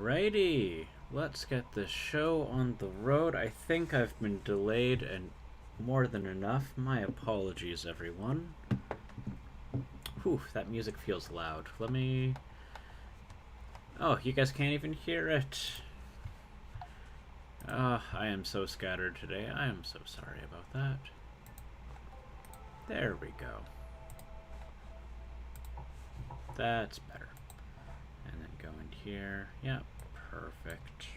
Alrighty, let's get this show on the road. I think I've been delayed and more than enough. My apologies, everyone. Whew, that music feels loud. Let me... Oh, you guys can't even hear it. I am so scattered today. I am so sorry about that. There we go. That's better. And then go in here. Yep, perfect.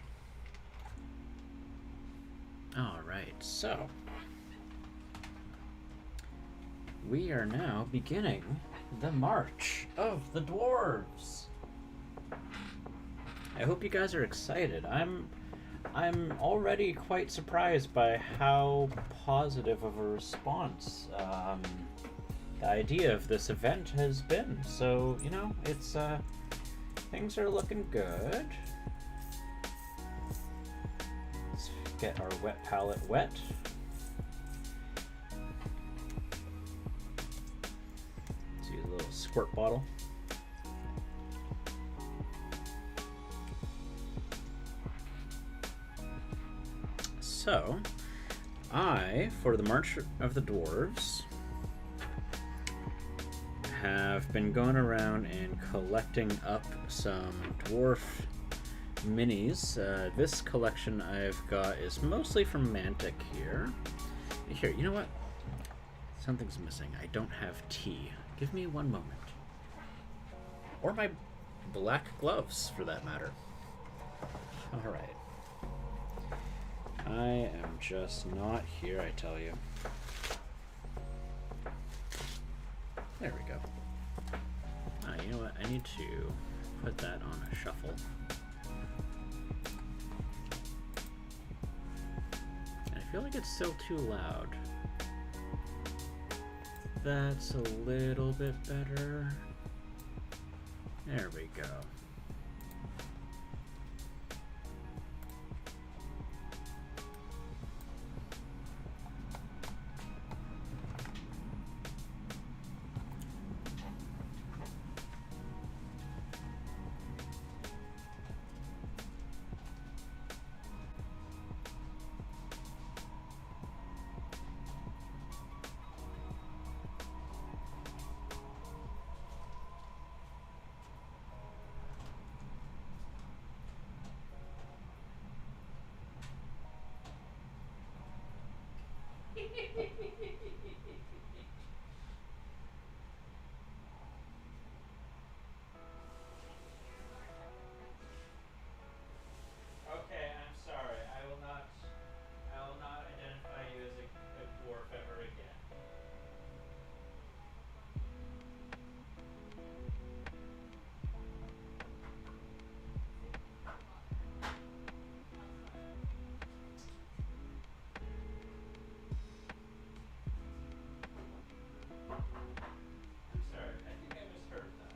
Alright, so we are now beginning the March of the Dwarves. I hope you guys are excited. I'm already quite surprised by how positive of a response the idea of this event has been. So, you know, it's things are looking good. Let's get our wet palette wet. Let's use a little squirt bottle. So, for the March of the Dwarves, have been going around and collecting up some dwarf minis. This collection I've got is mostly from Mantic here. Here, you know what? Something's missing. I don't have tea. Give me one moment. Or my black gloves, for that matter. Alright. I am just not here, I tell you. There we go. You know what? I need to put that on a shuffle. And I feel like it's still too loud. That's a little bit better. There we go. Okay, I'm sorry. I will not identify you as a dwarf ever again. I'm sorry. I think I misheard that.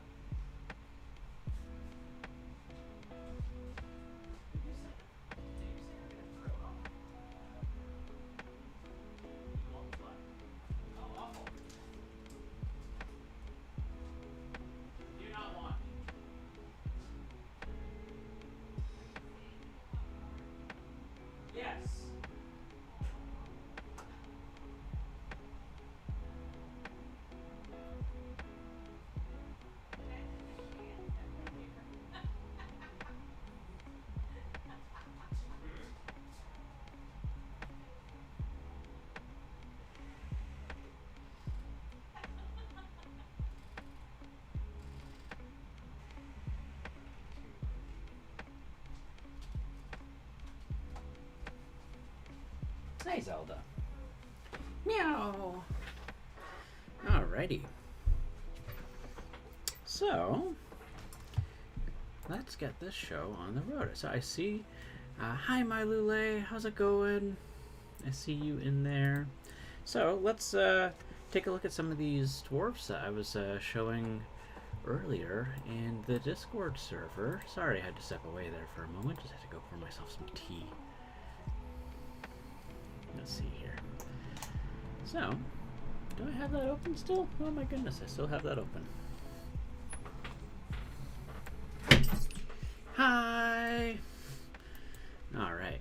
Yes. Hey, Zelda. Meow. Alrighty. So, let's get this show on the road. So I see, hi my Lule, how's it going? I see you in there. So let's take a look at some of these dwarfs that I was showing earlier in the Discord server. Sorry I had to step away there for a moment, just had to go pour myself some tea. Let's see here. So, do I have that open still? Oh my goodness, I still have that open. Hi! Alright.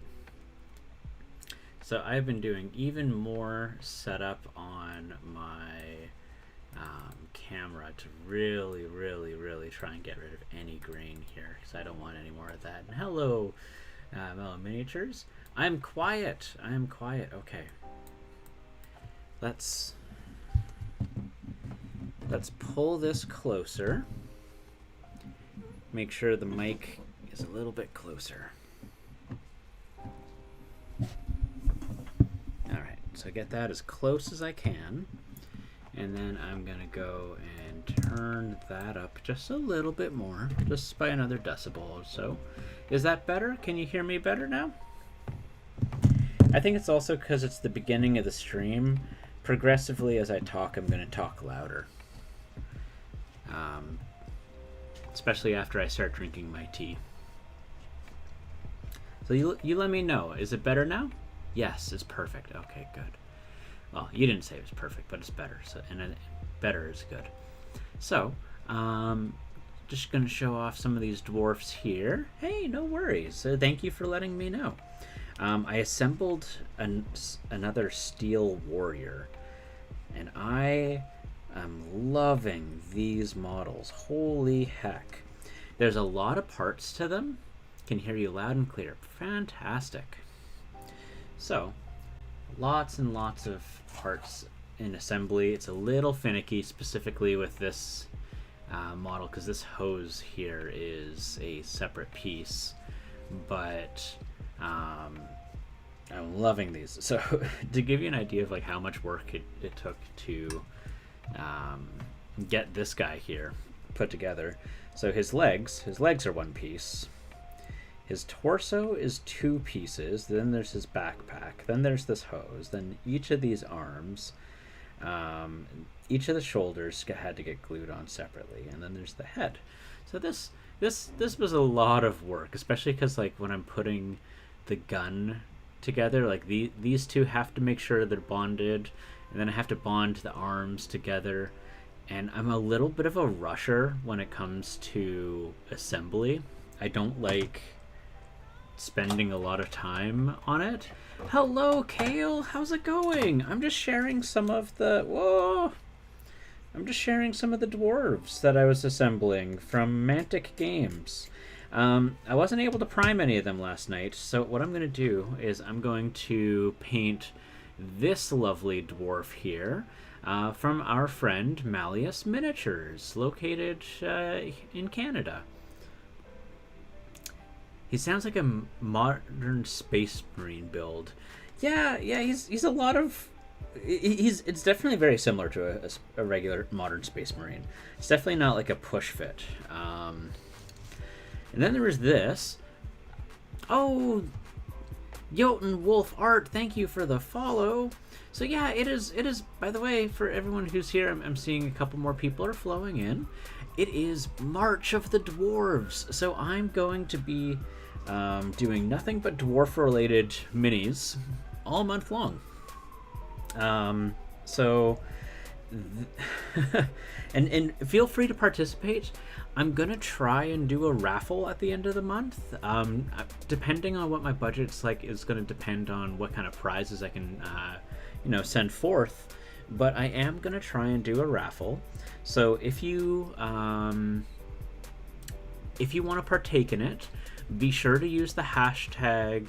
So I've been doing even more setup on my camera to really try and get rid of any grain here, because I don't want any more of that. And hello, Mellow Miniatures. I'm quiet. Okay. Let's pull this closer. Make sure the mic is a little bit closer. Alright, so get that as close as I can. And then I'm going to go and turn that up just a little bit more, just by another decibel or so. Is that better? Can you hear me better now? I think it's also because it's the beginning of the stream. Progressively, as I talk, I'm going to talk louder. Especially after I start drinking my tea. So you let me know. Is it better now? Yes, it's perfect. Okay, good. Well, you didn't say it was perfect, but it's better. So, and better is good. So, just going to show off some of these dwarfs here. Hey, no worries. Thank you for letting me know. I assembled another steel warrior, and I am loving these models. Holy heck. There's a lot of parts to them. Can hear you loud and clear. Fantastic. So, lots and lots of parts in assembly. It's a little finicky, specifically with this model, because this hose here is a separate piece, but I'm loving these. So to give you an idea of like how much work it took to get this guy here put together. So his legs are one piece. His torso is two pieces. Then there's his backpack. Then there's this hose. Then each of these arms, each of the shoulders had to get glued on separately. And then there's the head. So this was a lot of work, especially because like when I'm putting the gun together, like these two have to make sure they're bonded, and then I have to bond the arms together. And I'm a little bit of a rusher when it comes to assembly. I don't like spending a lot of time on it. Hello, Kale. How's it going? I'm just sharing some of the dwarves that I was assembling from Mantic Games. I wasn't able to prime any of them last night, so what I'm going to do is I'm going to paint this lovely dwarf here from our friend Mallius Miniatures, located in Canada. He sounds like a modern space marine build. Yeah, he's a lot of... It's definitely very similar to a regular modern space marine. It's definitely not like a push fit. And then there was this. Oh, Jotun Wolf Art, thank you for the follow. So yeah, it is, by the way, for everyone who's here, I'm seeing a couple more people are flowing in. It is March of the Dwarves. So I'm going to be doing nothing but dwarf-related minis all month long. And feel free to participate. I'm gonna try and do a raffle at the end of the month. Depending on what my budget's like, is gonna depend on what kind of prizes I can, send forth. But I am gonna try and do a raffle. So if you want to partake in it, be sure to use the hashtag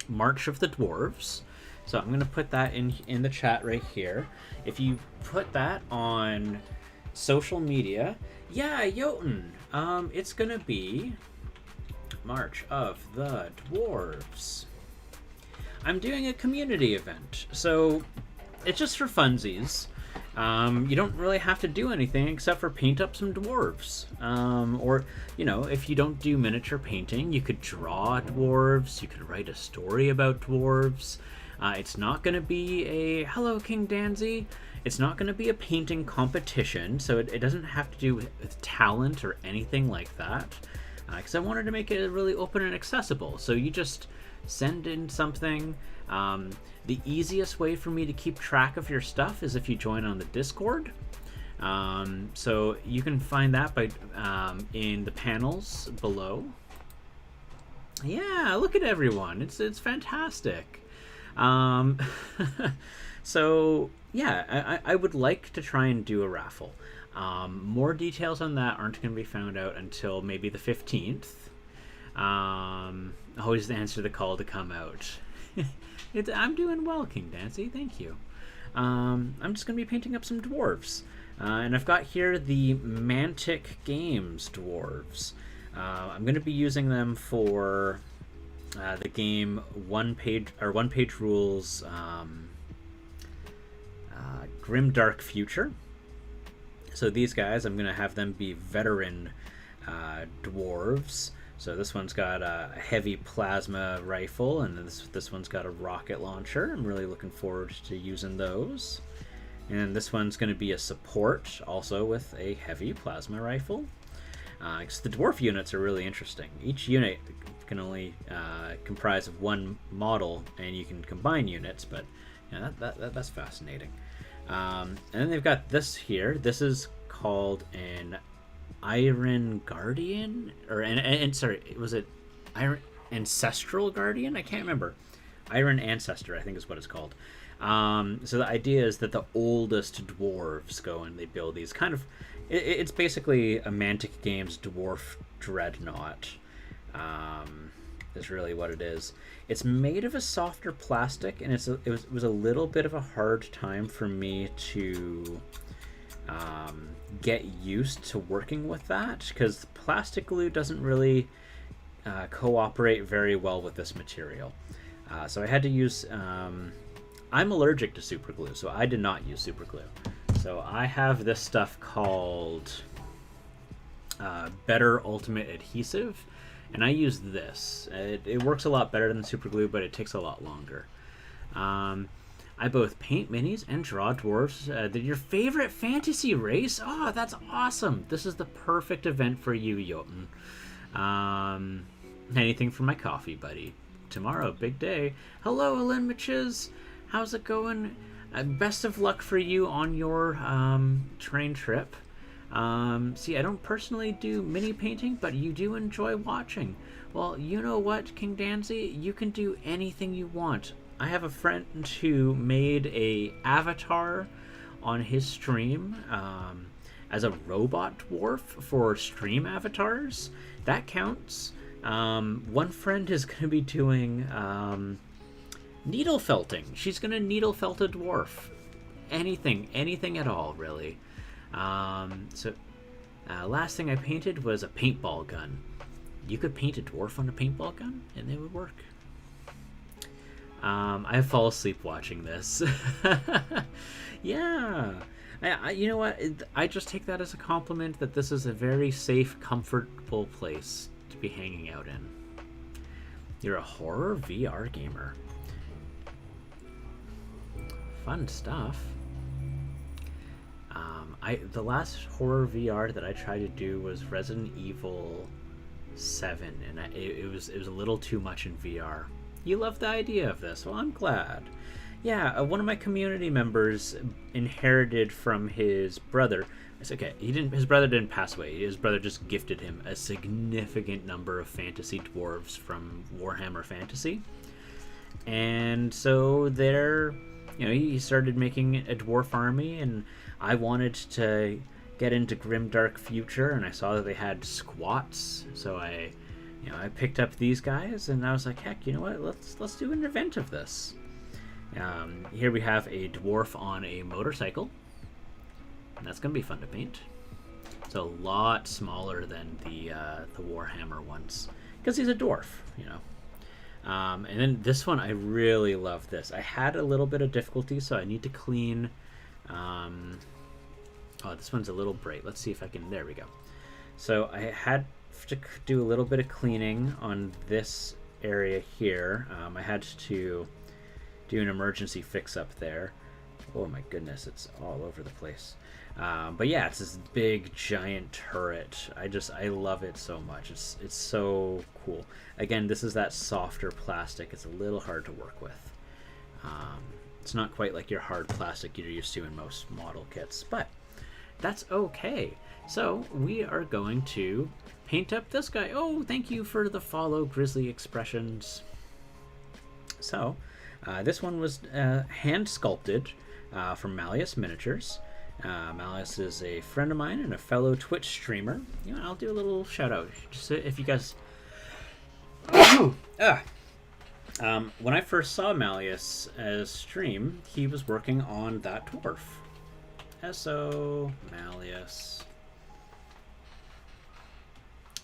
March of the Dwarves. So I'm going to put that in the chat right here. If you put that on social media, yeah, Jotun, it's going to be March of the Dwarves. I'm doing a community event, so it's just for funsies. You don't really have to do anything except for paint up some dwarves. Or, if you don't do miniature painting, you could draw dwarves, you could write a story about dwarves. It's not going to be a... Hello, King Danzy. It's not going to be a painting competition, so it doesn't have to do with talent or anything like that. Because I wanted to make it really open and accessible. So you just send in something. The easiest way for me to keep track of your stuff is if you join on the Discord. So you can find that by in the panels below. Yeah, look at everyone. It's fantastic. Um, so yeah, I would like to try and do a raffle. More details on that aren't going to be found out until maybe the 15th. Always answer the call to come out. I'm doing well, King Dancy. Thank you. I'm just going to be painting up some dwarves. And I've got here the Mantic Games dwarves. I'm going to be using them for the game one page rules Grim Dark Future. So these guys, I'm going to have them be veteran dwarves. So this one's got a heavy plasma rifle, and this one's got a rocket launcher. I'm really looking forward to using those. And this one's going to be a support, also with a heavy plasma rifle. Because the dwarf units are really interesting. Each unit can only comprise of one model, and you can combine units, but that's fascinating. And then they've got this here. This is called an Iron Guardian, or sorry, was it Iron Ancestral Guardian? I can't remember. Iron Ancestor, I think is what it's called. So the idea is that the oldest dwarves go and they build these kind of. It's basically a Mantic Games dwarf dreadnought. Is really what it is. It's made of a softer plastic, and it was a little bit of a hard time for me to get used to working with that, because plastic glue doesn't really cooperate very well with this material. So I had to use. I'm allergic to super glue, so I did not use super glue. So I have this stuff called Better Ultimate Adhesive, and I use this. It works a lot better than super glue, but it takes a lot longer. I both paint minis and draw dwarves. They're your favorite fantasy race? Oh, that's awesome. This is the perfect event for you, Jotun. Anything for my coffee, buddy. Tomorrow, big day. Hello, Ellen Mitches. How's it going? Best of luck for you on your train trip. See, I don't personally do mini painting, but you do enjoy watching. Well, you know what, King Danzy? You can do anything you want. I have a friend who made a avatar on his stream as a robot dwarf for stream avatars. That counts. One friend is going to be doing needle felting. She's going to needle felt a dwarf. Anything at all, really. Last thing I painted was a paintball gun. You could paint a dwarf on a paintball gun, and it would work. I fall asleep watching this. Yeah. You know what? I just take that as a compliment that this is a very safe, comfortable place to be hanging out in. You're a horror VR gamer. Fun stuff. The last horror VR that I tried to do was Resident Evil 7, and it was a little too much in VR. You love the idea of this. Well, I'm glad. Yeah, one of my community members inherited from his brother. It's okay. His brother didn't pass away. His brother just gifted him a significant number of fantasy dwarves from Warhammer Fantasy. And so there, he started making a dwarf army, and I wanted to get into Grimdark Future, and I saw that they had squats, so I picked up these guys, and I was like, heck, you know what? Let's do an event of this. Here we have a dwarf on a motorcycle, and that's gonna be fun to paint. It's a lot smaller than the Warhammer ones, because he's a dwarf, And then this one, I really love this. I had a little bit of difficulty, so I need to clean. Oh, this one's a little bright. Let's see if I can. There we go. So I had to do a little bit of cleaning on this area here. I had to do an emergency fix up there. Oh my goodness, it's all over the place. But yeah, it's this big giant turret. I love it so much. It's so cool. Again, this is that softer plastic. It's a little hard to work with. It's not quite like your hard plastic you're used to in most model kits, but that's okay. So we are going to paint up this guy. Oh, thank you for the follow, Grizzly Expressions. So this one was hand sculpted from Mallius Miniatures. Mallius is a friend of mine and a fellow Twitch streamer. You know, I'll do a little shout out. Just if you guys. When I first saw Mallius as stream, he was working on that dwarf. So Mallius.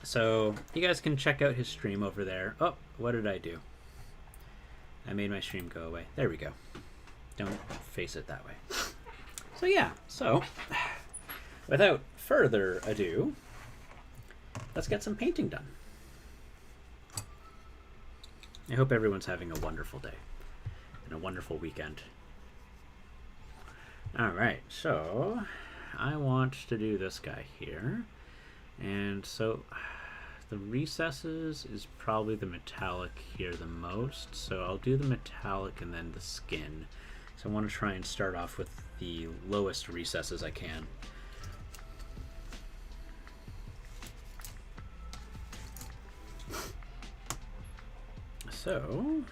So you guys can check out his stream over there. Oh, what did I do? I made my stream go away. There we go. Don't face it that way. So yeah, so without further ado, let's get some painting done. I hope everyone's having a wonderful day and a wonderful weekend. Alright, so I want to do this guy here. And so the recesses is probably the metallic here the most. So I'll do the metallic and then the skin. So I want to try and start off with the lowest recesses I can. So,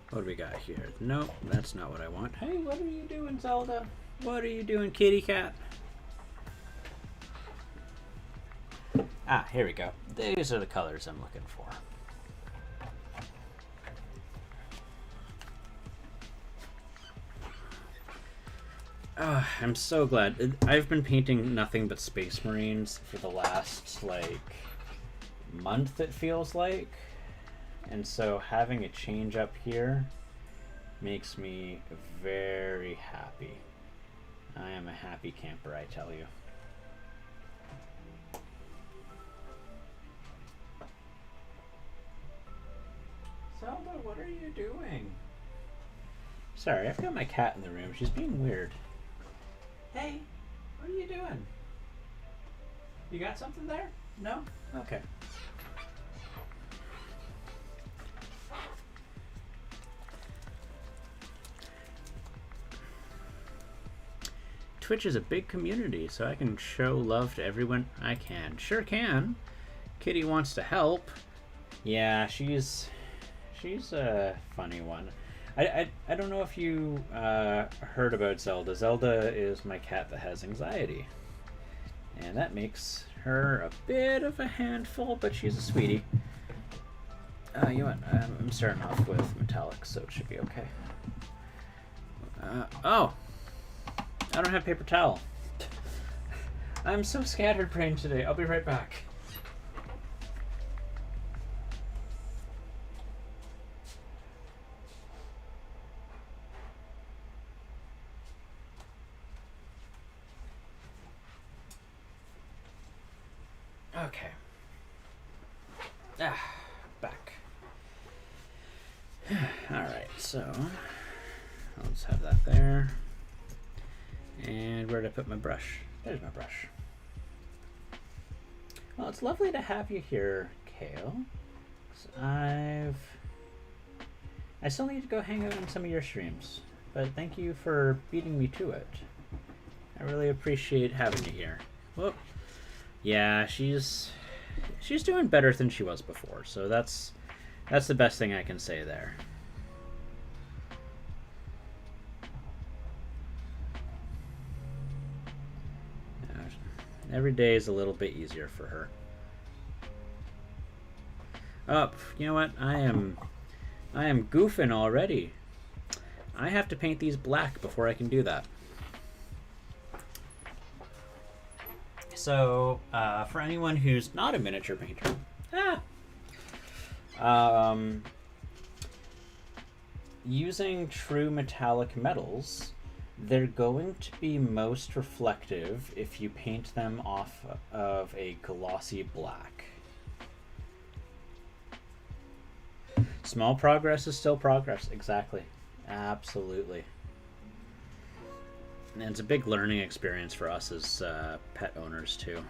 what do we got here? Nope, that's not what I want. Hey, what are you doing, Zelda? What are you doing, kitty cat? Ah, here we go. These are the colors I'm looking for. Oh, I'm so glad. I've been painting nothing but Space Marines for the last, like, month, it feels like. And so having a change up here makes me very happy. I am a happy camper, I tell you. Zelda, what are you doing? Sorry, I've got my cat in the room. She's being weird. Hey, what are you doing? You got something there? No? Okay. Twitch is a big community, so I can show love to everyone I can. Sure can. Kitty wants to help. Yeah, she's a funny one. I don't know if you heard about Zelda. Zelda is my cat that has anxiety. And that makes her a bit of a handful, but she's a sweetie. You know what? I'm starting off with metallics, so it should be okay. Oh! I don't have paper towel. I'm so scatterbrained today. I'll be right back. Okay. Back. Alright, so let's have that there. And where did I put my brush? There's my brush. Well, it's lovely to have you here, Kale. I still need to go hang out on some of your streams, but thank you for beating me to it. I really appreciate having you here. Whoop. Yeah, she's doing better than she was before, so that's the best thing I can say there. Every day is a little bit easier for her. Oh, you know what? I am goofing already. I have to paint these black before I can do that. So, for anyone who's not a miniature painter, using true metallic metals, they're going to be most reflective if you paint them off of a glossy black. Small progress is still progress. Exactly. Absolutely. And it's a big learning experience for us as pet owners too.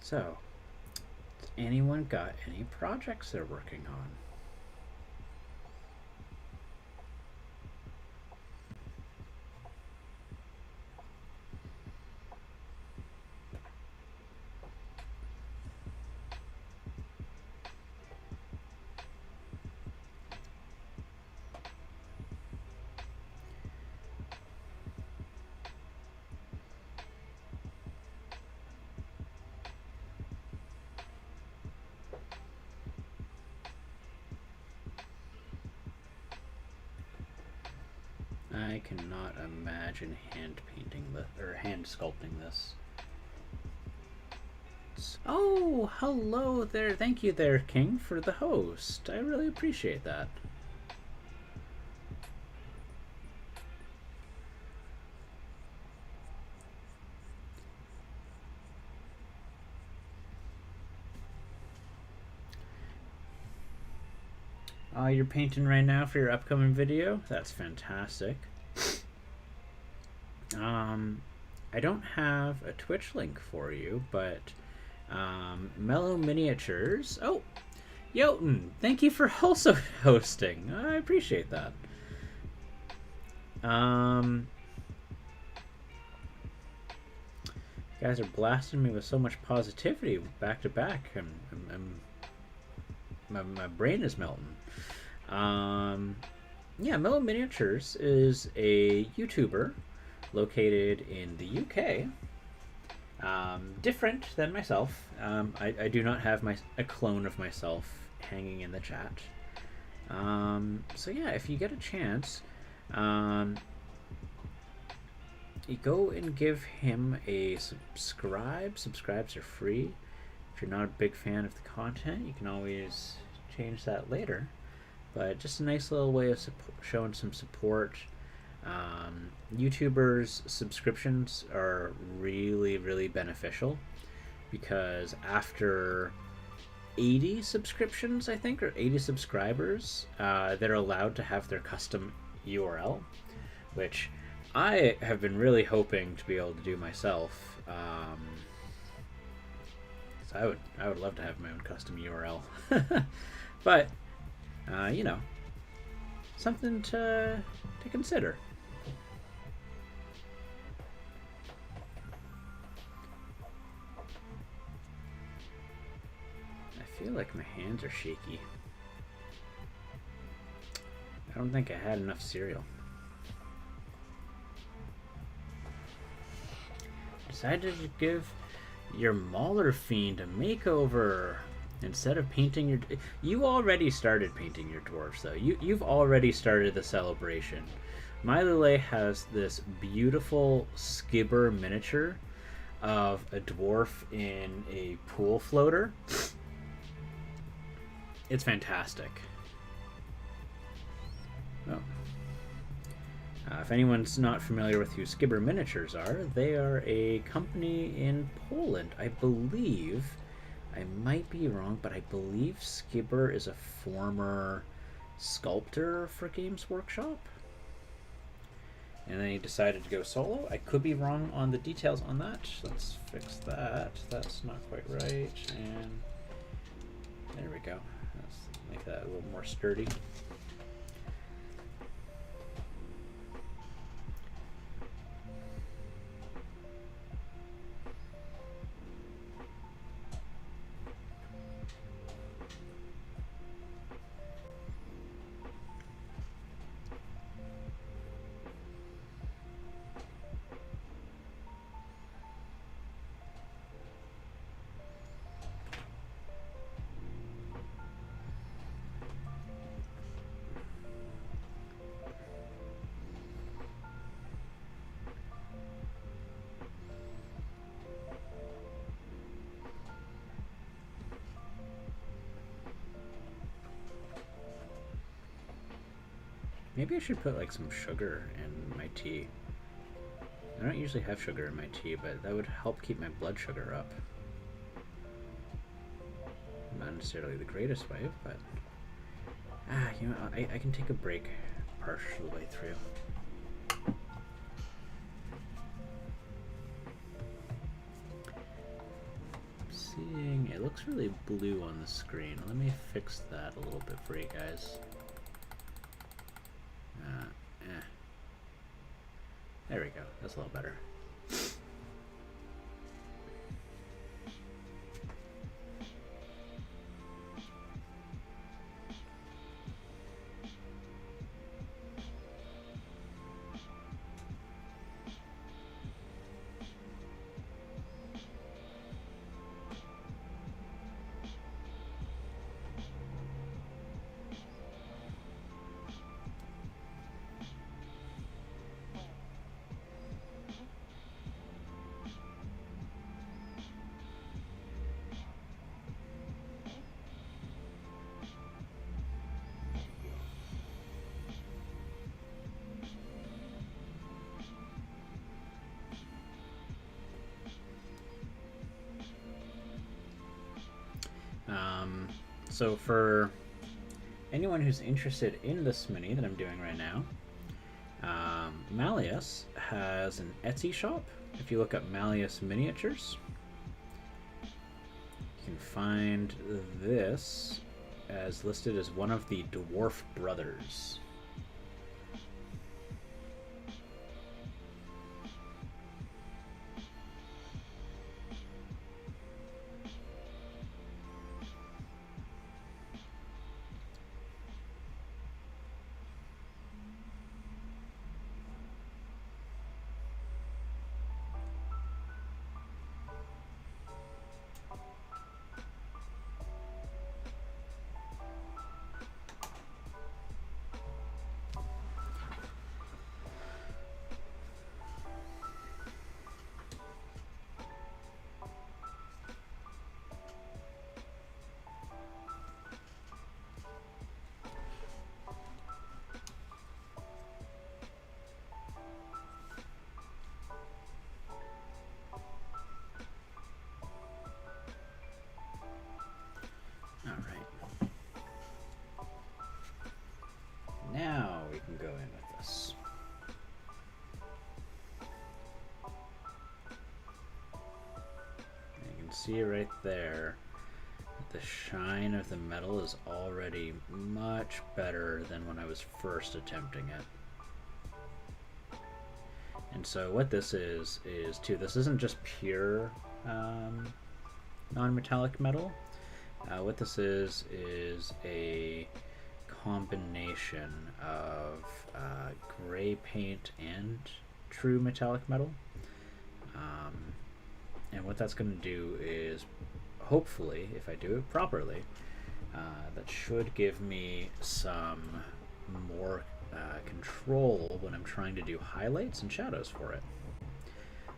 So, has anyone got any projects they're working on? I cannot imagine hand painting this or hand sculpting this. Oh, hello there. Thank you there, King, for the host. I really appreciate that. You're painting right now for your upcoming video? That's fantastic. I don't have a Twitch link for you, but Mellow Miniatures. Oh, Jotun, thank you for also hosting. I appreciate that. You guys are blasting me with so much positivity back to back. My brain is melting. Yeah, Mellow Miniatures is a YouTuber located in the UK. Different than myself. I do not have a clone of myself hanging in the chat. So yeah, if you get a chance, you go and give him a subscribe. Subscribes are free. If you're not a big fan of the content, you can always change that later. But just a nice little way of showing some support. YouTubers' subscriptions are really, really beneficial because after 80 subscriptions, I think, or 80 subscribers, they're allowed to have their custom URL, which I have been really hoping to be able to do myself. So I would love to have my own custom URL, but you know, something to consider. I feel like my hands are shaky. I don't think I had enough cereal. Decided to give your Mauler Fiend a makeover instead of painting your... You already started painting your dwarves, though. You've already started the celebration. Mylule has this beautiful skibber miniature of a dwarf in a pool floater. It's fantastic. Oh. If anyone's not familiar with who Skibber Miniatures are, they are a company in Poland. I believe, I might be wrong, but I believe Skibber is a former sculptor for Games Workshop. And then he decided to go solo. I could be wrong on the details on that. Let's fix that. That's not quite right. And there we go. Let's make that a little more sturdy. Maybe I should put like some sugar in my tea. I don't usually have sugar in my tea, but that would help keep my blood sugar up. Not necessarily the greatest way, but you know, I can take a break partial way through. Let's seeing... It looks really blue on the screen. Let me fix that a little bit for you guys. There we go. That's a little better. So for anyone who's interested in this mini that I'm doing right now, Mallius has an Etsy shop. If you look up Mallius miniatures, you can find this as listed as one of the Dwarf brothers. Now we can go in with this. You can see right there that the shine of the metal is already much better than when I was first attempting it. And so what this is too, this isn't just pure non-metallic metal. What this is a combination of gray paint and true metallic metal. And what that's going to do is, hopefully, if I do it properly, that should give me some more control when I'm trying to do highlights and shadows for it.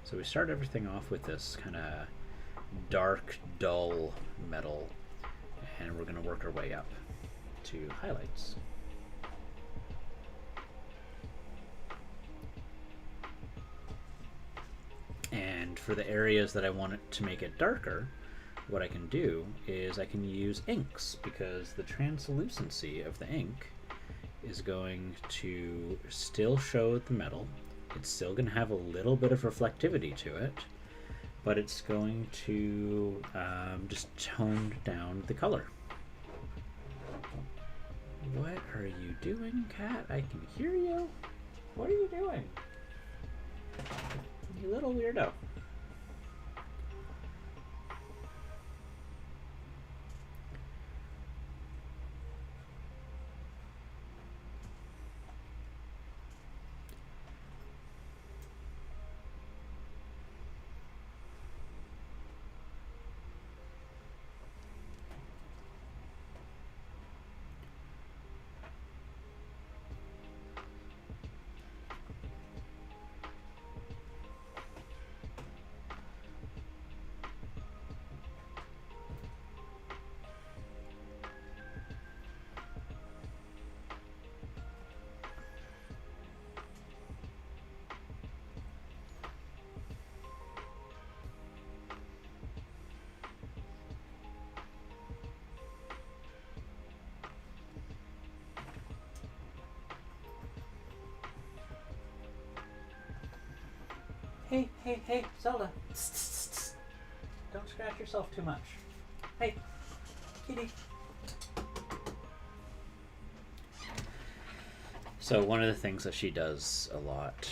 So we start everything off with this kind of dark, dull metal, and we're going to work our way up to highlights. And for the areas that I want it to make it darker, what I can do is I can use inks, because the translucency of the ink is going to still show the metal. It's still going to have a little bit of reflectivity to it, but it's going to just tone down the color. What are you doing, cat? I can hear you. What are you doing? You little weirdo. Hey, Zelda. don't scratch yourself too much. Hey, kitty. So one of the things that she does a lot,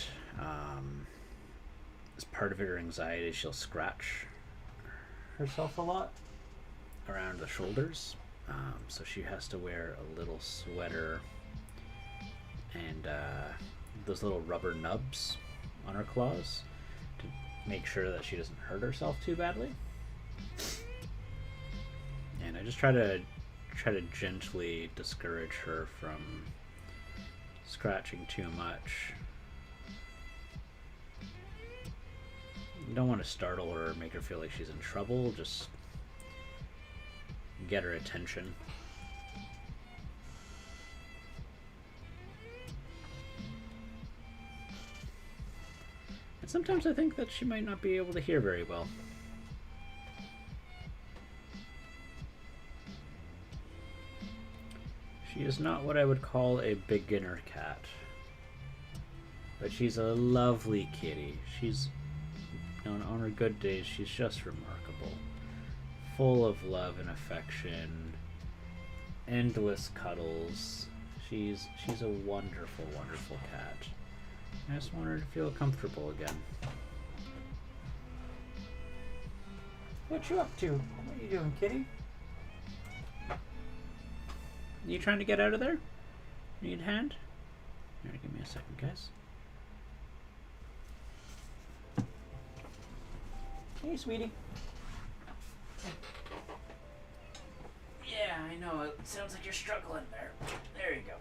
as part of her anxiety, she'll scratch herself a lot around the shoulders. So she has to wear a little sweater and those little rubber nubs on her claws to make sure that she doesn't hurt herself too badly. And I just try to gently discourage her from scratching too much. You don't want to startle her or make her feel like she's in trouble, just get her attention. And sometimes I think that she might not be able to hear very well. She is not what I would call a beginner cat, but she's a lovely kitty. She's, on her good days, she's just remarkable. Full of love and affection, endless cuddles. She's a wonderful, wonderful cat. I just want her to feel comfortable again. What you up to? What are you doing, kitty? You trying to get out of there? Need a hand? Here, give me a second, guys. Hey, sweetie. Yeah, I know. It sounds like you're struggling there. There you go.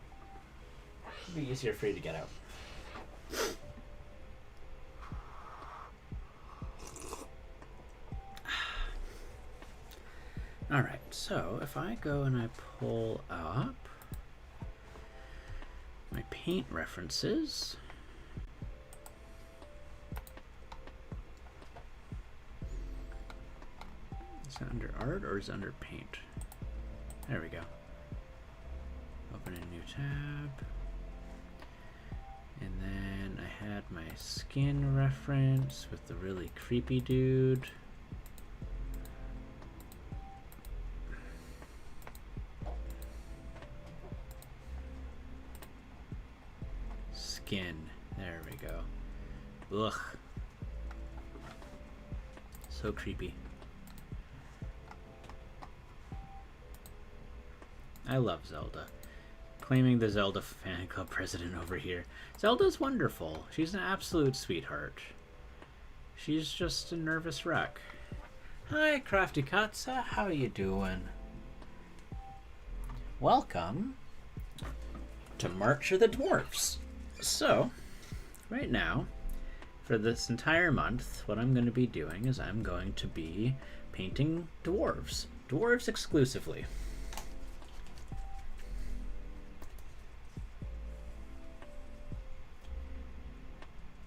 It'll be easier for you to get out. Alright, so if I go and I pull up my paint references, is it under art or is it under paint? There we go. Open a new tab. And then I had my skin reference with the really creepy dude. Skin. There we go. Ugh. So creepy. I love Zelda. Claiming the Zelda fan club president over here. Zelda's wonderful. She's an absolute sweetheart. She's just a nervous wreck. Hi, Crafty Katza. How you doing? Welcome to March of the Dwarfs. So, right now, for this entire month, what I'm going to be doing is I'm going to be painting dwarves. Dwarves exclusively.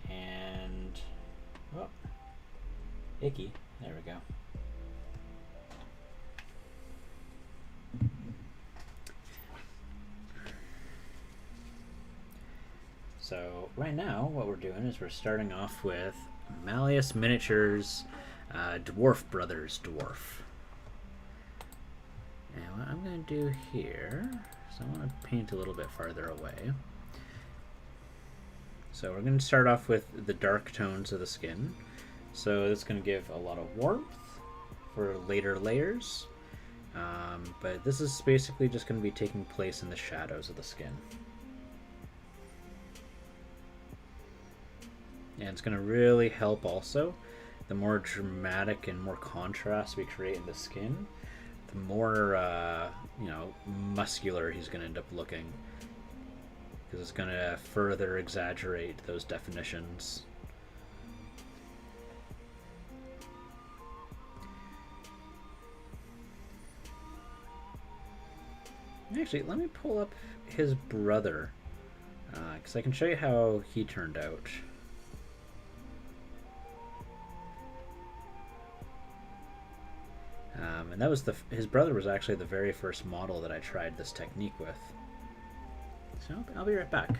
And, oh, icky. There we go. So right now what we're doing is we're starting off with Mallius Miniatures Dwarf Brothers Dwarf. And what I'm going to do here is I want to paint a little bit farther away. So we're going to start off with the dark tones of the skin. So that's going to give a lot of warmth for later layers. But this is basically just going to be taking place in the shadows of the skin. And it's going to really help also. The more dramatic and more contrast we create in the skin, the more, muscular he's going to end up looking. Because it's going to further exaggerate those definitions. Actually, let me pull up his brother, because I can show you how he turned out. And that was his brother was actually the very first model that I tried this technique with. So I'll be right back.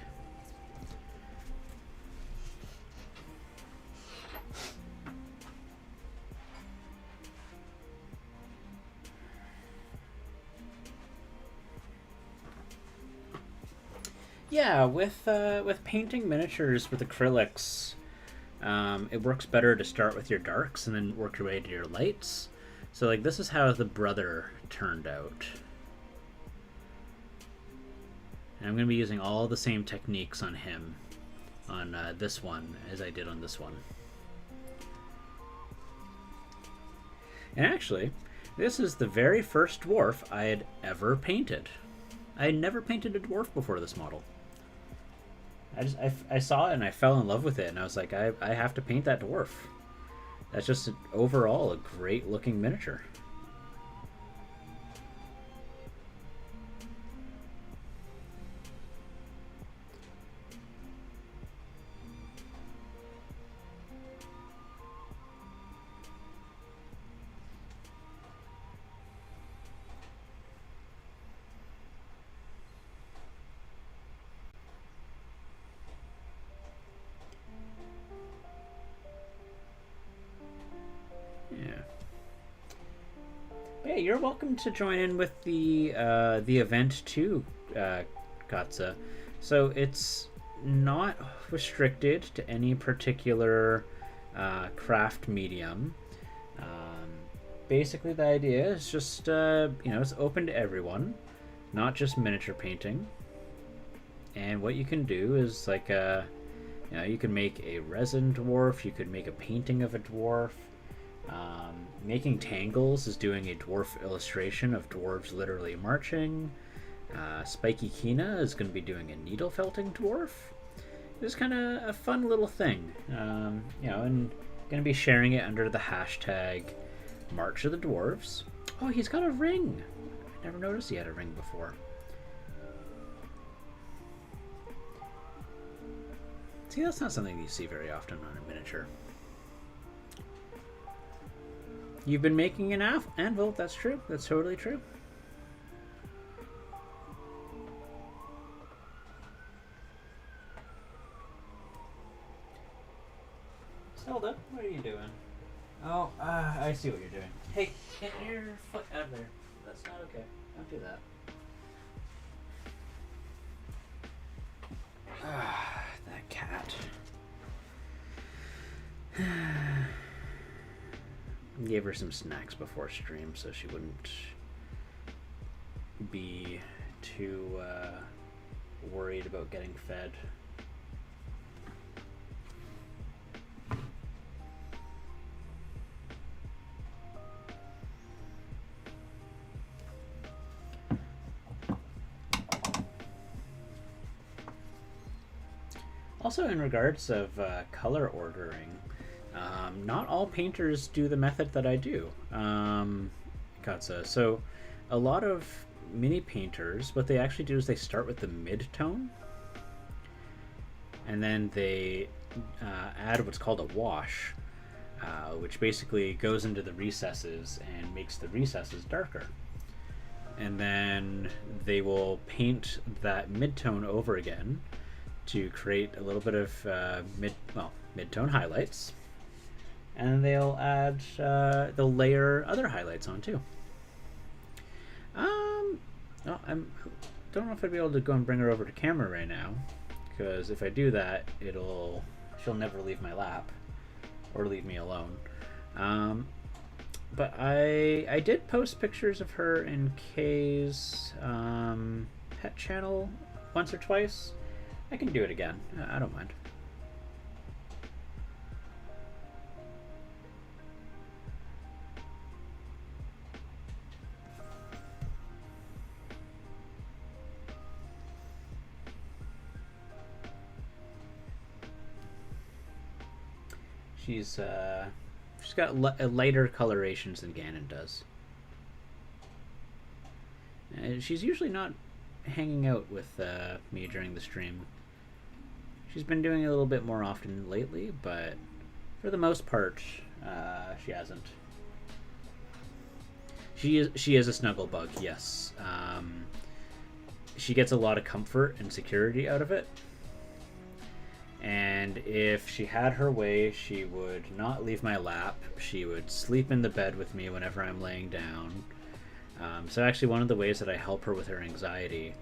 Yeah, with painting miniatures with acrylics, it works better to start with your darks and then work your way to your lights. So like this is how the brother turned out. And I'm going to be using all the same techniques on him on this one as I did on this one. And actually, this is the very first dwarf I had ever painted. I had never painted a dwarf before this model. I saw it and I fell in love with it, and I was like, I have to paint that dwarf. That's just overall a great looking miniature. Yeah. Hey, you're welcome to join in with the event too, Katza. So it's not restricted to any particular craft medium. Basically, the idea is just it's open to everyone, not just miniature painting. And what you can do is like you can make a resin dwarf. You could make a painting of a dwarf. Making Tangles is doing a dwarf illustration of dwarves literally marching. Spiky Kina is going to be doing a needle felting dwarf. It's kind of a fun little thing, and going to be sharing it under the hashtag March of the Dwarves. Oh, he's got a ring. I never noticed he had a ring before. See, that's not something you see very often on a miniature. You've been making an anvil. That's true. That's totally true. Zelda, what are you doing? Oh, I see what you're doing. Hey, get your foot out of there. That's not okay. Don't do that. That cat. Gave her some snacks before stream so she wouldn't be too worried about getting fed. Also, in regards of color ordering, not all painters do the method that I do, Katsa. So a lot of mini painters, what they actually do is they start with the mid-tone, and then they add what's called a wash, which basically goes into the recesses and makes the recesses darker. And then they will paint that mid-tone over again to create a little bit of mid-tone highlights, and they'll layer other highlights on too. I don't know if I'd be able to go and bring her over to camera right now, because if I do that, she'll never leave my lap or leave me alone. But I did post pictures of her in Kay's pet channel once or twice. I can do it again. I don't mind. She's got lighter colorations than Ganon does. And she's usually not hanging out with me during the stream. She's been doing it a little bit more often lately, but for the most part, she hasn't. She is a snuggle bug, yes. She gets a lot of comfort and security out of it. And if she had her way, she would not leave my lap. She would sleep in the bed with me whenever I'm laying down. So actually one of the ways that I help her with her anxiety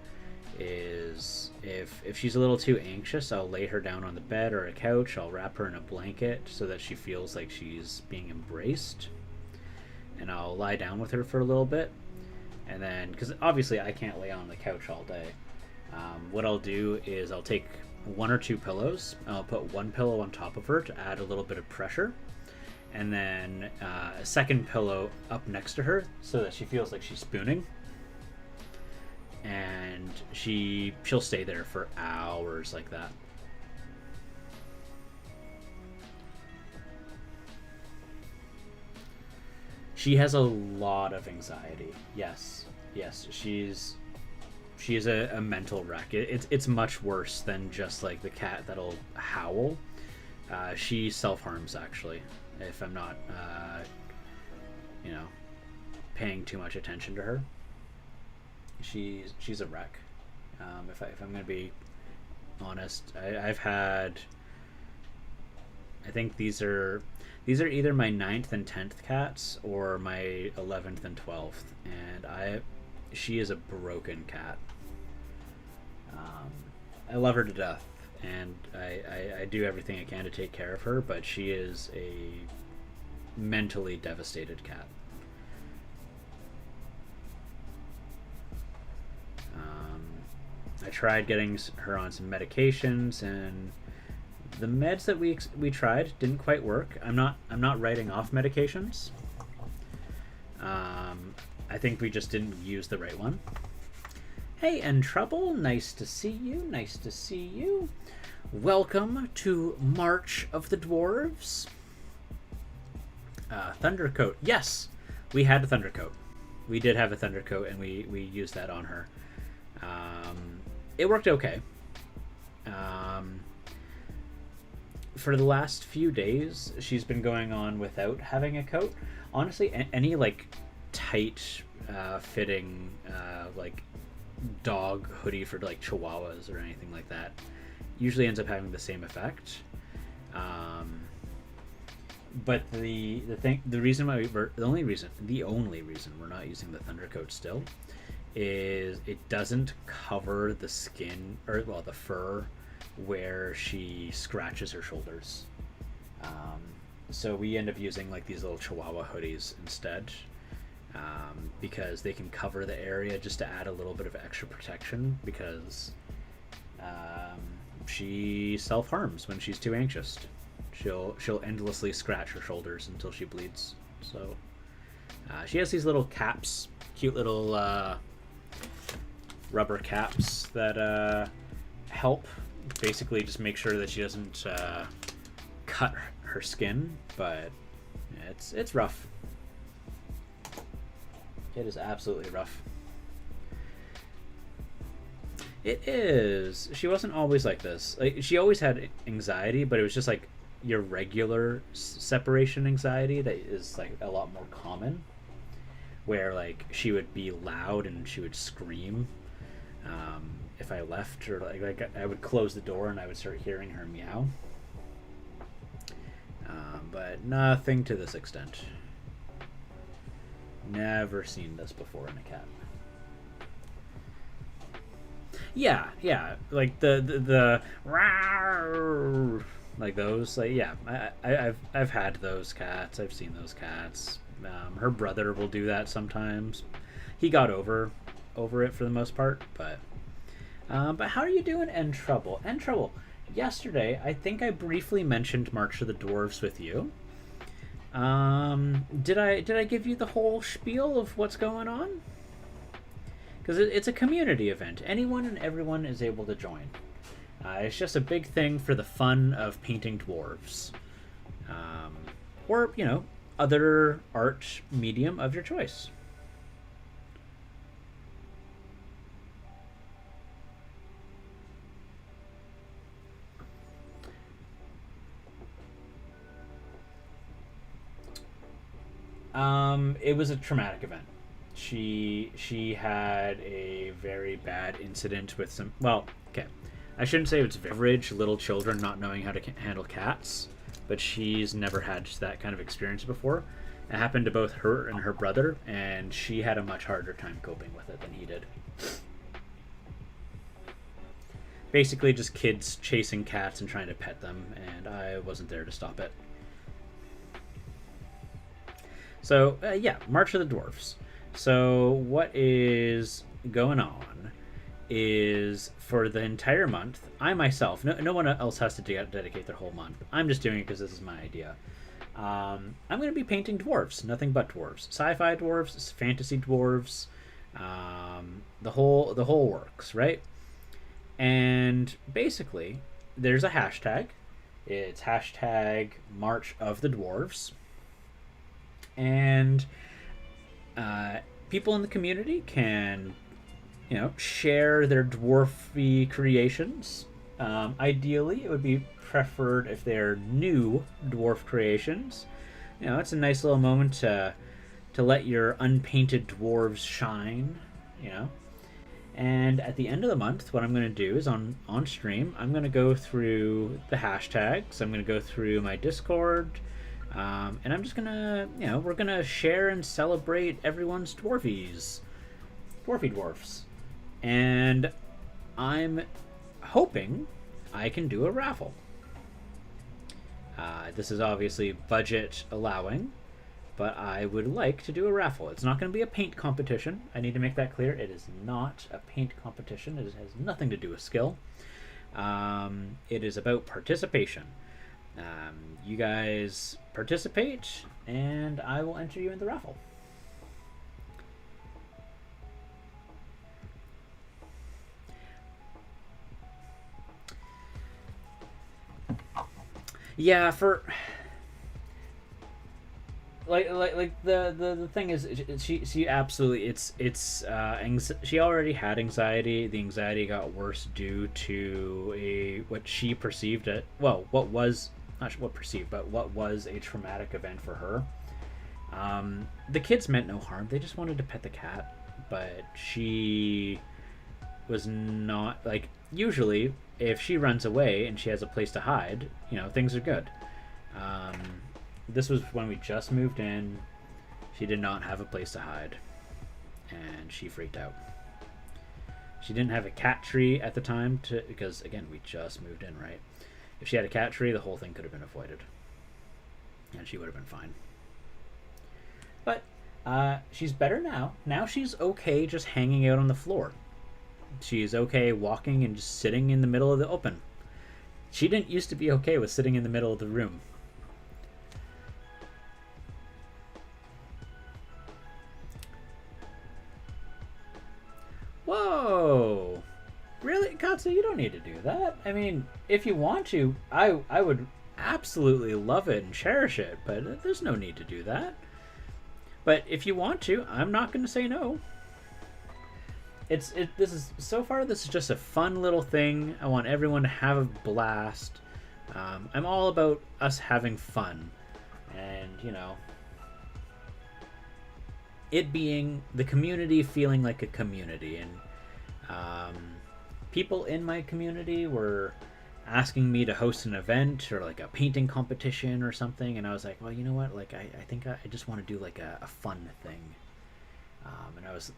is if she's a little too anxious, I'll lay her down on the bed or a couch. I'll wrap her in a blanket so that she feels like she's being embraced, and I'll lie down with her for a little bit. And then, because obviously I can't lay on the couch all day, what I'll do is I'll take 1 or 2 pillows, and I'll put one pillow on top of her to add a little bit of pressure, and then a second pillow up next to her so that she feels like she's spooning. And she'll stay there for hours like that. She has a lot of anxiety. Yes, she is a mental wreck. It's much worse than just like the cat that'll howl. She self-harms, actually, if I'm not paying too much attention to her. She's a wreck. If I'm going to be honest, I've had, I think these are either my 9th and 10th cats or my 11th and 12th, and she is a broken cat. I love her to death, and I do everything I can to take care of her, but she is a mentally devastated cat. I tried getting her on some medications, and the meds that we tried didn't quite work. I'm not writing off medications. I think we just didn't use the right one. Hey, and Trouble, nice to see you. Nice to see you. Welcome to March of the Dwarves. Thundercoat. Yes, we had a Thundercoat. We did have a Thundercoat, and we used that on her. It worked okay. For the last few days, she's been going on without having a coat. Honestly, any like tight fitting like dog hoodie for like chihuahuas or anything like that usually ends up having the same effect. But the only reason we're not using the Thundercoat still is it doesn't cover the skin, or well, the fur where she scratches her shoulders. So we end up using like these little chihuahua hoodies instead, because they can cover the area just to add a little bit of extra protection, because she self-harms when she's too anxious. She'll endlessly scratch her shoulders until she bleeds. So she has these little caps, cute little rubber caps that help basically just make sure that she doesn't cut her skin, but it's rough. It is absolutely rough. It is. She wasn't always like this. Like, she always had anxiety, but it was just like your regular separation anxiety that is like a lot more common, where like she would be loud and she would scream if I left, or like I would close the door and I would start hearing her meow, but nothing to this extent. Never seen this before in a cat. Yeah, like the like those, like, yeah, I've had those cats. I've seen those cats. Her brother will do that sometimes. He got over it for the most part, but how are you doing, N Trouble? N Trouble, yesterday I think I briefly mentioned March of the Dwarves with you. Did I give you the whole spiel of what's going on? Because it's a community event. Anyone and everyone is able to join. It's just a big thing for the fun of painting dwarves, or other art medium of your choice. It was a traumatic event. She had a very bad incident with some. Well, okay, I shouldn't say it's average little children not knowing how to handle cats, but she's never had that kind of experience before. It happened to both her and her brother, and she had a much harder time coping with it than he did. basically just kids chasing cats and trying to pet them, and I wasn't there to stop it. So, yeah, March of the Dwarfs. So, what is going on is for the entire month, I myself, no one else has to dedicate their whole month. I'm just doing it because this is my idea. I'm going to be painting dwarves, nothing but dwarves. Sci-fi dwarves, fantasy dwarves, the whole works, right? And basically, there's a hashtag. It's hashtag March of the Dwarves. And people in the community can, share their dwarfy creations. Ideally, it would be preferred if they're new dwarf creations. It's a nice little moment to let your unpainted dwarves shine. And at the end of the month, what I'm going to do is on stream, I'm going to go through the hashtags. I'm going to go through my Discord. And I'm just going to, we're going to share and celebrate everyone's dwarfy dwarfs. And I'm hoping I can do a raffle. This is obviously budget allowing, but I would like to do a raffle. It's not going to be a paint competition. I need to make that clear. It is not a paint competition. It has nothing to do with skill. It is about participation. You guys participate, and I will enter you in the raffle. Yeah, for like the thing is, she absolutely she already had anxiety. The anxiety got worse due to what she perceived what was a traumatic event for her. The kids meant no harm. They just wanted to pet the cat, but she was not like, usually if she runs away and she has a place to hide, things are good. This was when we just moved in. She did not have a place to hide, and she freaked out. She didn't have a cat tree at the time because again, we just moved in, right? If she had a cat tree, the whole thing could have been avoided, and she would have been fine. But she's better now. Now she's okay just hanging out on the floor. She's okay walking and just sitting in the middle of the open. She didn't used to be okay with sitting in the middle of the room. Whoa! Really, Katsu, you don't need to do that. I mean, if you want to, I would absolutely love it and cherish it, but there's no need to do that. But if you want to, I'm not going to say no. This is just a fun little thing. I want everyone to have a blast. I'm all about us having fun, and it being the community feeling like a community. And people in my community were asking me to host an event or like a painting competition or something, and I was like, well, you know what? Like, I think I just want to do like a fun thing. And I was.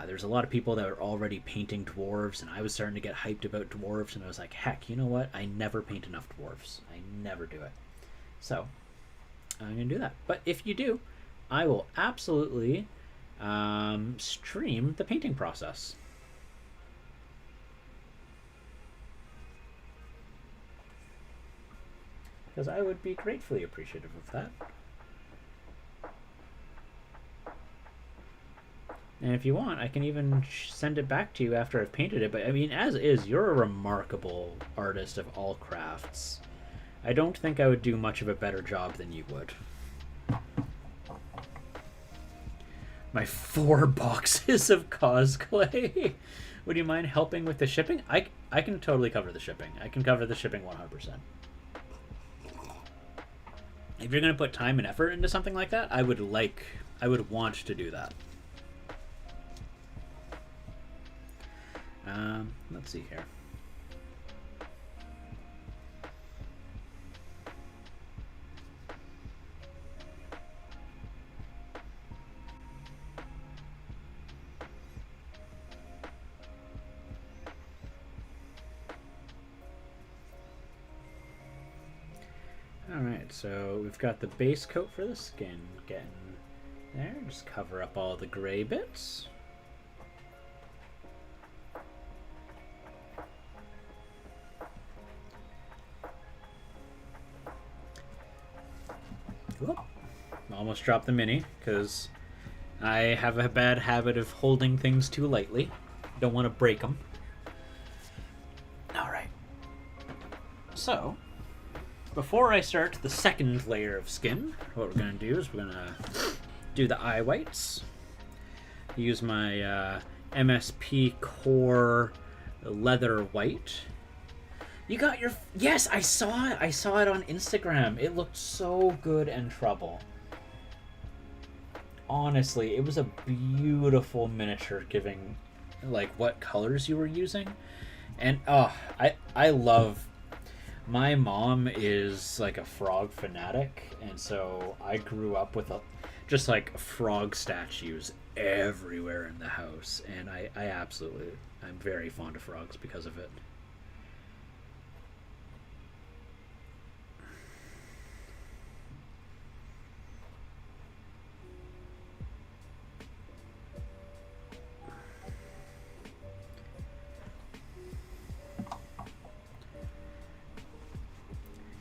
There's a lot of people that are already painting dwarves, and I was starting to get hyped about dwarves, and I was like, heck, you know what? I never paint enough dwarves. I never do it. So, I'm going to do that. But if you do, I will absolutely stream the painting process. Because I would be gratefully appreciative of that. And if you want, I can even send it back to you after I've painted it. But I mean, as is, you're a remarkable artist of all crafts. I don't think I would do much of a better job than you would. My 4 boxes of cosplay. Would you mind helping with the shipping? I can totally cover the shipping. I can cover the shipping 100%. If you're going to put time and effort into something like that, I would want to do that. Let's see here. so we've got the base coat for the skin getting there. Just cover up all the gray bits. Whoop. Almost dropped the mini because I have a bad habit of holding things too lightly. Don't want to break them. Alright. So, before I start the second layer of skin, what we're going to do is we're going to do the eye whites. Use my MSP Core Leather White. You got your... Yes, I saw it. I saw it on Instagram. It looked so good and trouble. Honestly, it was a beautiful miniature giving, like, what colors you were using. And, oh, I love... My mom is, like, a frog fanatic, and so I grew up with just, like, frog statues everywhere in the house. And I absolutely... I'm very fond of frogs because of it.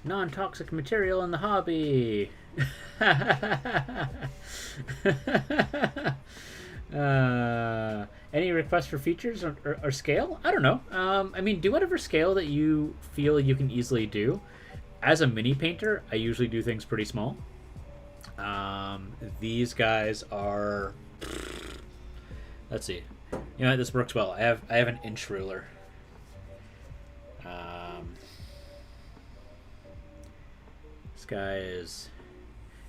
Non-toxic material in the hobby. Any requests for features or scale? I don't know. I mean, do whatever scale that you feel you can easily do. As a mini painter, I usually do things pretty small. These guys are... Let's see. You know, this works well. I have an inch ruler.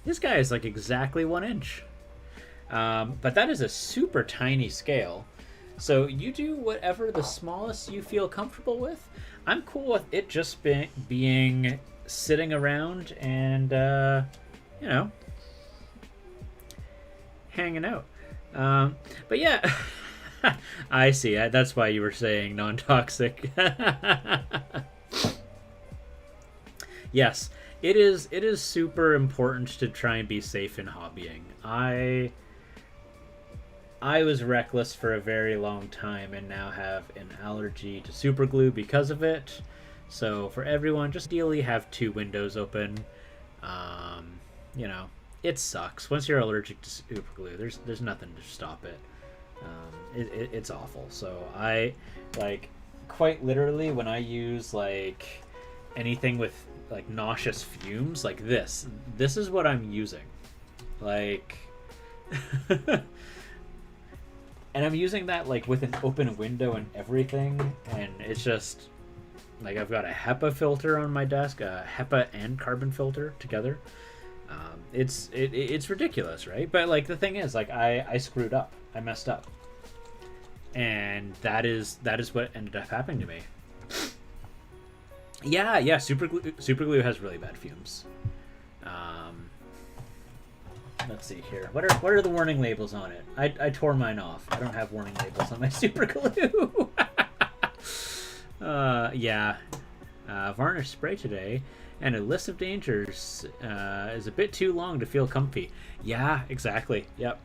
This guy is like exactly 1 inch. But that is a super tiny scale. So you do whatever the smallest you feel comfortable with. I'm cool with it just being sitting around and, you know, hanging out. But yeah, I see. That's why you were saying non-toxic. Yes. It is super important to try and be safe in hobbying. I was reckless for a very long time and now have an allergy to super glue because of it. So for everyone, just ideally have 2 windows open. You know, it sucks. Once you're allergic to super glue, there's nothing to stop it. It's awful. So I, like, quite literally when I use, like, anything with like nauseous fumes, like this is what I'm using, like and I'm using that like with an open window and everything, and it's just like I've got a HEPA filter on my desk, a HEPA and carbon filter together. It's ridiculous, right? But like the thing is, like I screwed up, I messed up, and that is what ended up happening to me. Yeah, super glue has really bad fumes. Let's see here. What are the warning labels on it? I tore mine off. I don't have warning labels on my super glue. Yeah. Varnish spray today, and a list of dangers is a bit too long to feel comfy. Yeah, exactly. Yep.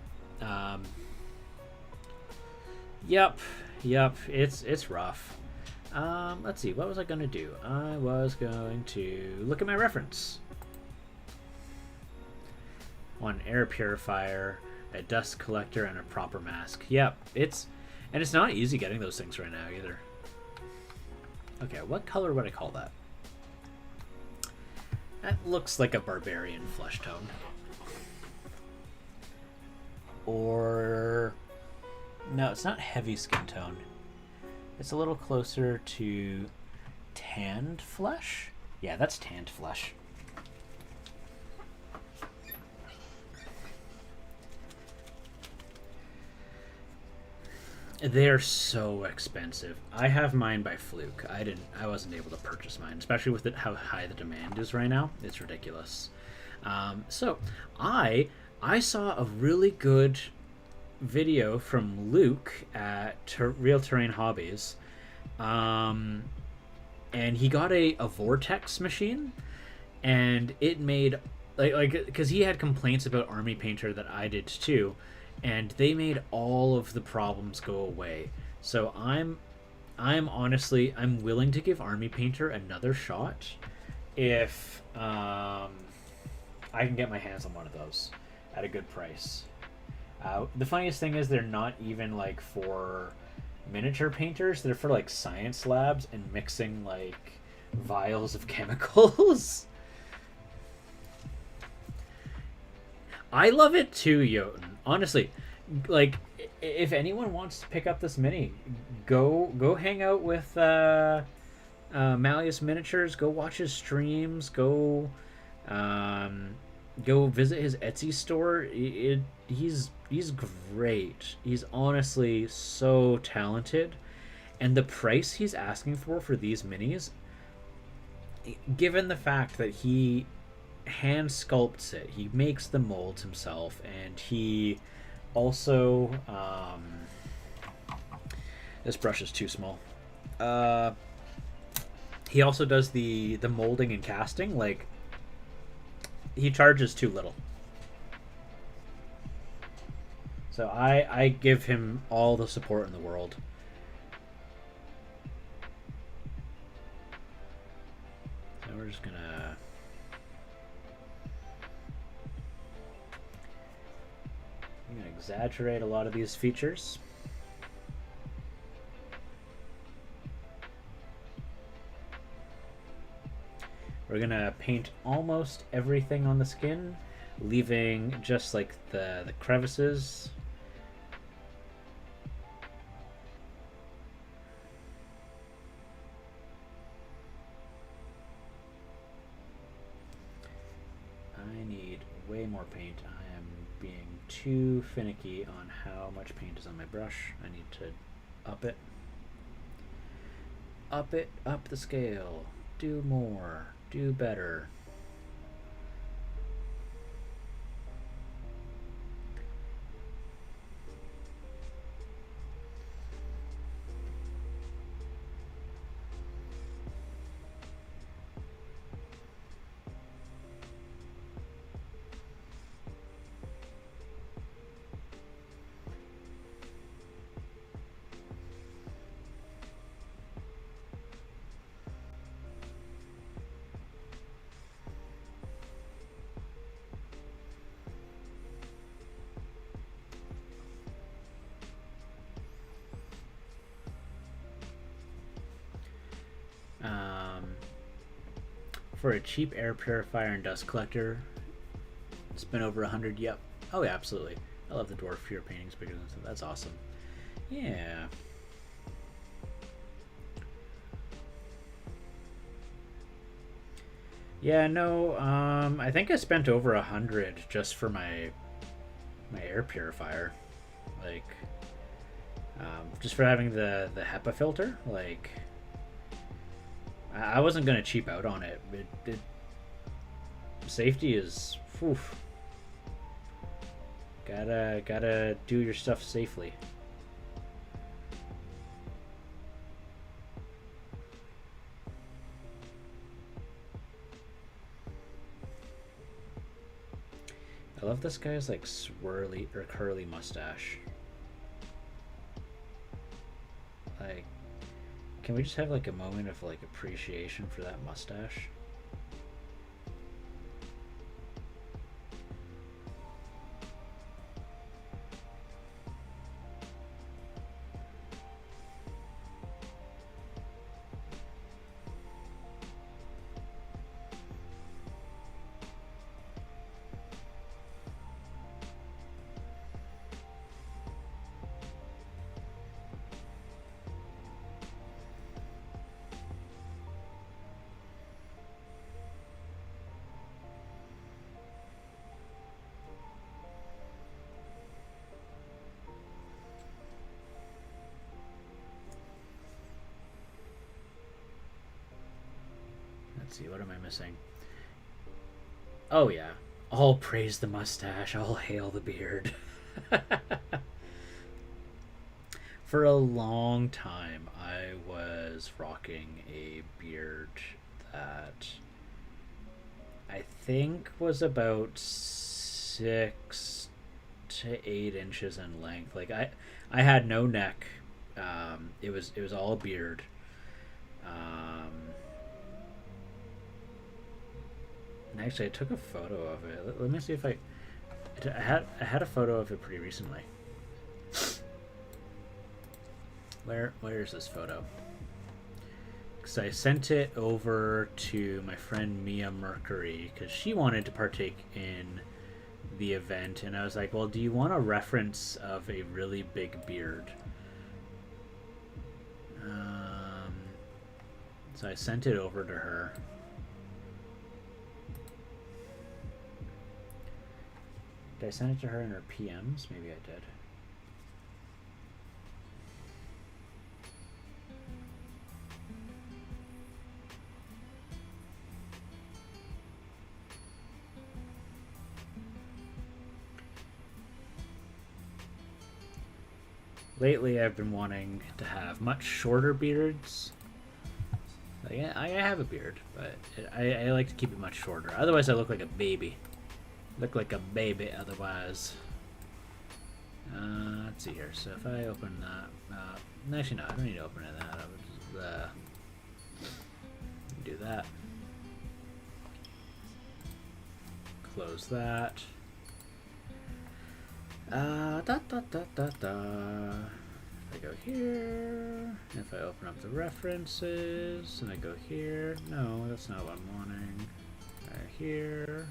Yep. It's rough. Let's see, what was I going to do? I was going to look at my reference. One air purifier, a dust collector, and a proper mask. Yep, it's not easy getting those things right now either. Okay, what color would I call that? That looks like a barbarian flesh tone. Or... no, it's not heavy skin tone. It's a little closer to tanned flesh. Yeah, that's tanned flesh. They're so expensive. I have mine by fluke. I wasn't able to purchase mine, especially with how high the demand is right now. It's ridiculous. So I saw a really good video from Luke at Real Terrain Hobbies, and he got a Vortex machine, and it made like because he had complaints about Army Painter that I did too, and they made all of the problems go away. So I'm honestly I'm willing to give Army Painter another shot if I can get my hands on one of those at a good price. The funniest thing is they're not even like for miniature painters. They're for like science labs and mixing like vials of chemicals. I love it too, Jotun. Honestly, like if anyone wants to pick up this mini, go hang out with Mallius Miniatures. Go watch his streams. Um, go visit his Etsy store. He's great. He's honestly so talented, and the price he's asking for these minis, given the fact that he hand sculpts it, he makes the molds himself, and he also this brush is too small. He also does the molding and casting. Like, he charges too little. So I give him all the support in the world. So we're just gonna exaggerate a lot of these features. We're gonna paint almost everything on the skin, leaving just like the crevices. I need way more paint. I am being too finicky on how much paint is on my brush. I need to up it. Up it, up the scale. Do more. Do better. For a cheap air purifier and dust collector, spend over 100. Yep. Oh yeah, absolutely. I love the Dwarf pure paintings bigger than that. That's awesome. Yeah. Yeah, no, I think I spent over 100 just for my air purifier. Like, just for having the HEPA filter. Like, I wasn't gonna cheap out on it. Safety is, oof. Gotta do your stuff safely. I love this guy's like swirly or curly mustache. Like, can we just have like a moment of like appreciation for that mustache? Let's see, what am I missing? Oh yeah. All praise the mustache, all hail the beard. For a long time, I was rocking a beard that think was about 6 to 8 inches in length. Like I had no neck. It was all beard. And actually, I took a photo of it. Let me see if I had a photo of it pretty recently. Where is this photo? Because I sent it over to my friend Mia Mercury because she wanted to partake in the event, and I was like, well, do you want a reference of a really big beard? So I sent it over to her. Did I send it to her in her PMs? Maybe I did. Lately, I've been wanting to have much shorter beards. Like, I have a beard, but I like to keep it much shorter. Otherwise, I look like a baby. Look like a baby otherwise. Let's see here. So if I open that, actually no, I don't need to open it. That I would just do that. Close that. If I go here, if I open up the references, and I go here, no, that's not what I'm wanting. Here,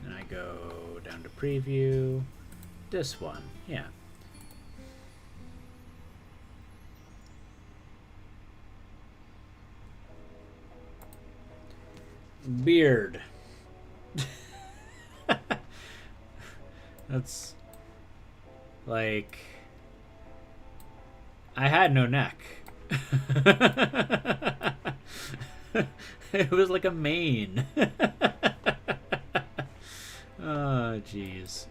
and I go down to preview. This one, yeah. Beard. That's like I had no neck. It was like a mane. Oh, jeez.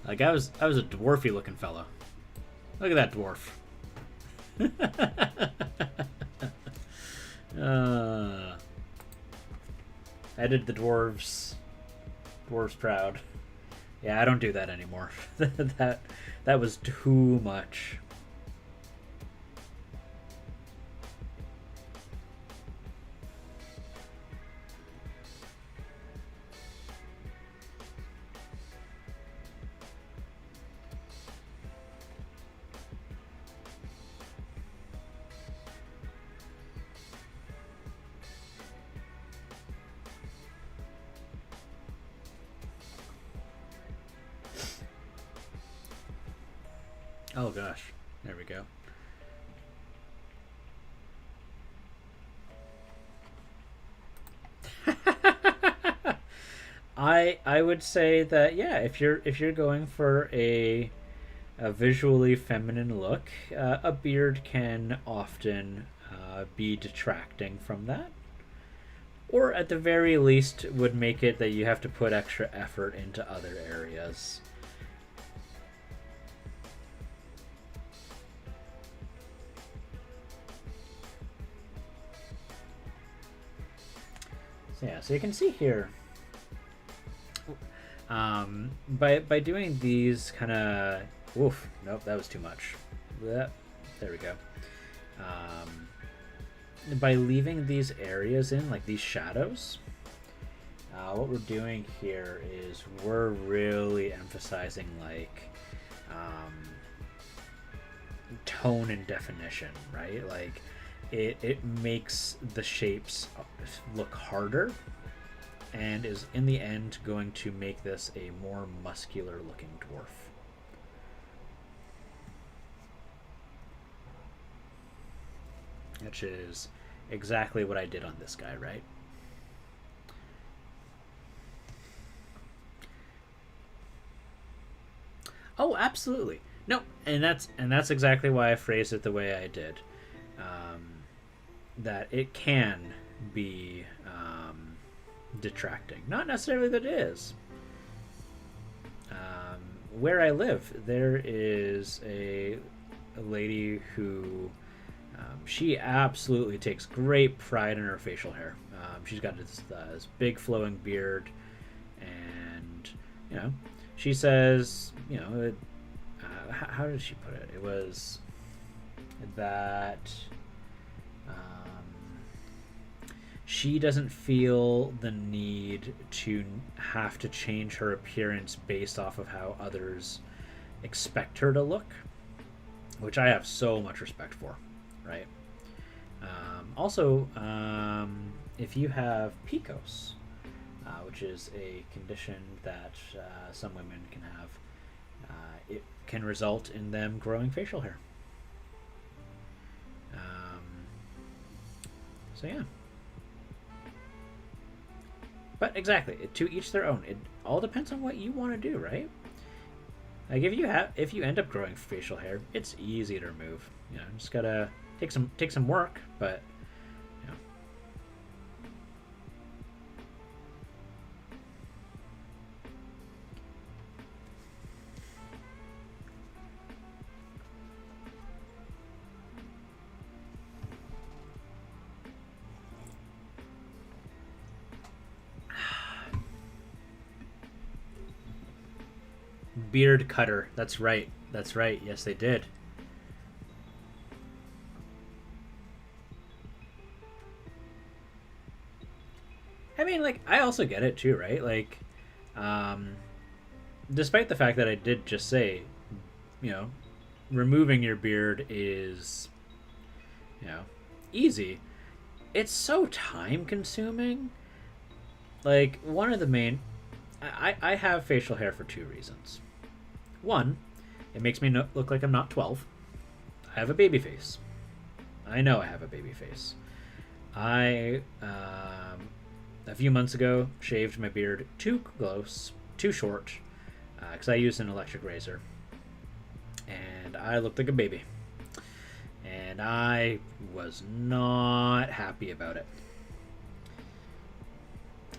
Like I was a dwarfy looking fellow. Look at that dwarf. I did the dwarves proud. Yeah, I don't do that anymore. that was too much. Oh gosh, there we go. I would say that yeah, if you're going for a visually feminine look, a beard can often be detracting from that, or at the very least would make it that you have to put extra effort into other areas. Yeah, so you can see here, by doing these kind of, oof, nope, that was too much. There we go. By leaving these areas in, like these shadows, what we're doing here is we're really emphasizing like tone and definition, right? Like it makes the shapes look harder and is in the end going to make this a more muscular looking dwarf. Which is exactly what I did on this guy, right? Oh, absolutely. No, and that's exactly why I phrased it the way I did. That it can be detracting. Not necessarily that it is. Where I live, there is a lady who she absolutely takes great pride in her facial hair. She's got this big flowing beard, and you know, she says, you know, how did she put it? It was that she doesn't feel the need to have to change her appearance based off of how others expect her to look, which I have so much respect for, right? Also, if you have PCOS, which is a condition that some women can have, it can result in them growing facial hair. So yeah. But exactly, to each their own. It all depends on what you want to do, right? Like if you end up growing facial hair, it's easy to remove. You know, just gotta take some work, but you know. Beard cutter. That's right. That's right. Yes, they did. I mean, like, I also get it too, right? Like, um, despite the fact that I did just say, you know, removing your beard is, you know, easy. It's so time consuming. Like, one of the main. I have facial hair for two reasons. One, it makes me look like I'm not 12. I have a baby face. I know I have a baby face. I, a few months ago, shaved my beard too close, too short, because I used an electric razor. And I looked like a baby. And I was not happy about it.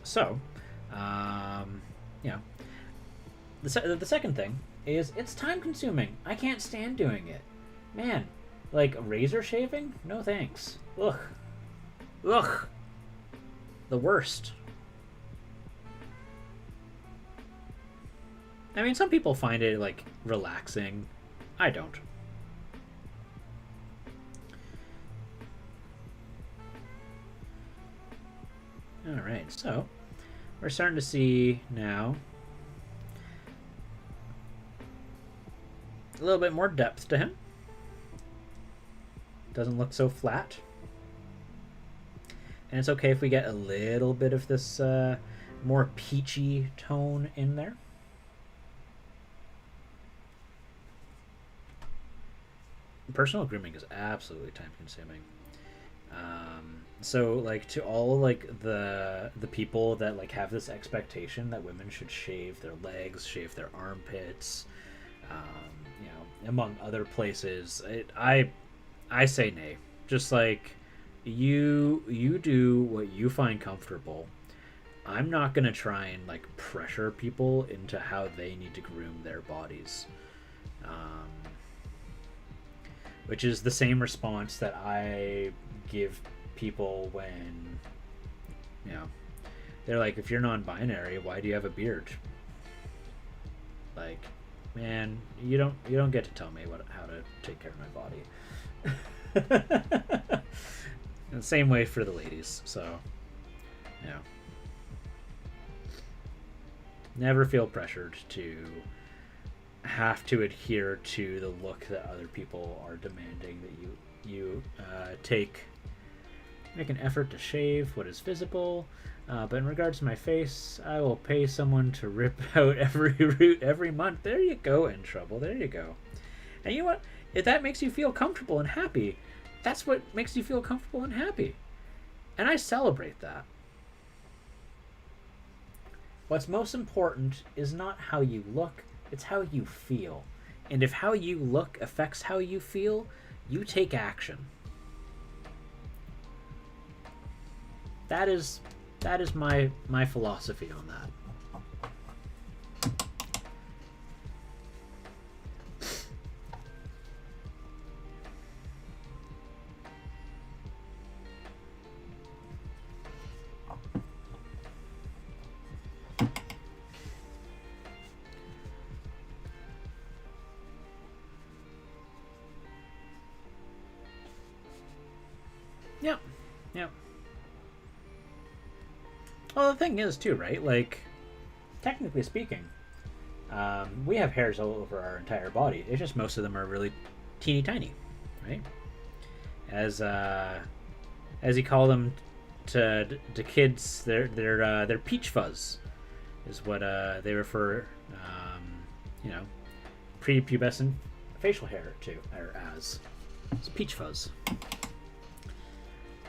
So, you know, the second thing is it's time consuming. I can't stand doing it. Man, like razor shaving? No thanks. Ugh. Ugh. The worst. I mean, some people find it like relaxing. I don't. Alright, so we're starting to see now a little bit more depth to him. Doesn't look so flat. And it's okay if we get a little bit of this more peachy tone in there. Personal grooming is absolutely time consuming. So like to all like the people that like have this expectation that women should shave their legs, shave their armpits, you know, among other places, I say nay. Just like you do what you find comfortable. I'm not gonna try and like pressure people into how they need to groom their bodies. Which is the same response that I give people when, you know, they're like, if you're non-binary, why do you have a beard? Like, man, you don't get to tell me how to take care of my body. And the same way for the ladies. So, you know, never feel pressured to have to adhere to the look that other people are demanding that you make an effort to shave what is visible. But in regards to my face, I will pay someone to rip out every root every month. There you go, In Trouble. There you go. And you know what? If that makes you feel comfortable and happy, that's what makes you feel comfortable and happy. And I celebrate that. What's most important is not how you look, it's how you feel. And if how you look affects how you feel, you take action. That is my philosophy on that. Yep. Yep. Well, the thing is, too, right? Like, technically speaking, we have hairs all over our entire body. It's just most of them are really teeny tiny, right? As you call them to kids, they're peach fuzz, is what they refer, you know, prepubescent facial hair to, or as. It's peach fuzz.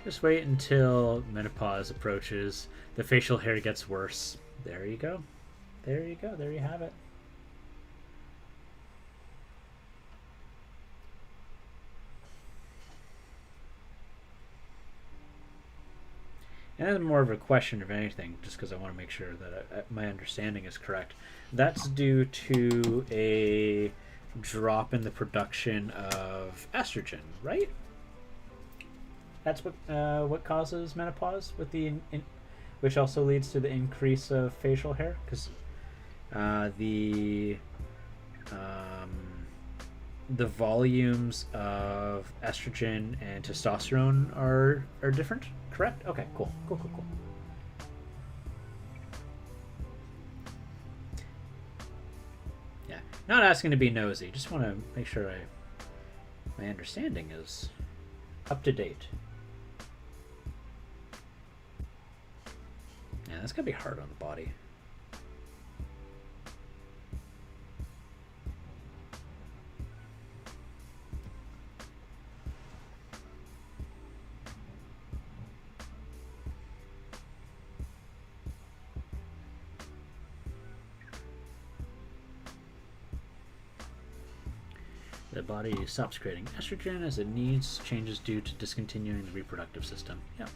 Just wait until menopause approaches. The facial hair gets worse. There you go. There you go. There you have it. And that's more of a question of anything, just because I want to make sure that my understanding is correct. That's due to a drop in the production of estrogen, right? That's what causes menopause, with which also leads to the increase of facial hair, because the volumes of estrogen and testosterone are different. Correct? Okay, cool. Yeah, not asking to be nosy. Just want to make sure my understanding is up to date. Yeah, that's gonna be hard on the body. The body stops creating estrogen as it needs, changes due to discontinuing the reproductive system. Yep.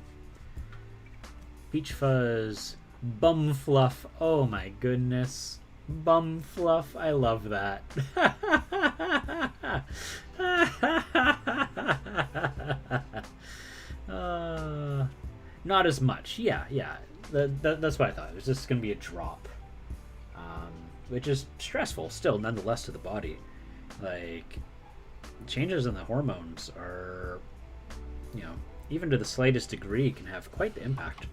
Peach fuzz. Bum fluff. Oh my goodness. Bum fluff. I love that. Not as much. Yeah. That's what I thought. It was just going to be a drop. Which is stressful still, nonetheless, to the body. Like, changes in the hormones are, even to the slightest degree, can have quite the impact.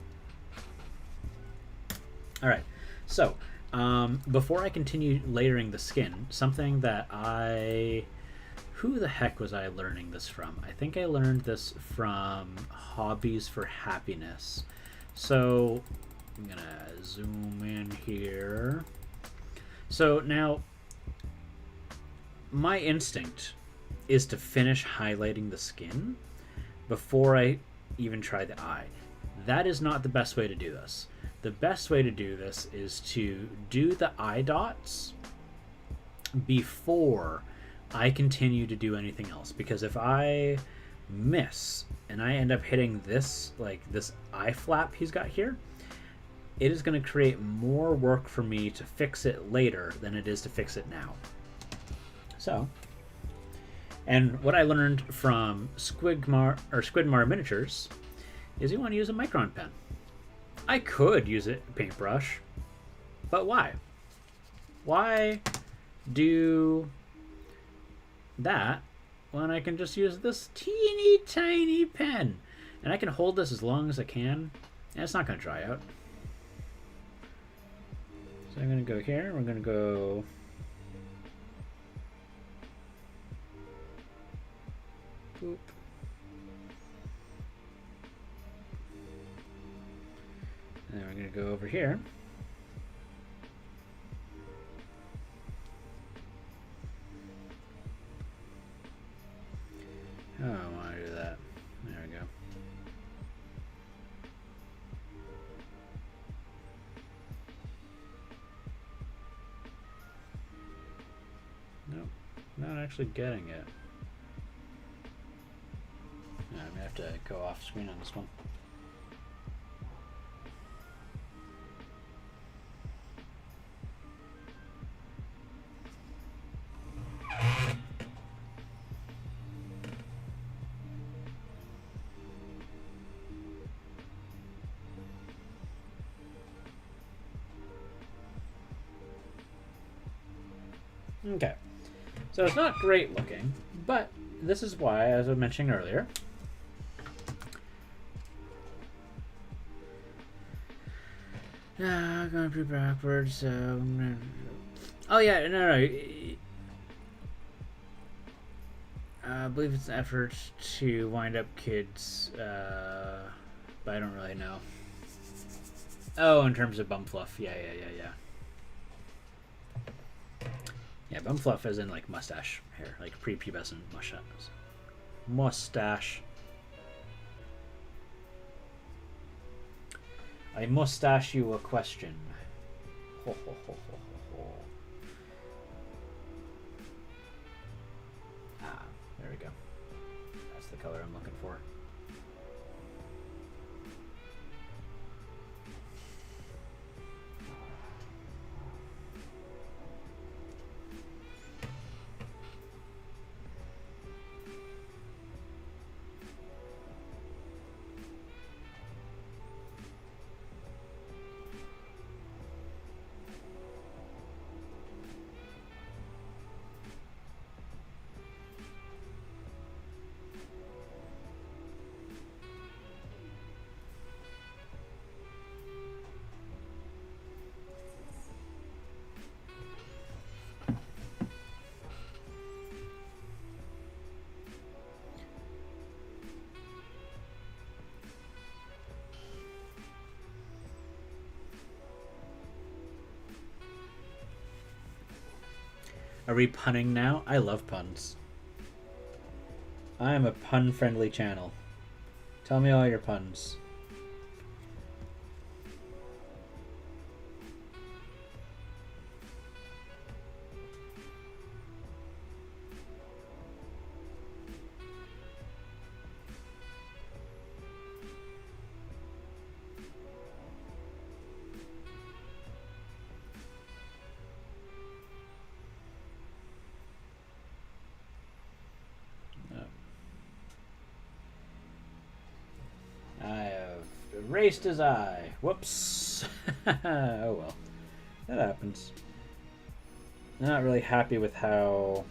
All right, so before I continue layering the skin, something that who the heck was I learning this from? I think I learned this from Hobbies for Happiness. So I'm gonna zoom in here. So now, my instinct is to finish highlighting the skin before I even try the eye. That is not the best way to do this. The best way to do this is to do the eye dots before I continue to do anything else. Because if I miss and I end up hitting this, like this eye flap he's got here, it is going to create more work for me to fix it later than it is to fix it now. So, and what I learned from Squidmar Miniatures is you want to use a micron pen. I could use a paintbrush, but why? Why do that when I can just use this teeny tiny pen? And I can hold this as long as I can, and it's not going to dry out. So I'm going to go here, we're going to go... Boop. And then we're going to go over here. Oh, I want to do that. There we go. Nope, not actually getting it. I'm gonna have to go off screen on this one. Okay, so it's not great looking, but this is why, as I was mentioning earlier, I'm going to be backwards, so I'm gonna... Oh yeah, no. I believe it's an effort to wind up kids, but I don't really know. Oh, in terms of bum fluff, yeah. Yeah, bum fluff as in like mustache hair, like prepubescent mustache. I mustache you a question. Ho, ho, ho, ho, ho, ho. Ah, there we go. That's the color I'm looking for. Are we punning now? I love puns. I am a pun-friendly channel. Tell me all your puns. Erased his eye. Whoops. Oh well. That happens. I'm not really happy with how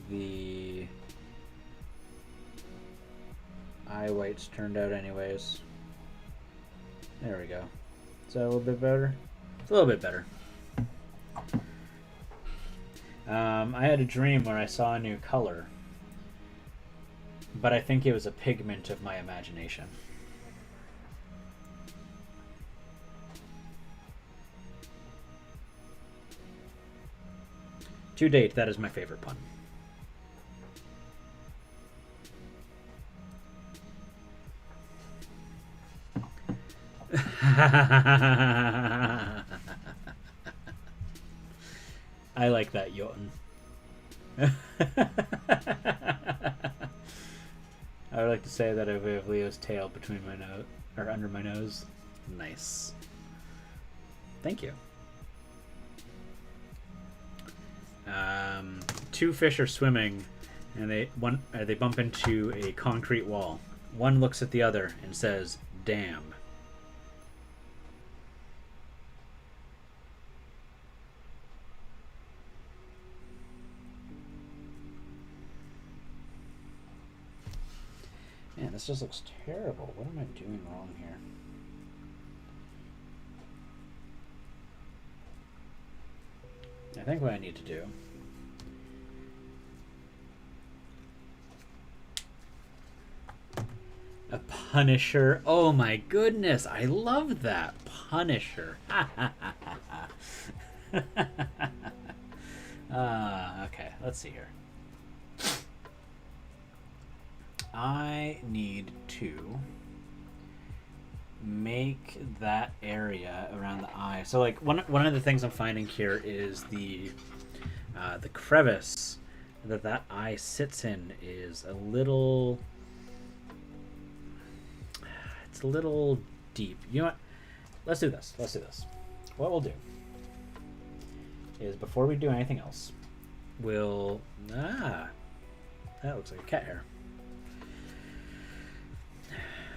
the eye whites turned out anyways. There we go. Is that a little bit better? It's a little bit better. I had a dream where I saw a new color, but I think it was a pigment of my imagination. To date, that is my favorite pun. I like that, Jotun. I would like to say that I have Leo's tail between my nose, or under my nose. Nice. Thank you. Two fish are swimming, and they bump into a concrete wall. One looks at the other and says, "Damn." Man, this just looks terrible. What am I doing wrong here? I think what I need to do a Punisher. Oh my goodness, I love that. Punisher. Okay, let's see here. I need to make that area around the eye. So like one of the things I'm finding here is the crevice that eye sits in is a little deep. You know what? Let's do this. What we'll do is before we do anything else, we'll that looks like a cat hair.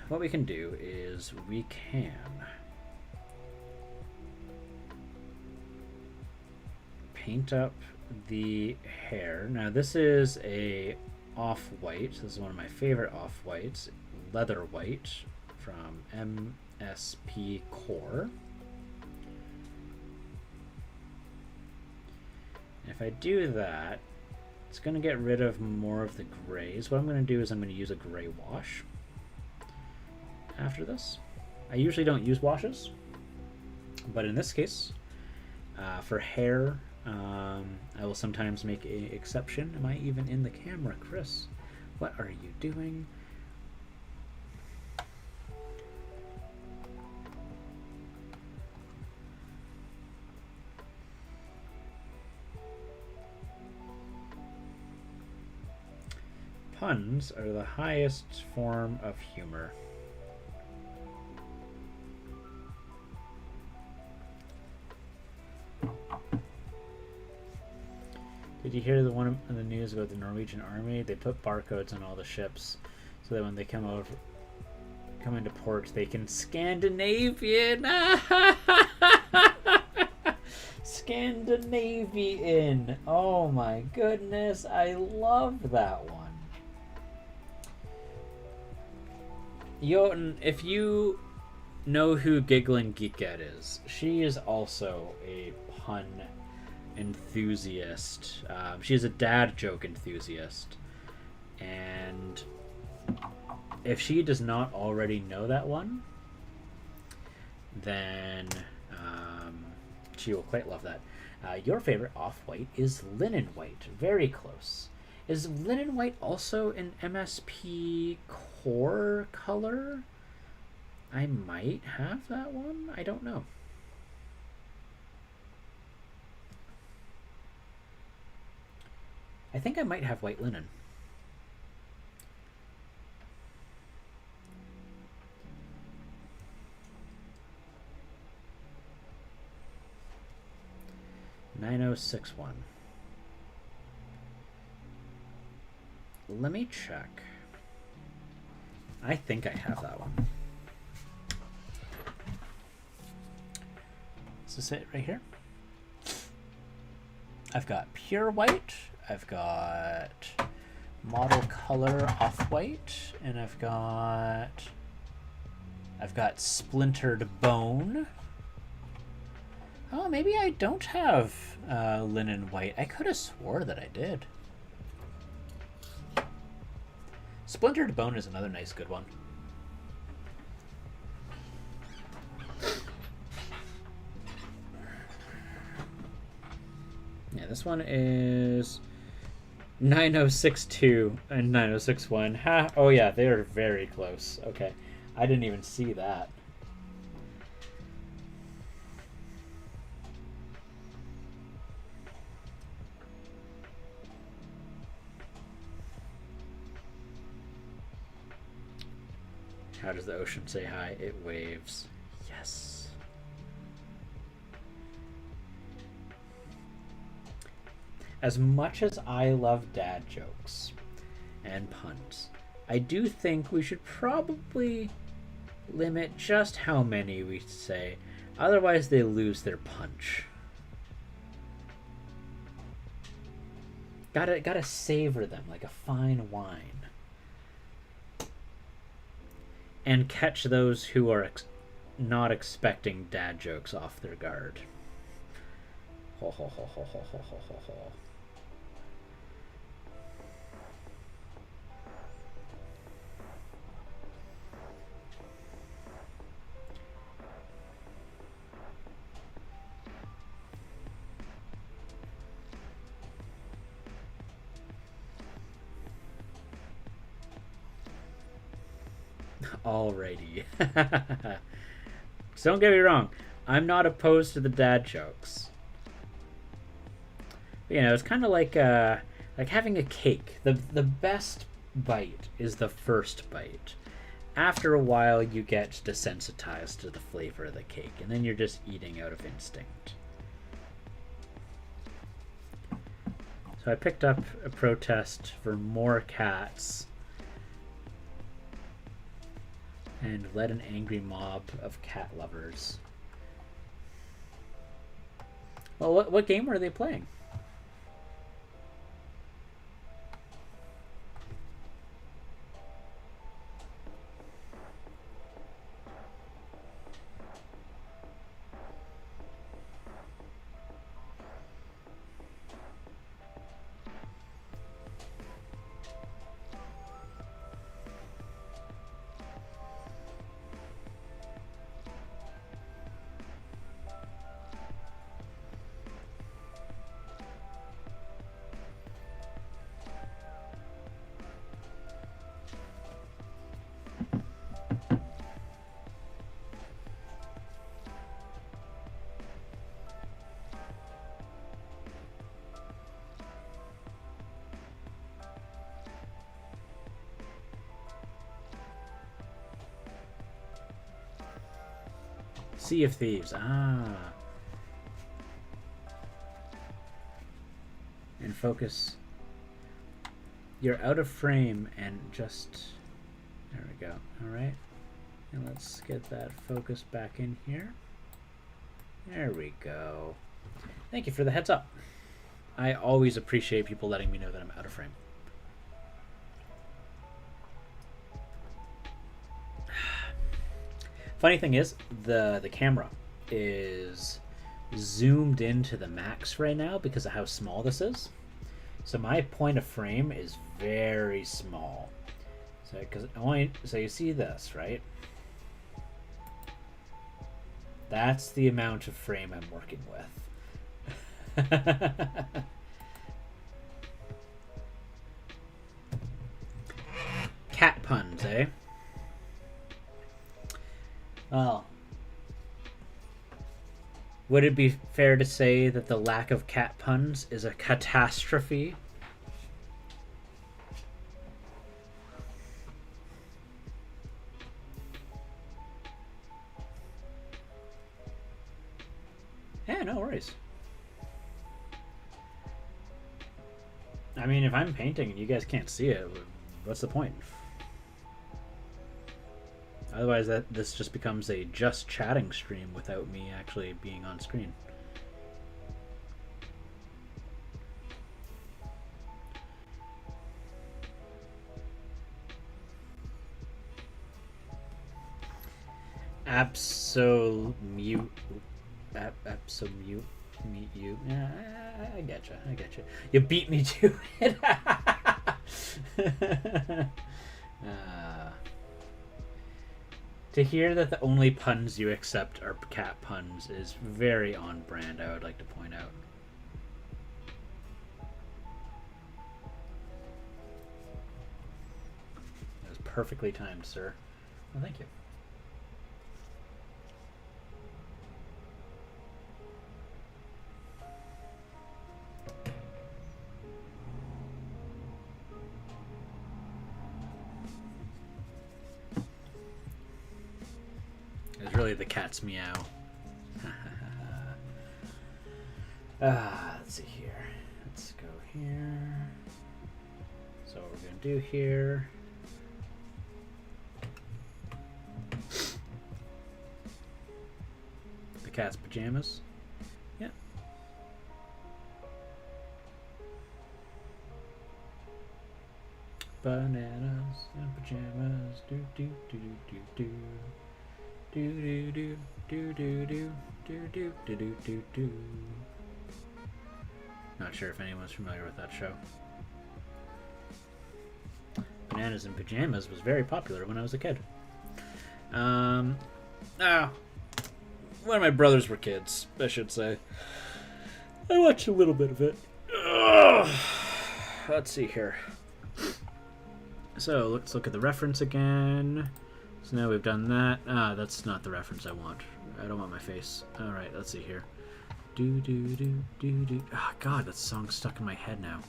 What we can do is we can paint up the hair. Now this is a off-white. This is one of my favorite off-whites, leather white from MSP core. If I do that, it's going to get rid of more of the grays. What I'm going to do is I'm going to use a gray wash after this. I usually don't use washes, but in this case, for hair, I will sometimes make an exception. Am I even in the camera, Chris? What are you doing? Puns are the highest form of humor. Did you hear the one in the news about the Norwegian army? They put barcodes on all the ships so that when they come into port, they can Scandinavian. Scandinavian. Oh my goodness, I love that one. Jotun, if you know who Giggling Geekette is, she is also a pun enthusiast. She is a dad joke enthusiast. And if she does not already know that one, then she will quite love that. Your favorite off-white is linen white. Very close. Is linen white also an MSP core color? I might have that one. I don't know. I think I might have white linen. $9061. Let me check. I think I have that one. Is this it right here? I've got pure white. I've got model color off-white, and I've got splintered bone. Oh, maybe I don't have linen white. I could have swore that I did. Splintered bone is another nice good one. Yeah, this one is 9062 and 9061. Ha! Oh yeah, they are very close. Okay, I didn't even see that. How does the ocean say hi? It waves. Yes. As much as I love dad jokes and puns, I do think we should probably limit just how many we say. Otherwise, they lose their punch. Gotta savor them like a fine wine. And catch those who are not expecting dad jokes off their guard. Ho ho ho ho ho ho ho ho ho. Alrighty. So don't get me wrong, I'm not opposed to the dad jokes. But, you know, it's kind of like having a cake. The best bite is the first bite. After a while, you get desensitized to the flavor of the cake, and then you're just eating out of instinct. So I picked up a protest for more cats and led an angry mob of cat lovers. Well, what game were they playing? Sea of Thieves. Ah. And focus. You're out of frame and just... There we go. Alright. And let's get that focus back in here. There we go. Thank you for the heads up. I always appreciate people letting me know that I'm out of frame. Funny thing is, the camera is zoomed into the max right now because of how small this is. So my point of frame is very small. So you see this, right? That's the amount of frame I'm working with. Cat puns, eh? Well, would it be fair to say that the lack of cat puns is a catastrophe? Yeah, no worries. I mean, if I'm painting and you guys can't see it, what's the point? Otherwise, this just becomes a just chatting stream without me actually being on screen. Absolute. Meet you. Yeah, I get you. I get you. You beat me to it. To hear that the only puns you accept are cat puns is very on brand, I would like to point out. That was perfectly timed, sir. Well, thank you. It's really the cat's meow. Let's see here. Let's go here. So what we're going to do here. The cat's pajamas. Yeah. Bananas and pajamas. Do do do do do do. Do do do do do do do do do do do do. Not sure if anyone's familiar with that show. Bananas in Pajamas was very popular when I was a kid. One of my brothers were kids, I should say. I watched a little bit of it. Let's see here. So let's look at the reference again. So now we've done that. That's not the reference I want. I don't want my face. Alright, let's see here. Do do do do do. Oh god, that song's stuck in my head now.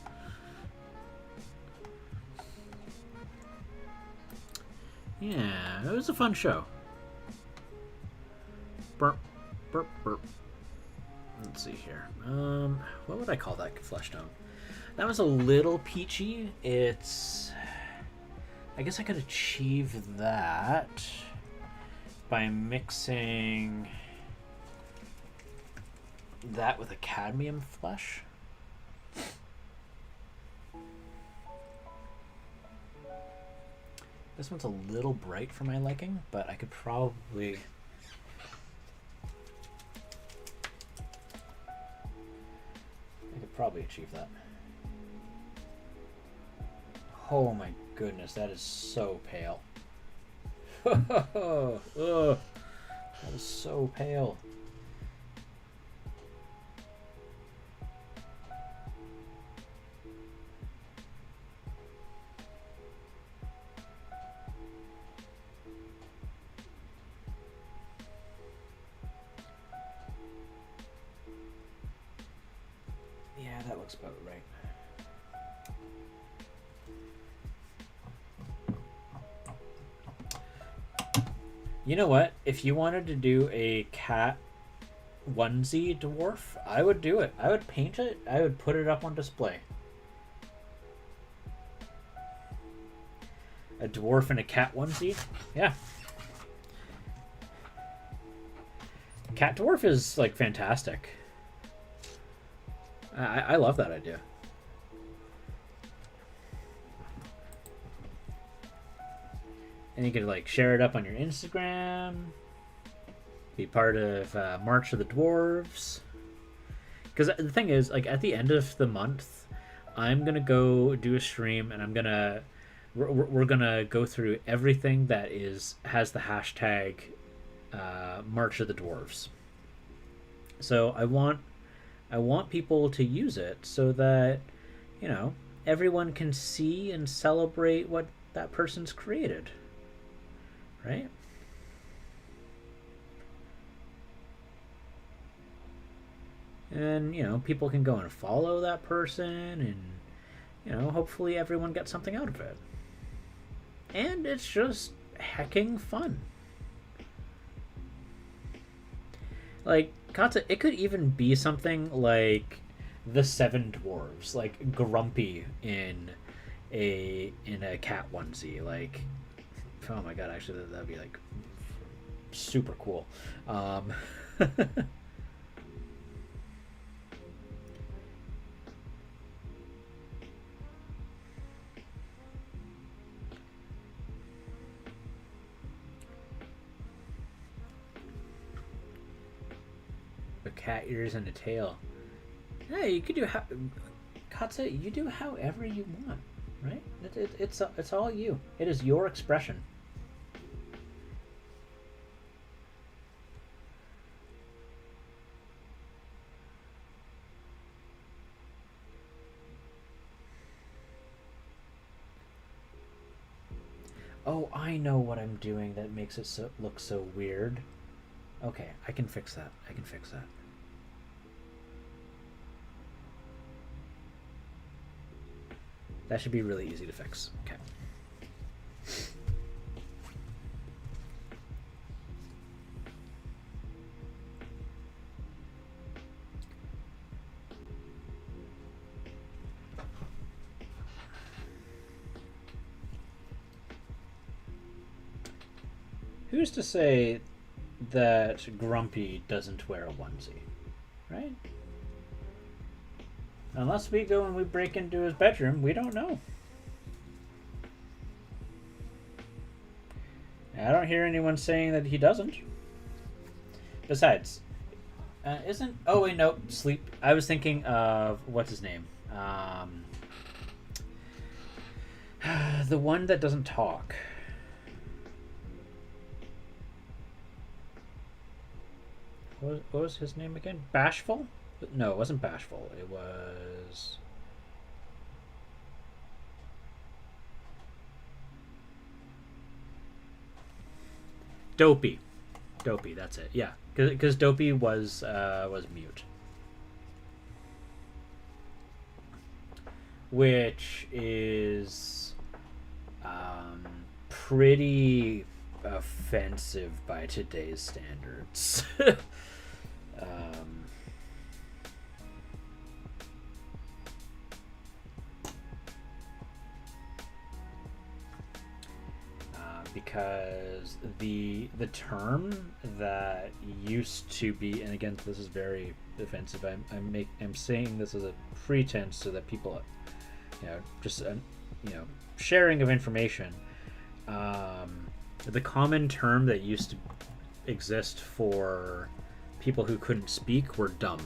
Yeah, it was a fun show. Burp, burp, burp. Let's see here. What would I call that flesh tone? That was a little peachy. It's... I guess I could achieve that by mixing that with a cadmium flesh. This one's a little bright for my liking, but I could probably... achieve that. Oh my goodness, that is so pale. That is so pale. Yeah, that looks about right. You know what? If you wanted to do a cat onesie dwarf, I would do it. I would paint it. I would put it up on display. A dwarf in a cat onesie? Yeah. Cat dwarf is like fantastic. I love that idea. And you could like share it up on your Instagram. Be part of March of the Dwarves. Because the thing is, like at the end of the month, I'm gonna go do a stream, and we're gonna go through everything that has the hashtag March of the Dwarves. So I want people to use it so that, you know, everyone can see and celebrate what that person's created. Right? And, you know, people can go and follow that person, and, you know, hopefully everyone gets something out of it. And it's just hecking fun. Like, Katsa, it could even be something like the Seven Dwarves, like Grumpy in a cat onesie. Like, oh my god, actually that'd be like super cool. A cat ears and a tail. Yeah, you could do Katsa, you do however you want, right? It's all you. It is your expression. Oh, I know what I'm doing that makes it look so weird. Okay, I can fix that. That should be really easy to fix. Okay. Who's to say that Grumpy doesn't wear a onesie, right? Unless we go and we break into his bedroom, we don't know. I don't hear anyone saying that he doesn't. Besides, isn't... Oh, wait, no. Sleep. I was thinking of... What's his name? The one that doesn't talk. What was his name again? Bashful? No, it wasn't Bashful. It was... Dopey. Dopey, that's it. Yeah, because Dopey was mute. Which is pretty offensive by today's standards. Because the term that used to be, and again, this is very offensive. I'm saying this as a pretense so that people, just sharing of information. The common term that used to exist for people who couldn't speak were dumb.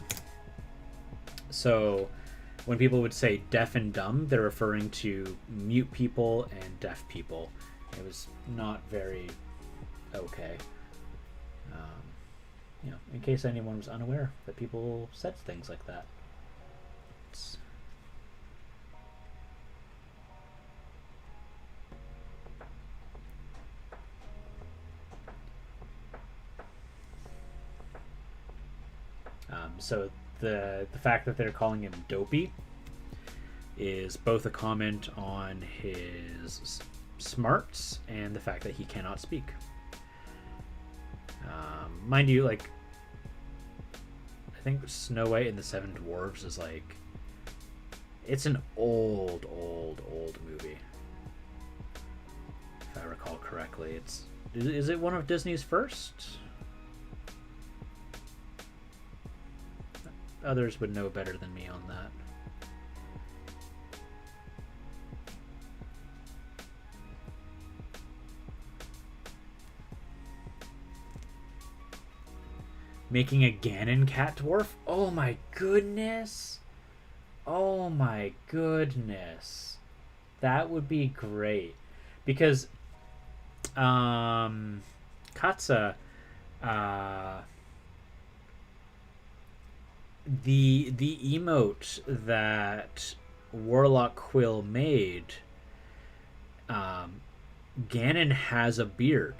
So when people would say deaf and dumb, they're referring to mute people and deaf people. It was not very okay. In case anyone was unaware that people said things like that. So the fact that they're calling him Dopey is both a comment on his smarts and the fact that he cannot speak. Mind you, like, I think Snow White and the Seven Dwarves is like, it's an old movie, if I recall correctly. Is it one of Disney's first? Others would know better than me on that. Making a Ganon cat dwarf? Oh my goodness. Oh my goodness. That would be great. Because Katsa, the emote that Warlock Quill made, Ganon has a beard.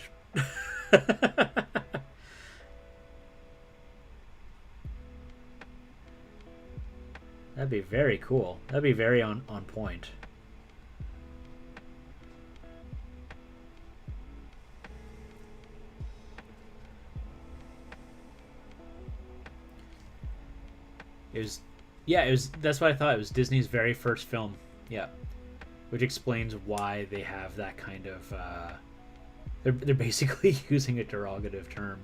That'd be very cool. That'd be very on point. It was, yeah, it was. That's what I thought. It was Disney's very first film. Yeah, which explains why they have that kind of. They're basically using a derogative term.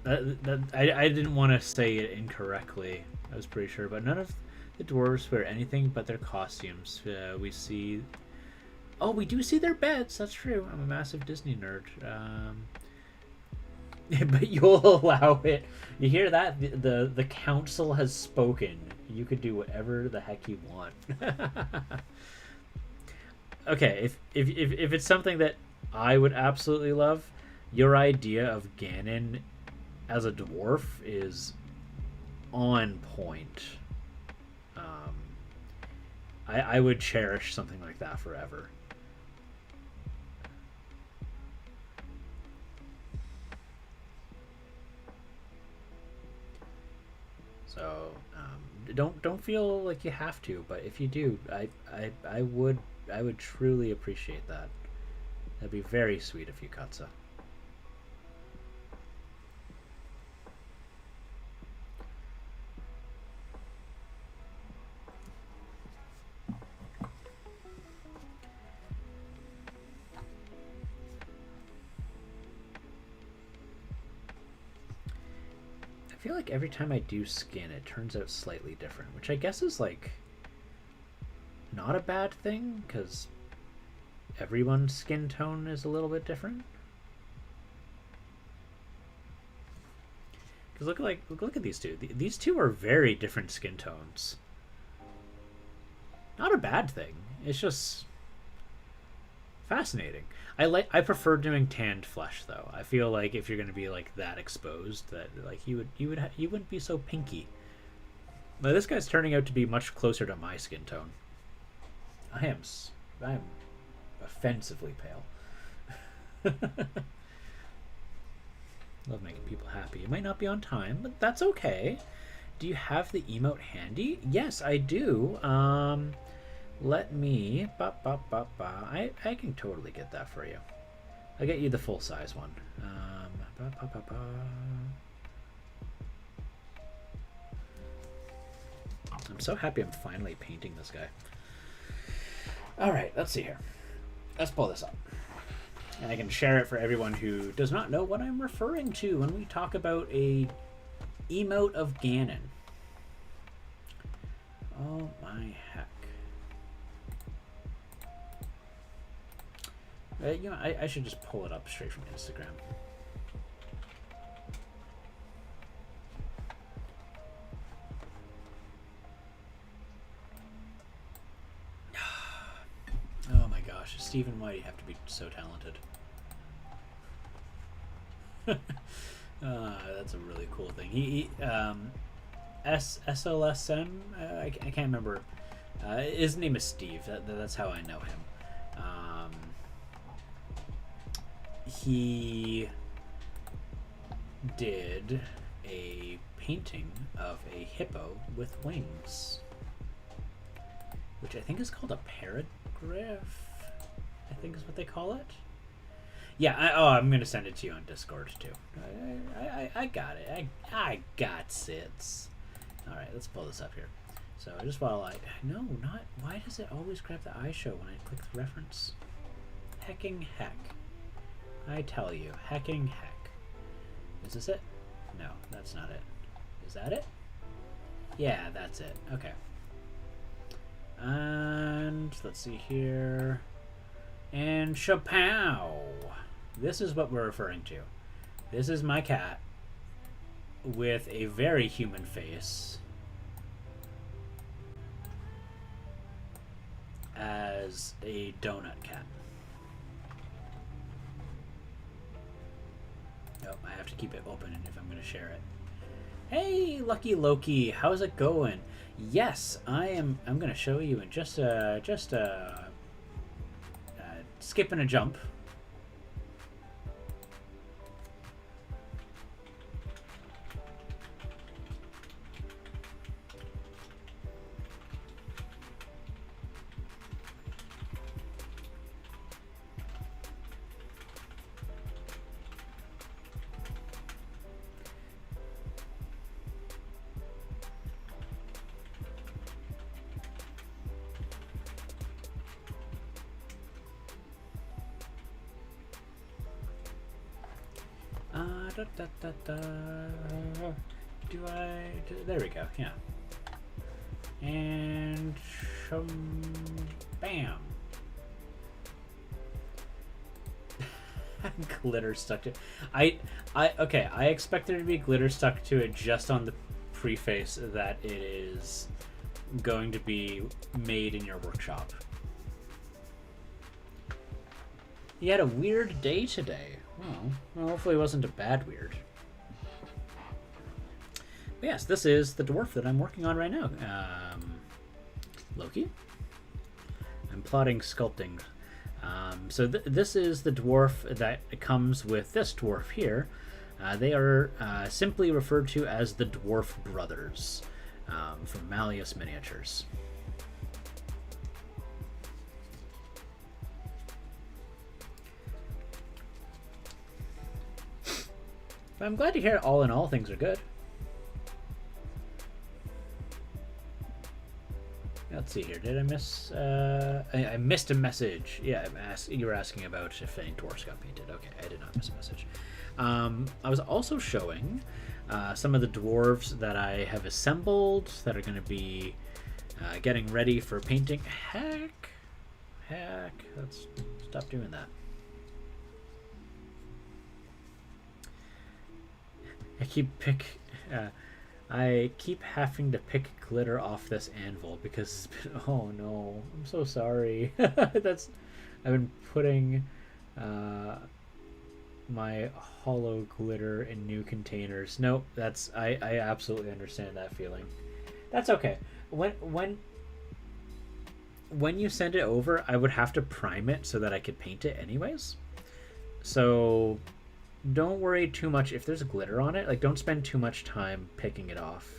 I didn't want to say it incorrectly. I was pretty sure, but none of the dwarves wear anything but their costumes. We see. Oh, we do see their beds. That's true. I'm a massive Disney nerd. But you'll allow it. You hear that? The council has spoken. You could do whatever the heck you want. Okay, if it's something that I would absolutely love, your idea of Ganon as a dwarf is on point. I would cherish something like that forever. So don't feel like you have to, but if you do, I would truly appreciate that. That'd be very sweet of you, Katsa. I feel like every time I do skin, it turns out slightly different, which I guess is like not a bad thing, because everyone's skin tone is a little bit different. Because look at these two. These two are very different skin tones. Not a bad thing. It's just fascinating. I prefer doing tanned flesh though. I feel like if you're going to be like that exposed, that like you wouldn't be so pinky. But this guy's turning out to be much closer to my skin tone. I am offensively pale. Love making people happy. It might not be on time, but that's okay. Do you have the emote handy? Yes, I do. Let me... I can totally get that for you. I'll get you the full-size one. I'm so happy I'm finally painting this guy. Alright, let's see here. Let's pull this up. And I can share it for everyone who does not know what I'm referring to when we talk about a emote of Ganon. Oh my heck. You know, I should just pull it up straight from Instagram. Oh my gosh, Stephen, why do you have to be so talented? That's a really cool thing. He SLSM, I can't remember. His name is Steve. That's how I know him. He did a painting of a hippo with wings, which I think is called a paragraph. I think is what they call it. Yeah, I'm gonna send it to you on Discord too. I got it. I got sits. All right, let's pull this up here. So just while no, not why does it always grab the iShow when I click the reference? Hecking heck! I tell you, hecking heck. Is this it? No, that's not it. Is that it? Yeah, that's it. Okay. And let's see here. And chapow! This is what we're referring to. This is my cat with a very human face as a donut cat. Oh, I have to keep it open if I'm going to share it. Hey, Lucky Loki, how's it going? Yes, I'm going to show you in just skip and a jump. There we go, yeah. And bam. Glitter stuck to okay, I expect there to be glitter stuck to it just on the preface that it is going to be made in your workshop. You had a weird day today. Well, hopefully it wasn't a bad weird. But yes, this is the dwarf that I'm working on right now. Loki. I'm plotting sculpting. So this is the dwarf that comes with this dwarf here. They are simply referred to as the Dwarf Brothers from Mallius Miniatures. But I'm glad to hear all in all things are good. Let's see here. Did I miss? I missed a message. Yeah, you were asking about if any dwarfs got painted. Okay, I did not miss a message. I was also showing some of the dwarves that I have assembled that are going to be getting ready for painting. Heck. Let's stop doing that. I keep having to pick glitter off this anvil because oh no, I'm so sorry. I've been putting my hollow glitter in new containers. Nope, I absolutely understand that feeling. That's okay. When you send it over, I would have to prime it so that I could paint it anyways. So don't worry too much if there's glitter on it. Like, don't spend too much time picking it off,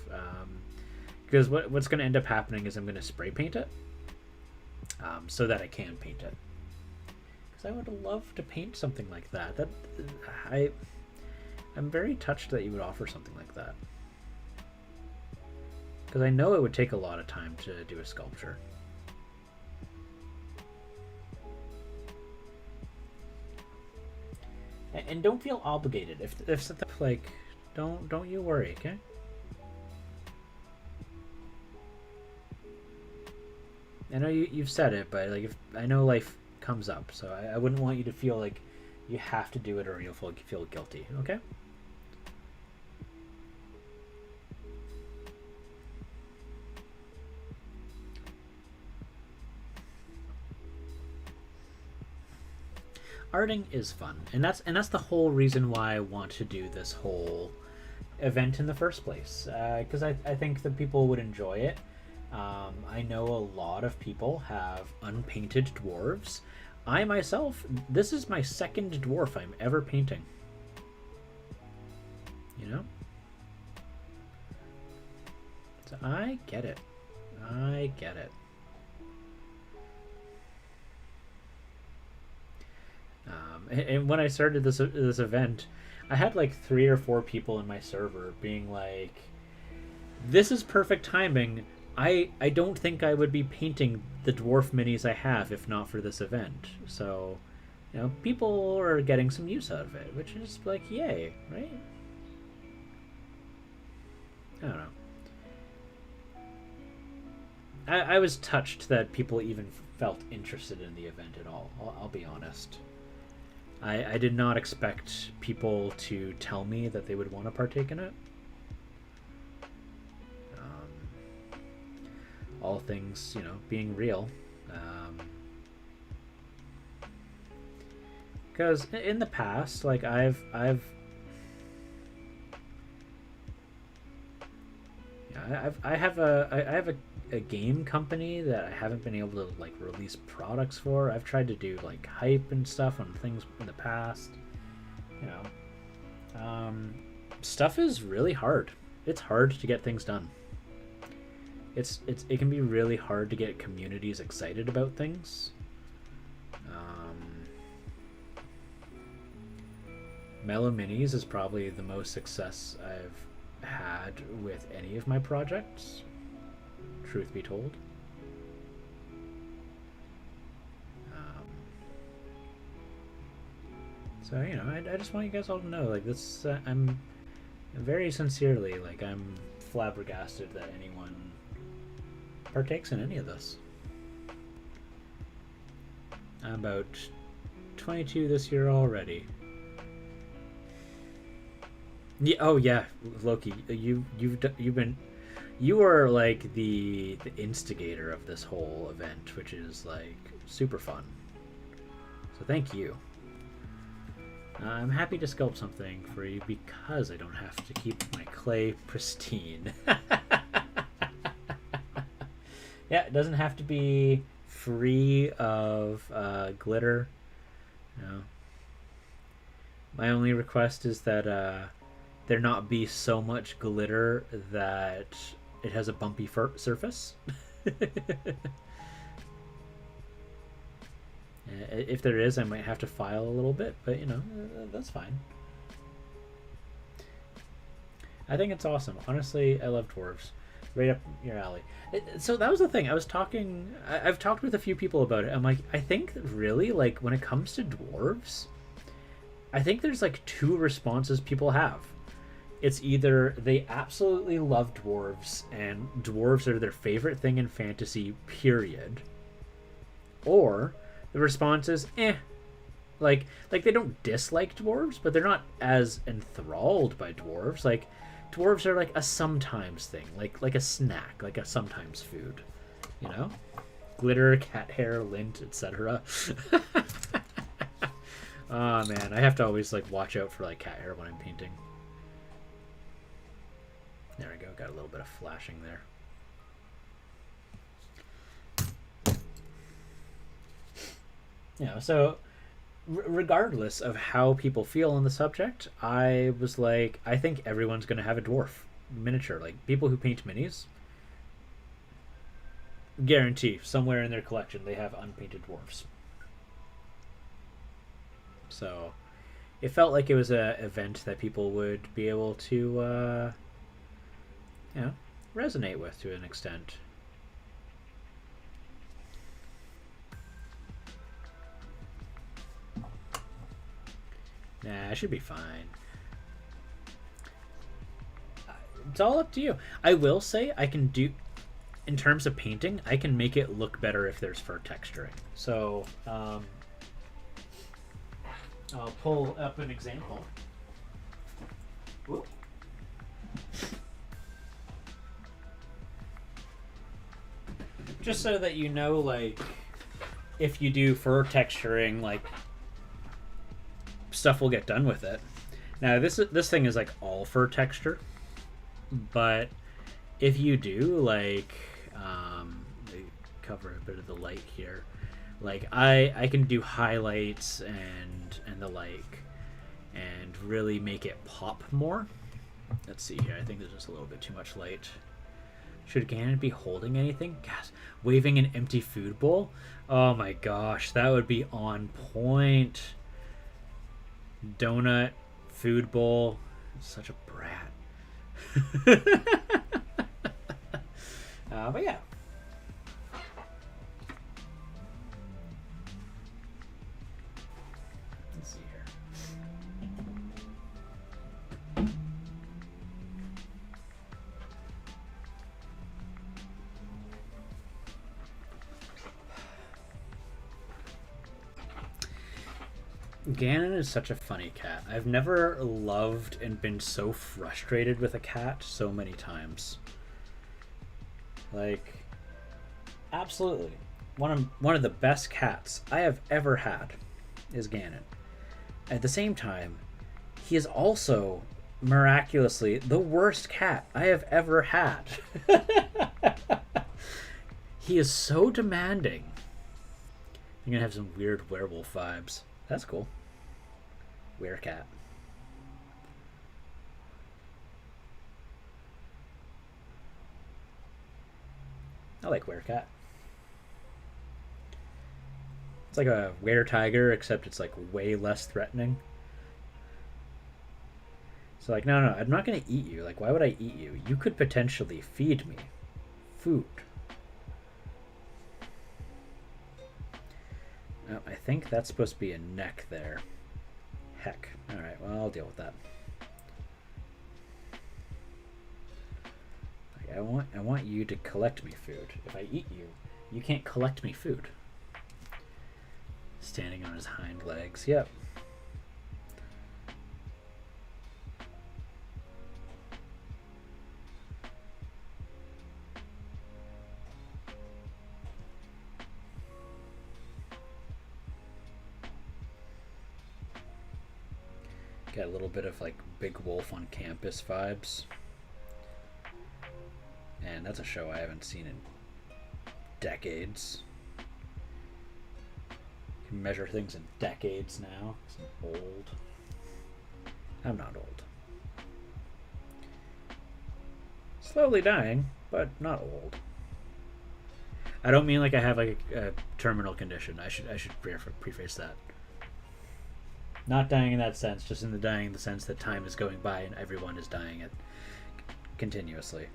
because what's going to end up happening is I'm going to spray paint it so that I can paint it. Because I would love to paint something like that. I'm very touched that you would offer something like that, because I know it would take a lot of time to do a sculpture. And don't feel obligated if something like don't you worry, okay? I know you've said it, but like I know life comes up, so I wouldn't want you to feel like you have to do it or you'll feel guilty, okay? Arting is fun, and that's the whole reason why I want to do this whole event in the first place, because I think that people would enjoy it. I know a lot of people have unpainted dwarves. I myself, this is my second dwarf I'm ever painting. You know? So I get it. I get it. And when I started this event, I had like 3 or 4 people in my server being like, "This is perfect timing. I don't think I would be painting the dwarf minis I have if not for this event." So, people are getting some use out of it, which is like, yay, right? I don't know. I was touched that people even felt interested in the event at all. I'll be honest. I did not expect people to tell me that they would want to partake in it. All things, being real. Because in the past, like I have a game company that I haven't been able to like release products for. I've tried to do like hype and stuff on things in the past. Stuff is really hard. It's hard to get things done. It can be really hard to get communities excited about things. Mellow Minis is probably the most success I've had with any of my projects, truth be told. So I just want you guys all to know, like, this. I'm very sincerely, like, I'm flabbergasted that anyone partakes in any of this. I'm about 22 this year already. Yeah. Oh yeah, Loki. You are like the instigator of this whole event, which is like super fun. So thank you. I'm happy to sculpt something for you because I don't have to keep my clay pristine. Yeah, it doesn't have to be free of glitter. No. My only request is that there not be so much glitter that it has a bumpy surface. If there is, I might have to file a little bit, but that's fine. I think it's awesome. Honestly, I love dwarves. Right up your alley. So that was the thing. I've talked with a few people about it. I'm like, I think really, like, when it comes to dwarves, I think there's like 2 responses people have. It's either they absolutely love dwarves and dwarves are their favorite thing in fantasy, period. Or the response is, Like they don't dislike dwarves, but they're not as enthralled by dwarves. Like, dwarves are like a sometimes thing, like a snack, like a sometimes food. Glitter, cat hair, lint, etc. Oh man, I have to always like watch out for like cat hair when I'm painting. There we go, got a little bit of flashing there. So regardless of how people feel on the subject, I was like, I think everyone's going to have a dwarf miniature. Like, people who paint minis, guarantee somewhere in their collection they have unpainted dwarfs. So it felt like it was an event that people would be able to resonate with to an extent. Nah, I should be fine. It's all up to you. I will say I can do, in terms of painting, I can make it look better if there's fur texturing. So I'll pull up an example. Whoop. Just so that you know, like, if you do fur texturing, like, stuff will get done with it. Now this thing is like all fur texture, but if you do like cover a bit of the light here, like I can do highlights and the like, and really make it pop more. Let's see here. I think there's just a little bit too much light. Should Ganon be holding anything? Gosh, waving an empty food bowl? Oh my gosh, that would be on point. Donut, food bowl. Such a brat. But yeah. Let's see here. Ganon is such a funny cat. I've never loved and been so frustrated with a cat so many times. Like, absolutely. One of the best cats I have ever had is Ganon. At the same time, he is also miraculously the worst cat I have ever had. He is so demanding. You're gonna have some weird werewolf vibes. That's cool. Werecat. I like Werecat. It's like a were-tiger, except it's like way less threatening. So like, no, I'm not gonna eat you. Like, why would I eat you? You could potentially feed me food. Oh, I think that's supposed to be a neck there. Heck. Alright, well, I'll deal with that. Like, I want you to collect me food. If I eat you, you can't collect me food. Standing on his hind legs. Yep. Got a little bit of like Big Wolf on Campus vibes. And that's a show I haven't seen in decades. You can measure things in decades now. I'm old. I'm not old. Slowly dying, but not old. I don't mean like I have like a terminal condition. I should preface that. Not dying in that sense, just in the dying in the sense that time is going by and everyone is dying it continuously.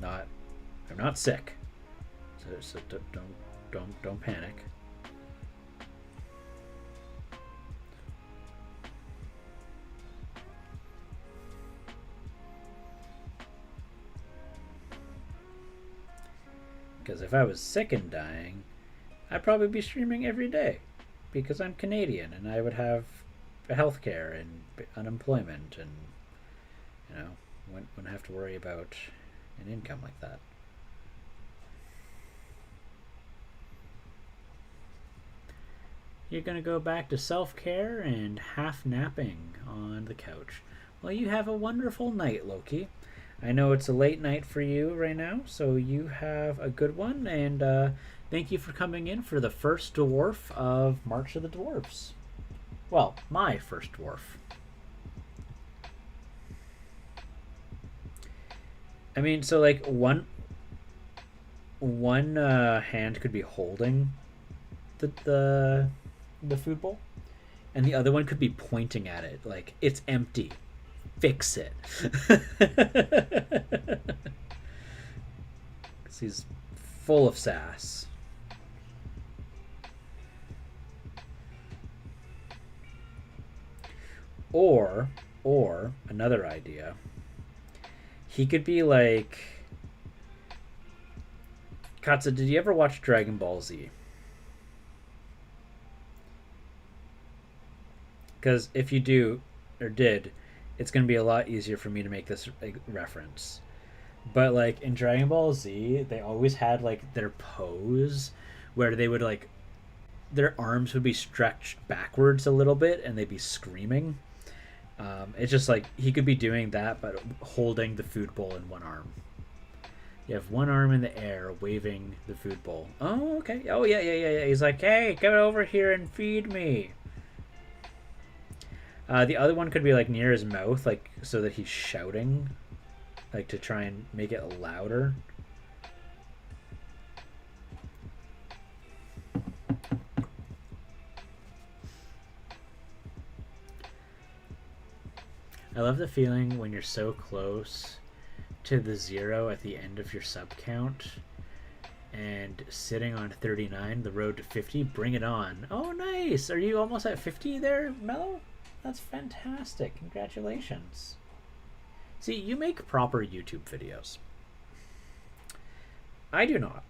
I'm not sick, so don't panic. Because if I was sick and dying, I'd probably be streaming every day. Because I'm Canadian and I would have healthcare and unemployment and, you know, wouldn't have to worry about an income like that. You're going to go back to self-care and half napping on the couch. Well, you have a wonderful night, Loki. I know it's a late night for you right now, so you have a good one, and thank you for coming in for the first dwarf of March of the Dwarves. Well, my first dwarf. I mean, so like one hand could be holding the food bowl, and the other one could be pointing at it like it's empty. Fix it. Because he's full of sass. Or another idea. He could be like, Katsa, did you ever watch Dragon Ball Z? Because if you do, or did, it's going to be a lot easier for me to make this reference. But like in Dragon Ball Z, they always had like their pose where they would like, their arms would be stretched backwards a little bit and they'd be screaming. It's just like he could be doing that but holding the food bowl in one arm. You have one arm in the air waving the food bowl. Oh, okay. Oh, yeah. He's like, hey, come over here and feed me. The other one could be like near his mouth, like so that he's shouting, like to try and make it louder. I love the feeling when you're so close to the 0 at the end of your sub count and sitting on 39, the road to 50. Bring it on. Oh, nice. Are you almost at 50 there, Mello? That's fantastic. Congratulations. See, you make proper YouTube videos. I do not.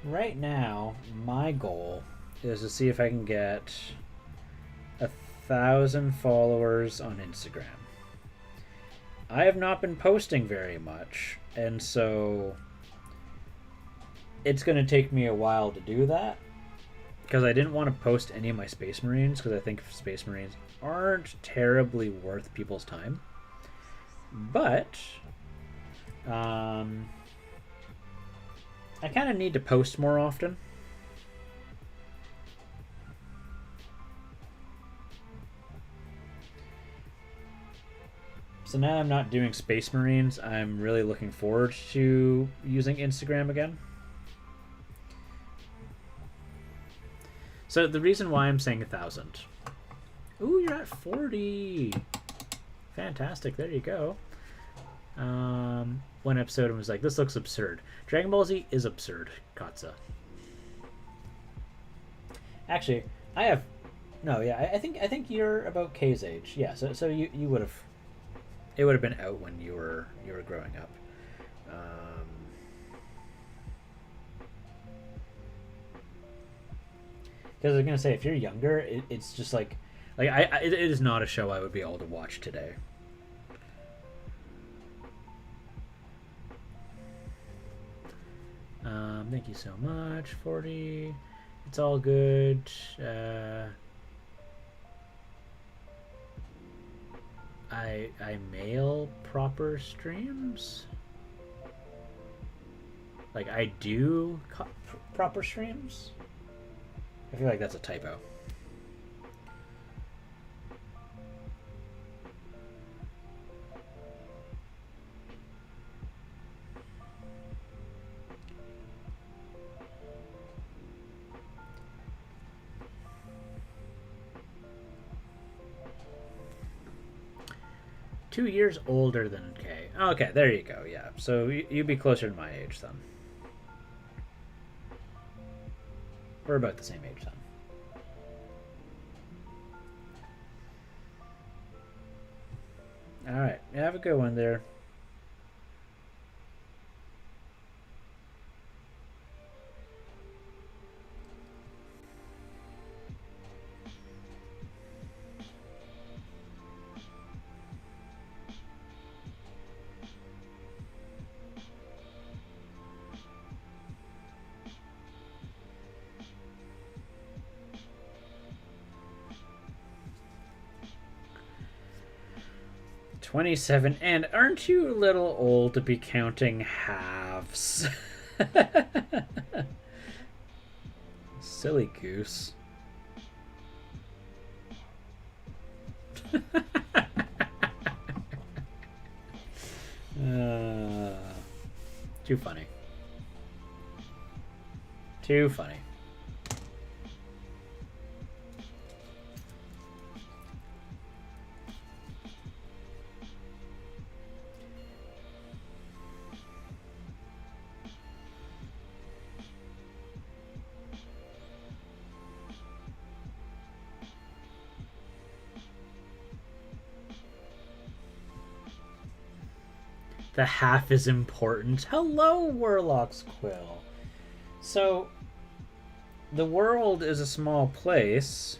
Right now, my goal is to see if I can get 1,000 followers on Instagram. I have not been posting very much, and so it's going to take me a while to do that, because I didn't want to post any of my Space Marines, because I think Space Marines aren't terribly worth people's time. But I kind of need to post more often. So now I'm not doing Space Marines. I'm really looking forward to using Instagram again. So the reason why I'm saying 1,000. Ooh, you're at 40. Fantastic. There you go. One episode and was like, this looks absurd. Dragon Ball Z is absurd, Katsa. Actually, I have no, yeah, I think you're about K's age. Yeah, so you would have, it would have been out when you were growing up. Because I was gonna say, if you're younger, it's just like it is not a show I would be able to watch today. Thank you so much, 40. It's all good. I mail proper streams. Like, I do proper streams. I feel like that's a typo. Two years older than K. Okay, there you go. Yeah, so you'd be closer to my age then. We're about the same age then. All right, have a good one there. $27, and aren't you a little old to be counting halves? Silly goose. Too funny. Too funny. The half is important. Hello, Warlock's Quill. So, the world is a small place.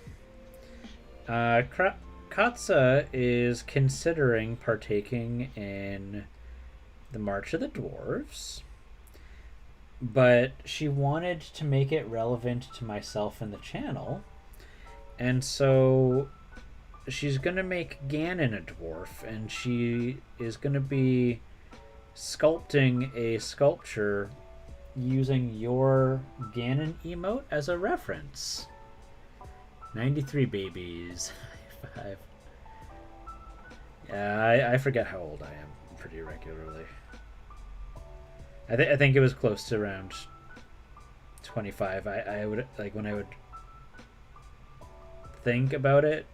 Katsa is considering partaking in the March of the Dwarves, but she wanted to make it relevant to myself and the channel, and so she's gonna make Ganon a dwarf, and she is gonna be sculpting a sculpture using your Ganon emote as a reference. 93 babies. 5. Yeah, I forget how old I am pretty regularly. I think it was close to around 25. I would, like, when I would think about it,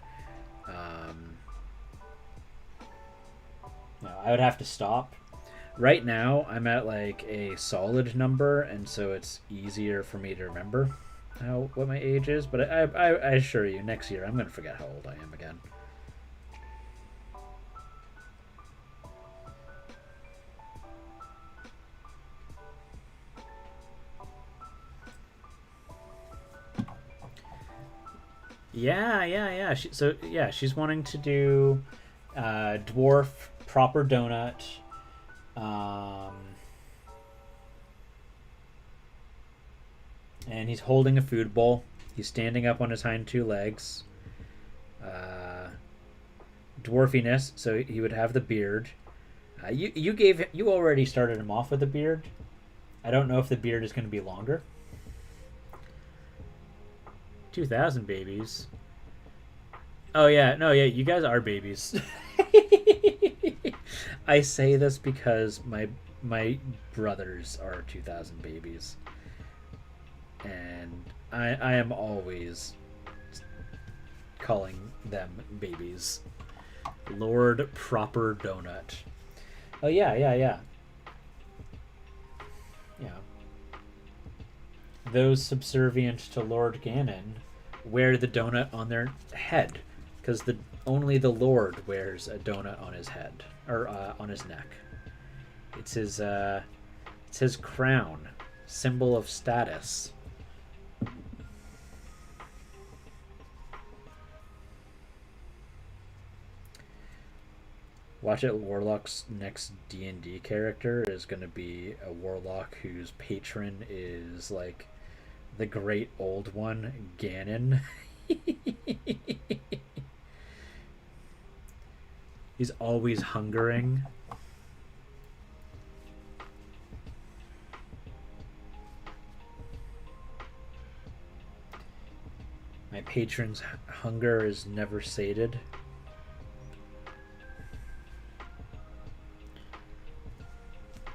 no, I would have to stop. Right now, I'm at like a solid number, and so it's easier for me to remember what my age is. But I assure you, next year I'm gonna forget how old I am again. Yeah. She's wanting to do dwarf proper donut. And he's holding a food bowl. He's standing up on his hind two legs. Dwarfiness, so he would have the beard. You already started him off with a beard. I don't know if the beard is going to be longer. 2,000 babies. Oh yeah, no, yeah, you guys are babies. I say this because my brothers are 2,000 babies, and I am always calling them babies. Lord Proper Donut. Oh yeah. Those subservient to Lord Ganon wear the donut on their head, because only the Lord wears a donut on his head, or on his neck. It's his crown, symbol of status. Watch it. Warlock's next D&D character is going to be a warlock whose patron is like the great old one, Ganon. He's always hungering. My patron's hunger is never sated.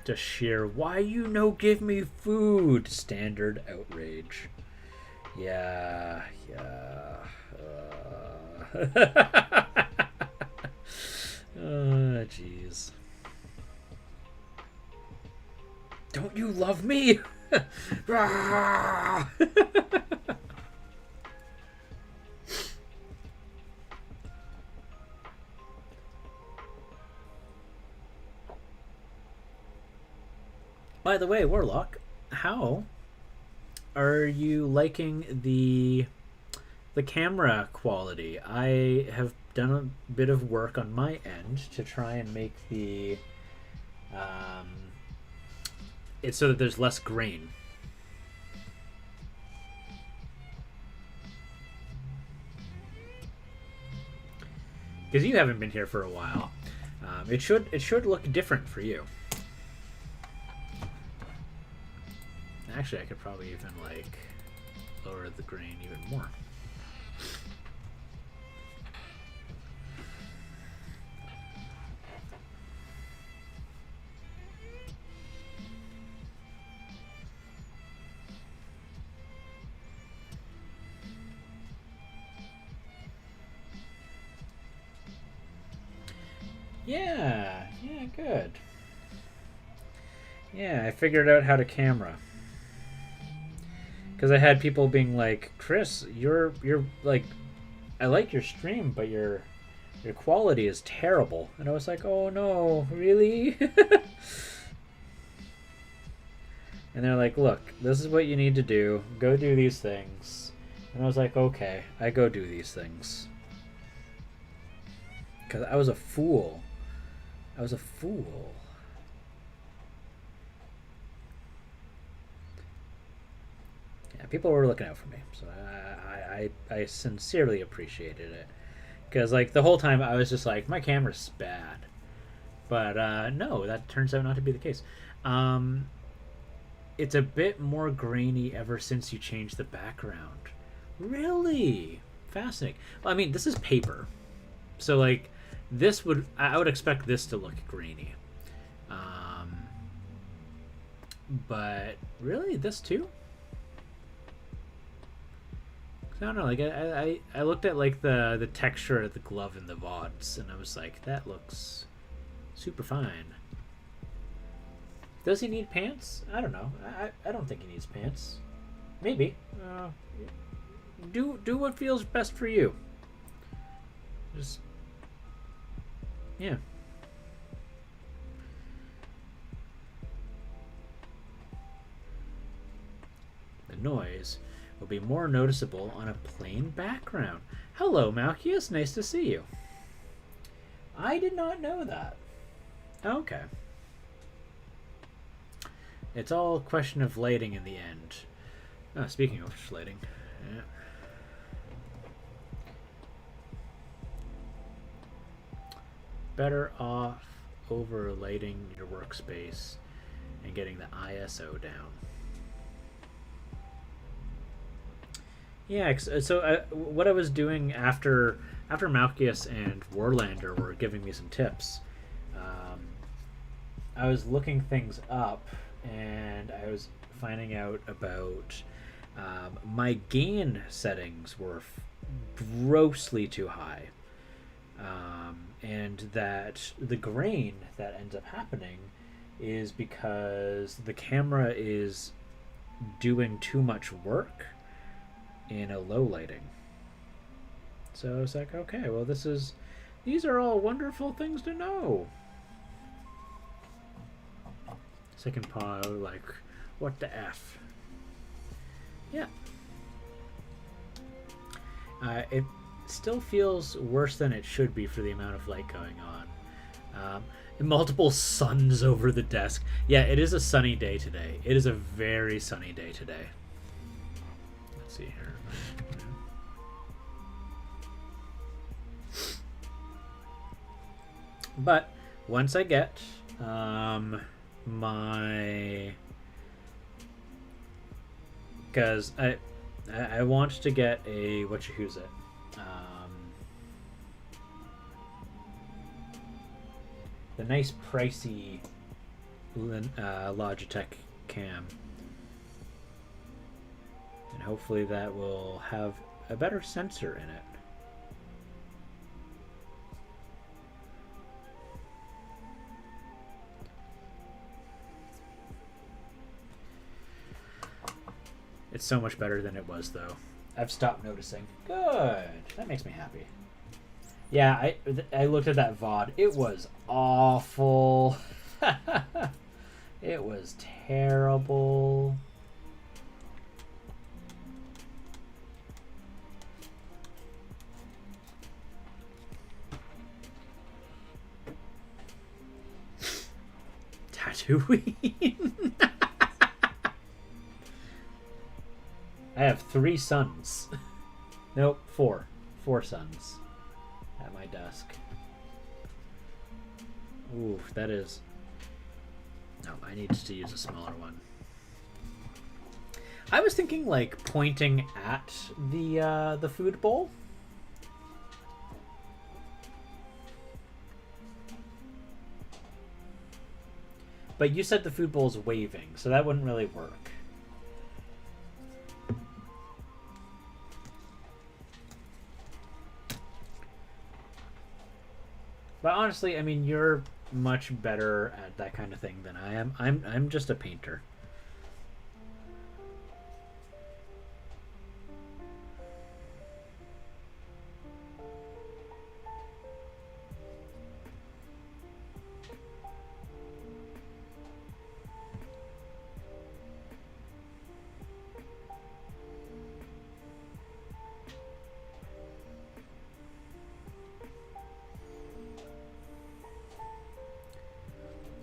To sheer, why you no give me food? Standard outrage. Yeah. Oh, jeez. Don't you love me? By the way, Warlock, how are you liking the camera quality? I have done a bit of work on my end to try and make the it so that there's less grain. Because you haven't been here for a while. It should look different for you. Actually, I could probably even like lower the grain even more. Yeah, good. Yeah, I figured out how to camera. Because I had people being like, Chris, you're like, I like your stream, but your quality is terrible. And I was like, oh no, really? And they're like, look, this is what you need to do. Go do these things. And I was like, okay, I go do these things. Because I was a fool. Yeah, people were looking out for me, so I sincerely appreciated it. Because, like, the whole time I was just like, my camera's bad. But, no, that turns out not to be the case. It's a bit more grainy ever since you changed the background. Really? Fascinating. Well, I mean, this is paper. So, like, I would expect this to look grainy. But, really? This too? I don't know, like, I looked at, like, the texture of the glove and the VODs, and I was like, that looks super fine. Does he need pants? I don't know. I don't think he needs pants. Maybe. Do what feels best for you. Just... yeah. The noise will be more noticeable on a plain background. Hello, Mallius. Nice to see you. I did not know that. Okay. It's all a question of lighting in the end. Oh, speaking of lighting. Yeah. Better off overlighting your workspace and getting the ISO down. Yeah, so what I was doing after Malchius and Warlander were giving me some tips, I was looking things up, and I was finding out about my gain settings were grossly too high, and that the grain that ends up happening is because the camera is doing too much work in a low lighting. So I was like, okay, well, these are all wonderful things to know. Second paw, like, what the F? Yeah. It still feels worse than it should be for the amount of light going on. Multiple suns over the desk. Yeah, it is a sunny day today. It is a very sunny day today. Let's see here. But once I get because I want to get a who's it the nice pricey Logitech cam, and hopefully that will have a better sensor in it. It's so much better than it was, though. I've stopped noticing. Good. That makes me happy. Yeah, I looked at that VOD. It was awful. It was terrible. Tatooine. I have 3 sons. Nope, 4. 4 sons at my desk. Ooh, that is... no, I need to use a smaller one. I was thinking, like, pointing at the food bowl. But you said the food bowl's waving, so that wouldn't really work. But honestly, I mean, you're much better at that kind of thing than I am. I'm just a painter.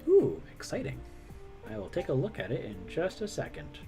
Ooh, exciting. I will take a look at it in just a second.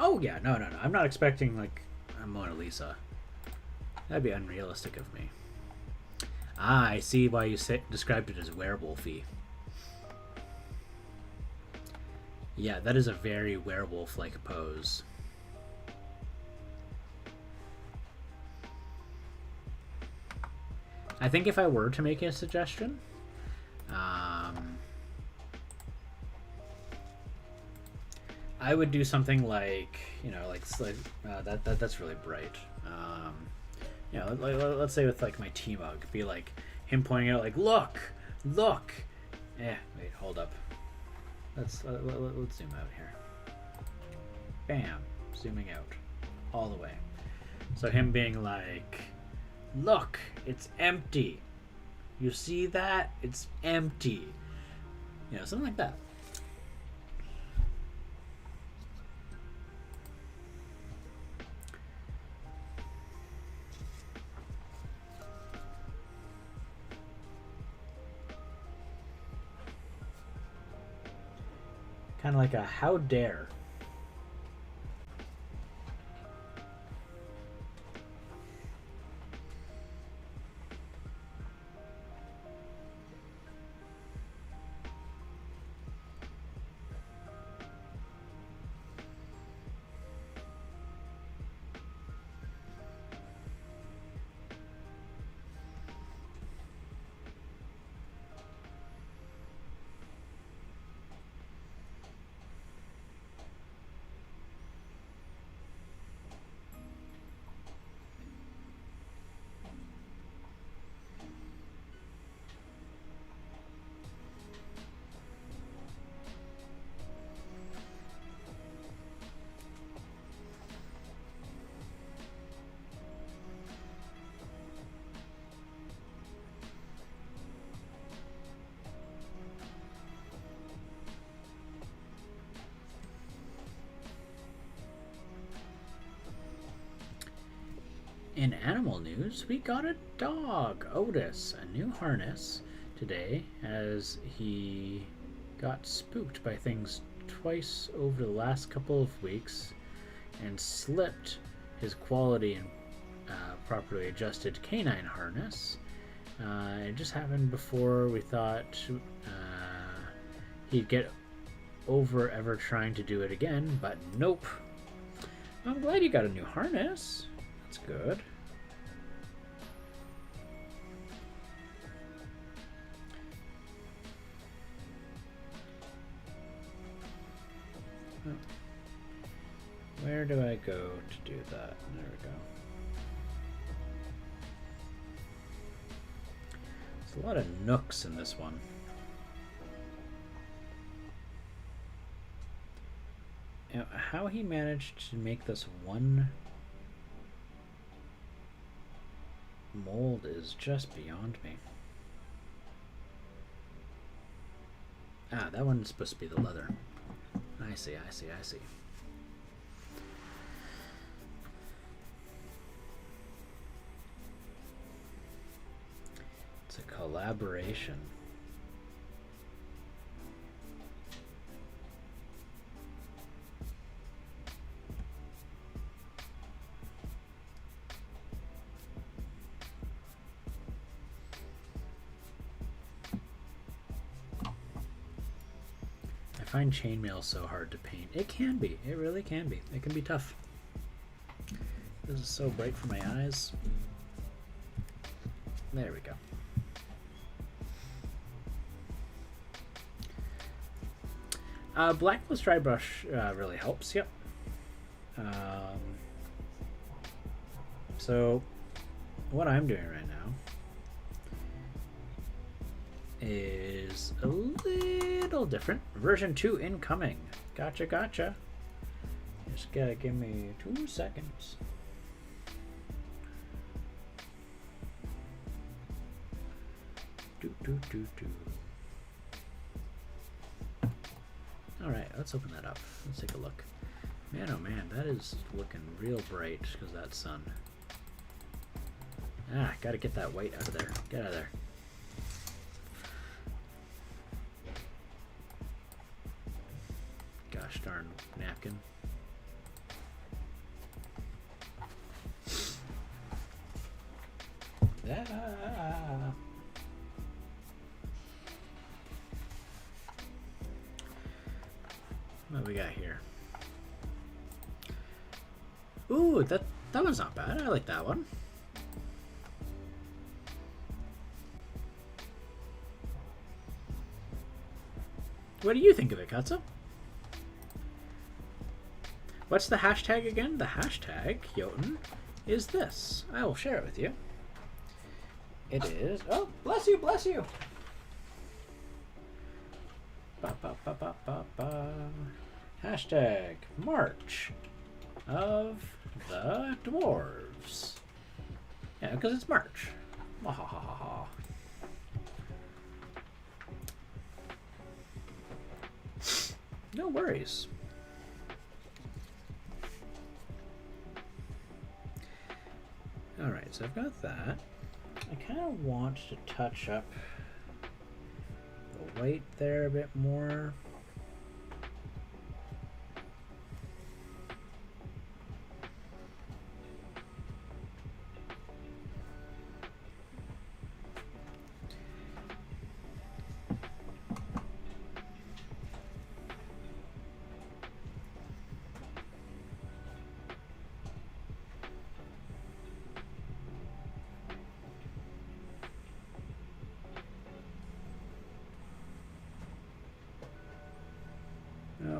Oh yeah, no. I'm not expecting like a Mona Lisa. That'd be unrealistic of me. Ah, I see why you described it as werewolfy. Yeah, that is a very werewolf-like pose. I think if I were to make a suggestion, I would do something like, that's really bright. Let's say with like my T-Mug, be like him pointing out like, look. Wait, hold up. Let's zoom out here. Bam, zooming out all the way. So him being like, look, it's empty. You see that? It's empty. Something like that. Kind of like a how dare. In animal news, we got a dog, Otis, a new harness today as he got spooked by things twice over the last couple of weeks and slipped his quality and properly adjusted canine harness. It just happened before we thought he'd get over ever trying to do it again, but nope. I'm glad you got a new harness. That's good. Where do I go to do that? There we go. There's a lot of nooks in this one. Now, how he managed to make this one mold is just beyond me. Ah, that one's supposed to be the leather. I see. It's a collaboration. I find chainmail so hard to paint. It can be. It really can be. It can be tough. This is so bright for my eyes. There we go. Black plus dry brush really helps. Yep. So what I'm doing right now is a little different. Version 2 incoming. Gotcha. Just gotta give me 2 seconds. Alright, let's open that up. Let's take a look. Man, oh man, that is looking real bright because of that sun. Ah, gotta get that white out of there. Get out of there. Gosh darn napkin. What do we got here? Ooh, that one's not bad. I like that one. What do you think of it, Katsu? What's the hashtag again? The hashtag, Jotun, is this. I will share it with you. It is... Oh, bless you, bless you! Ba, ba, ba, ba, ba, ba. Hashtag March of the Dwarves. Yeah, because it's March. Wahahaha. No worries. Alright, so I've got that. I kind of want to touch up the white there a bit more.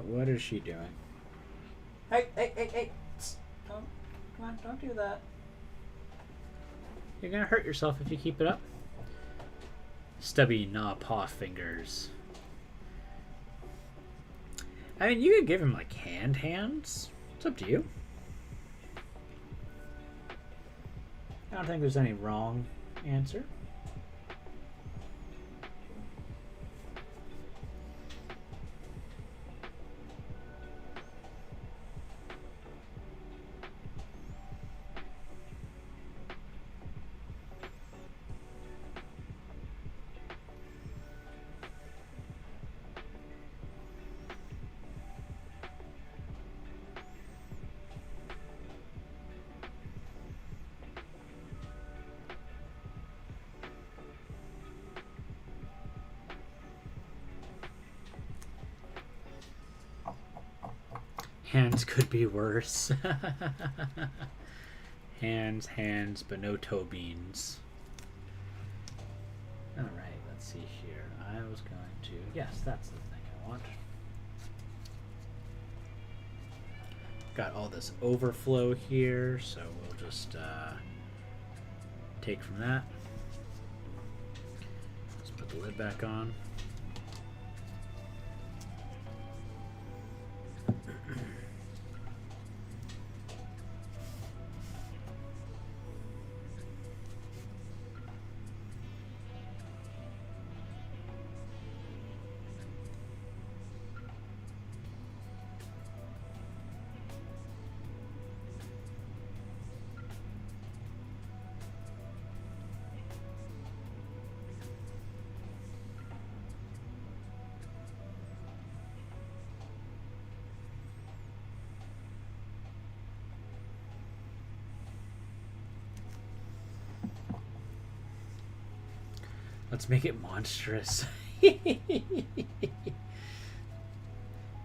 What is she doing? Hey, hey, hey, hey! Don't, come on, don't do that. You're gonna hurt yourself if you keep it up. Stubby gnaw paw fingers. I mean, you could give him like hands. It's up to you. I don't think there's any wrong answer. Hands could be worse. hands, but no toe beans. Alright, let's see here. I was going to... Yes, that's the thing I want. Got all this overflow here, so we'll just take from that. Let's put the lid back on. Let's make it monstrous. Hey,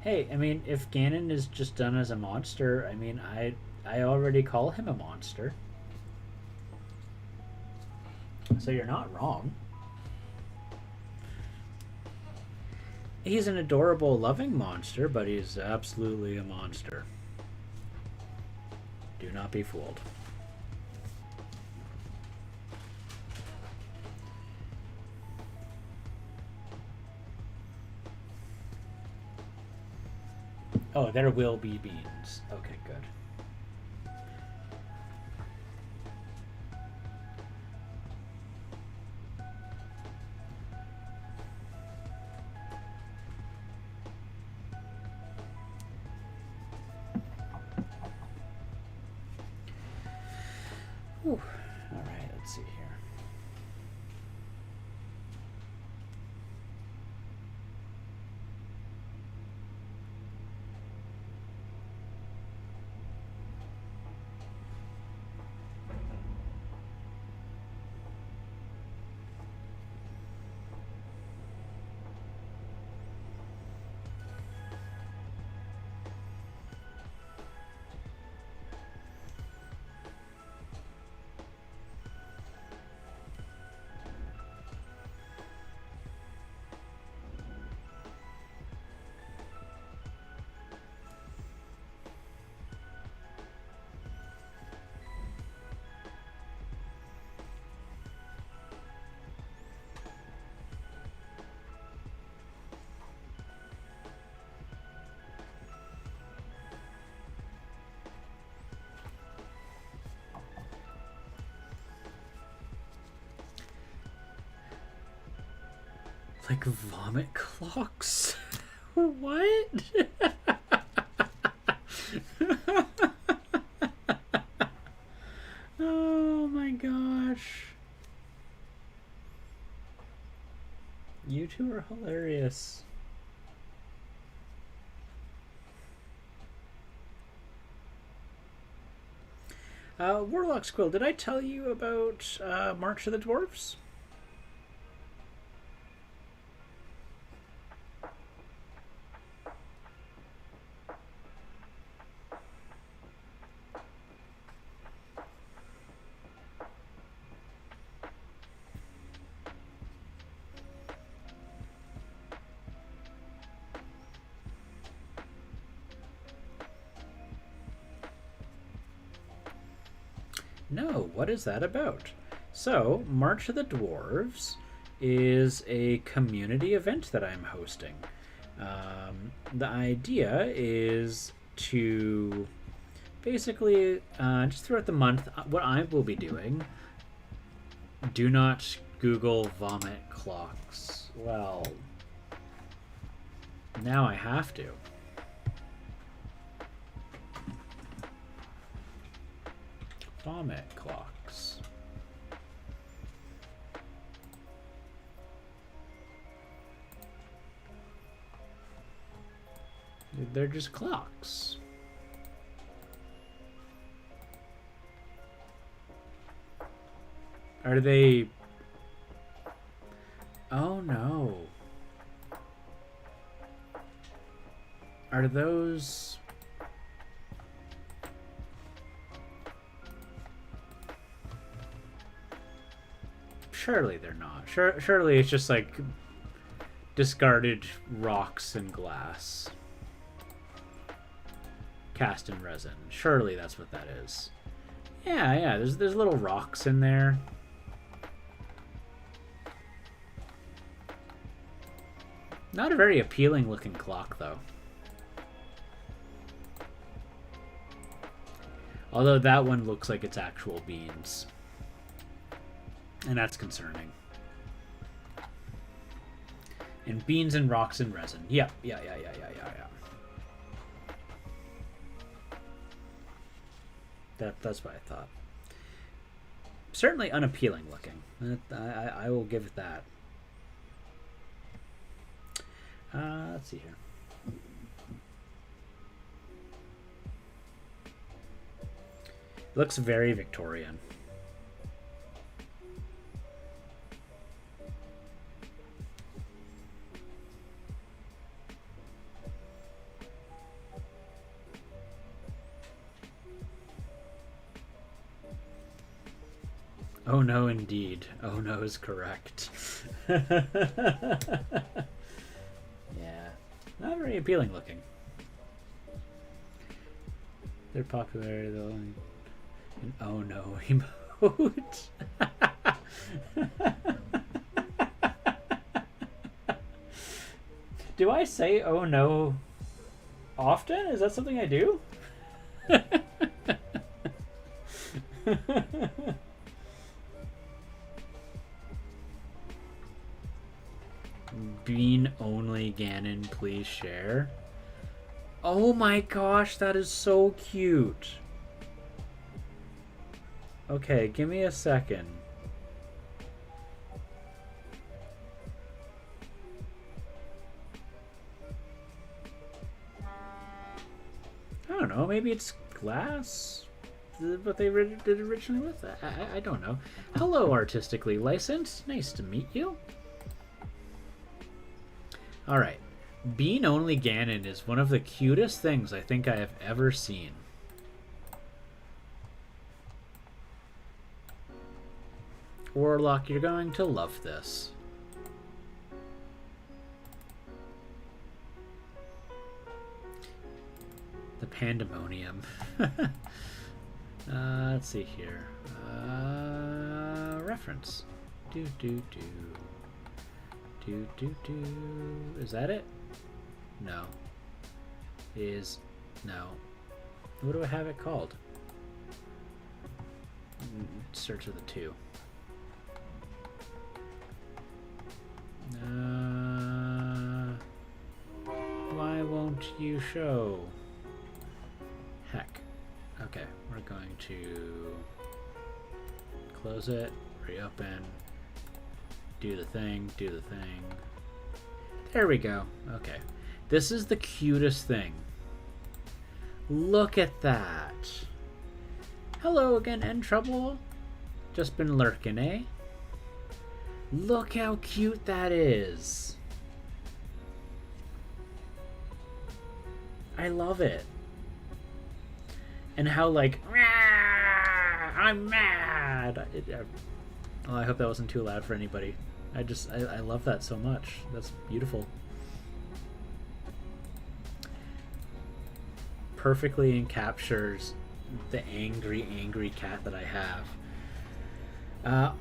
I mean, if Ganon is just done as a monster, I mean, I already call him a monster. So you're not wrong. He's an adorable, loving monster, but he's absolutely a monster. Do not be fooled. Oh, there will be beans. Okay, good. Whew. All right, let's see here. Like vomit clocks? What? Oh my gosh. You two are hilarious. Warlock Squill, did I tell you about March of the Dwarves? No, what is that about? So, March of the Dwarves is a community event that I'm hosting. The idea is to basically, just throughout the month, what I will be doing, do not Google vomit clocks. Well, now I have to. Vomit clocks. They're just clocks. Are they... Oh no. Are those... Surely they're not. Surely it's just like discarded rocks and glass cast in resin. Surely that's what that is. Yeah. There's little rocks in there. Not a very appealing looking clock though. Although that one looks like it's actual beans. And that's concerning. And beans and rocks and resin. Yep. Yeah. That's what I thought. Certainly unappealing looking. I will give it that. Let's see here. Looks very Victorian. Oh no, indeed. Oh no is correct. Yeah. Not very appealing looking. Their popularity though. An oh no emote. Do I say oh no often? Is that something I do? Bean only Ganon, please share. Oh my gosh, that is so cute. Okay, give me a second. I don't know, maybe it's glass? What they did originally with? I don't know. Hello, Artistically Licensed. Nice to meet you. Alright. Bean only Ganon is one of the cutest things I think I have ever seen. Warlock, you're going to love this. The pandemonium. Let's see here. Reference. Is that it? No. No. What do I have it called? Search of the two. you show? Heck. Okay, we're going to close it, reopen, do the thing, do the thing. There we go. Okay. This is the cutest thing. Look at that. Hello again, N Trouble. Just been lurking, eh? Look how cute that is. I love it. And how, like, I'm mad. Oh, I hope that wasn't too loud for anybody. I love that so much. That's beautiful. Perfectly encaptures the angry cat that I have.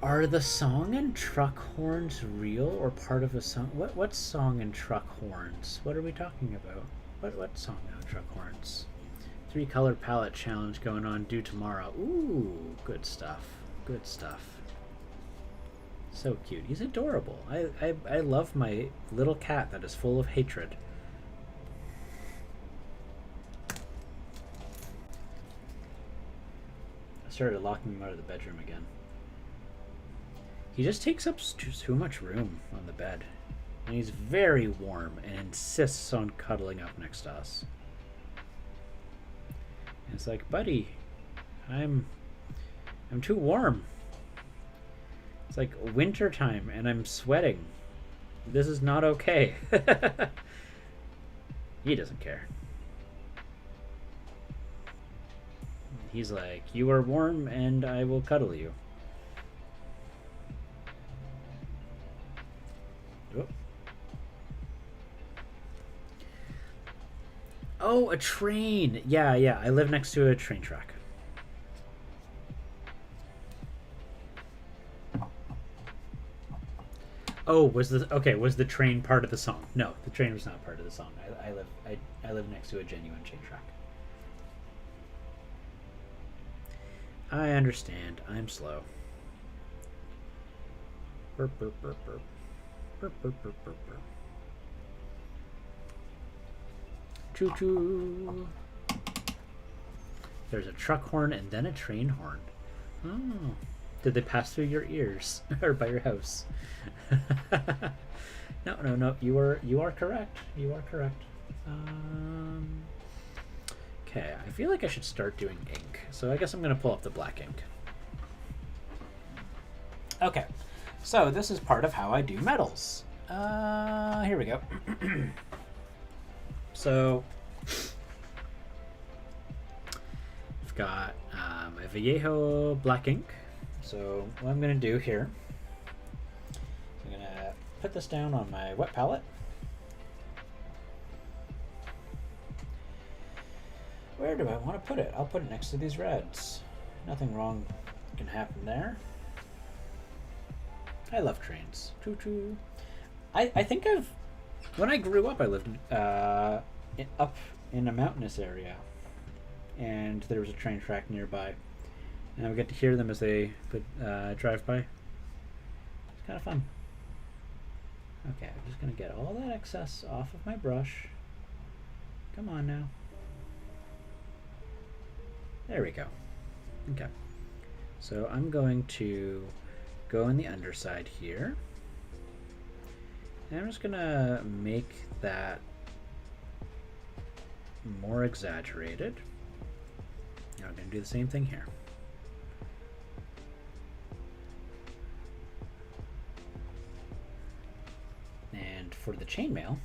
Are the song and truck horns real or part of a song? What song and truck horns? What are we talking about? What song and truck horns? 3-color palette challenge going on due tomorrow. Ooh, good stuff. Good stuff. So cute. He's adorable. I love my little cat that is full of hatred. I started locking him out of the bedroom again. He just takes up too much room on the bed. And he's very warm and insists on cuddling up next to us. And it's like, buddy, I'm too warm. It's like winter time and I'm sweating. This is not okay. He doesn't care. He's like, you are warm and I will cuddle you. Oh, a train. Yeah, I live next to a train track. Oh, was the train part of the song? No, the train was not part of the song. I live next to a genuine train track. I understand. I'm slow. Burp, burp, burp, burp. Burp, burp, burp, burp, burp. Choo choo. There's a truck horn and then a train horn. Oh. Did they pass through your ears or by your house? No. You are correct. You are correct. Okay, I feel like I should start doing ink. So I guess I'm going to pull up the black ink. Okay, so this is part of how I do metals. Here we go. So I've got my Vallejo black ink. So what I'm going to do here, I'm going to put this down on my wet palette. Where do I want to put it? I'll put it next to these reds. Nothing wrong can happen there. I love trains. Choo choo. I think when I grew up, I lived up in a mountainous area, and there was a train track nearby, and I would get to hear them as they would drive by. It's kind of fun. Okay, I'm just going to get all that excess off of my brush. Come on now. There we go. Okay. So I'm going to go in the underside here. And I'm just going to make that more exaggerated. Now I'm going to do the same thing here. And for the chainmail,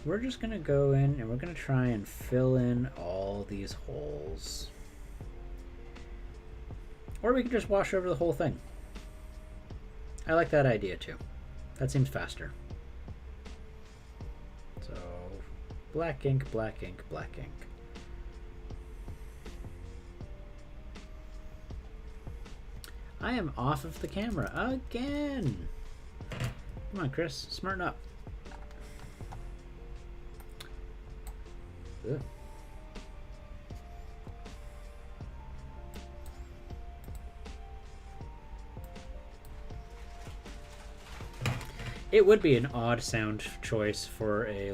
we're just going to go in and we're going to try and fill in all these holes. Or we could just wash over the whole thing. I like that idea too. That seems faster. So, black ink, black ink, black ink. I am off of the camera again. Come on, Chris, smarten up. Ugh. It would be an odd sound choice for a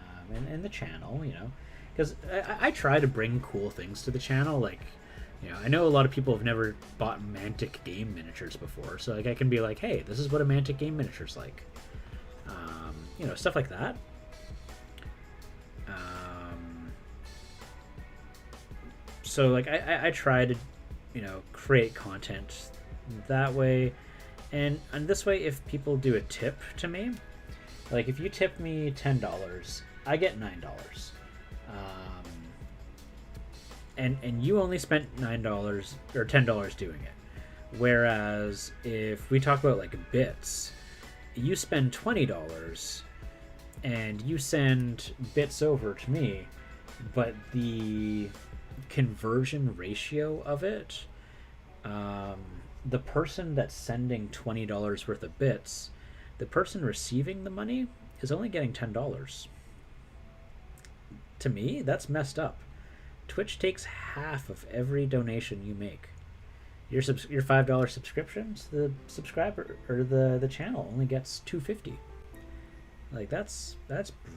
and the channel, you know, because I try to bring cool things to the channel. Like, you know, I know a lot of people have never bought Mantic game miniatures before, so like I can be like, hey, this is what a Mantic game miniature's like. You know, stuff like that. So like I try to, you know, create content that way, and this way, if people do a tip to me, like if you tip me $10, I get $9. And you only spent $9 or $10 doing it. Whereas if we talk about like bits, you spend $20 and you send bits over to me, but the conversion ratio of it, the person that's sending $20 worth of bits, the person receiving the money is only getting $10. To me, that's messed up. Twitch takes half of every donation you make. Your $5 subscriptions, the subscriber or the channel only gets $2.50. Like that's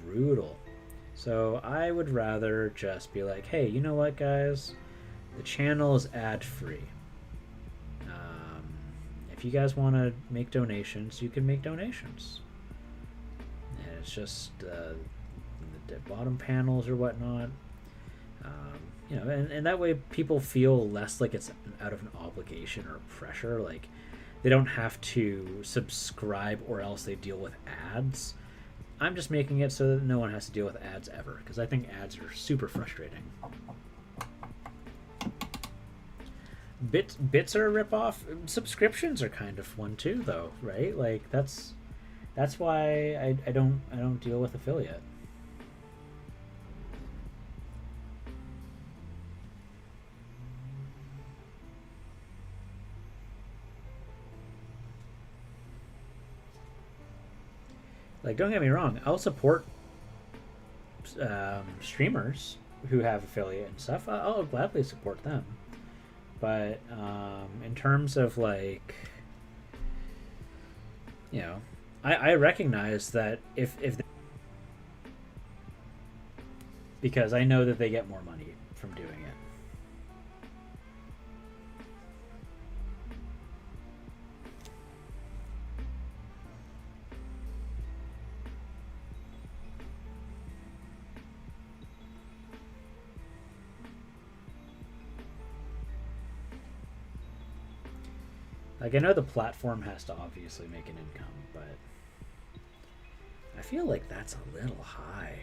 brutal. So I would rather just be like, hey, you know what, guys? The channel is ad-free. If you guys want to make donations, you can make donations. And it's just the bottom panels or whatnot. You know, and that way people feel less like it's out of an obligation or pressure. Like they don't have to subscribe or else they deal with ads. I'm just making it so that no one has to deal with ads ever, because I think ads are super frustrating. Bits are a ripoff. Subscriptions are kind of one too, though, right? Like that's why I don't deal with affiliate. Like, don't get me wrong, I'll support streamers who have affiliate and stuff. I'll gladly support them. But in terms of, like, you know, I recognize that if they, because I know that they get more money from doing it. Like, I know the platform has to obviously make an income, but I feel like that's a little high.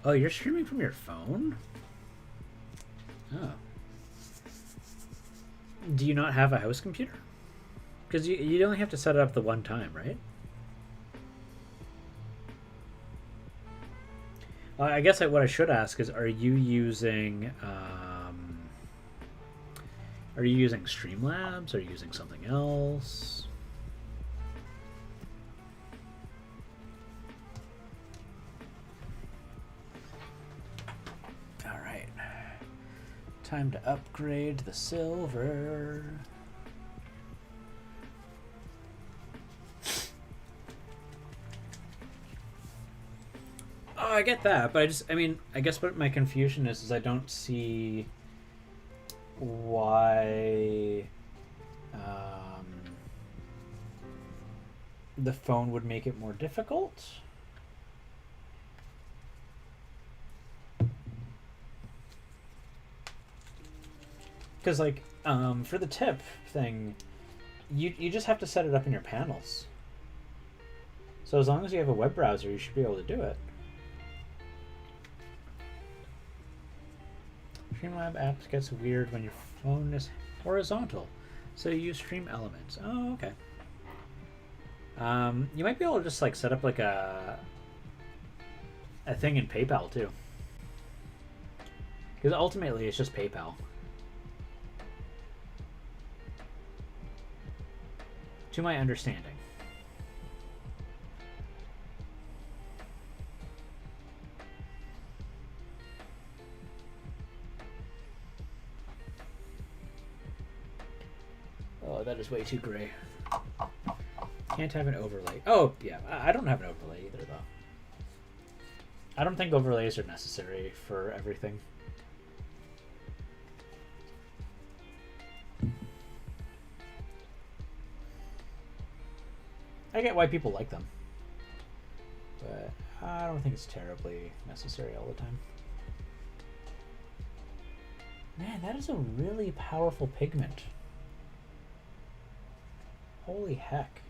Oh, you're streaming from your phone? Oh. Do you not have a house computer? Because you only have to set it up the one time, right? I guess what I should ask is, are you using Streamlabs? Are you using something else? Time to upgrade the silver. Oh, I get that, but I guess what my confusion is I don't see why the phone would make it more difficult. Because, like, for the tip thing, you just have to set it up in your panels. So as long as you have a web browser, you should be able to do it. Streamlab apps gets weird when your phone is horizontal, so you use Stream Elements. Oh, okay. You might be able to just like set up like a thing in PayPal too, because ultimately it's just PayPal. To my understanding. Oh, that is way too gray. Can't have an overlay. Oh, yeah, I don't have an overlay either, though. I don't think overlays are necessary for everything. I get why people like them, but I don't think it's terribly necessary all the time. Man, that is a really powerful pigment. Holy heck.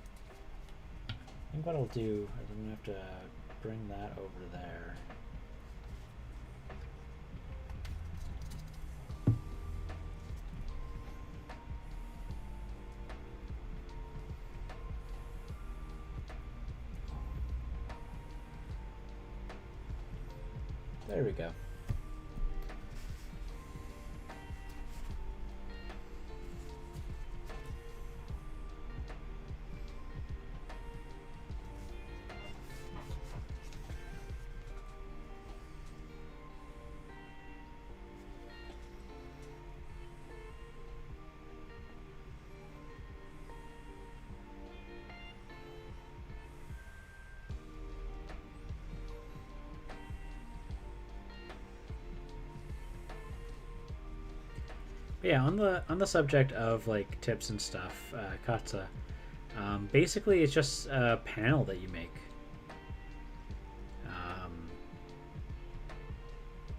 I think what I'll do is I'm going to have to bring that over there. There we go. Yeah, on the subject of like tips and stuff, Katsa, basically it's just a panel that you make.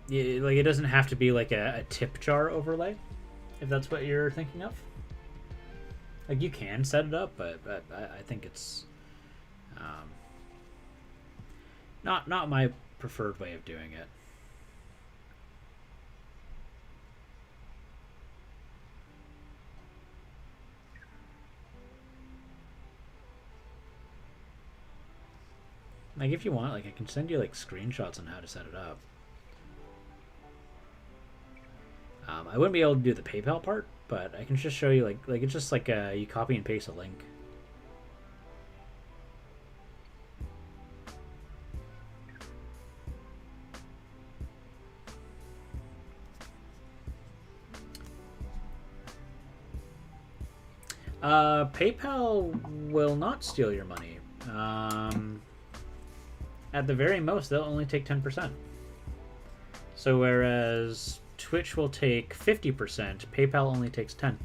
Like it doesn't have to be like a tip jar overlay, if that's what you're thinking of. Like you can set it up, but I think it's not my preferred way of doing it. Like if you want, like I can send you like screenshots on how to set it up. I wouldn't be able to do the PayPal part, but I can just show you like it's just like you copy and paste a link. PayPal will not steal your money. At the very most, they'll only take 10%. So whereas Twitch will take 50%, PayPal only takes 10%.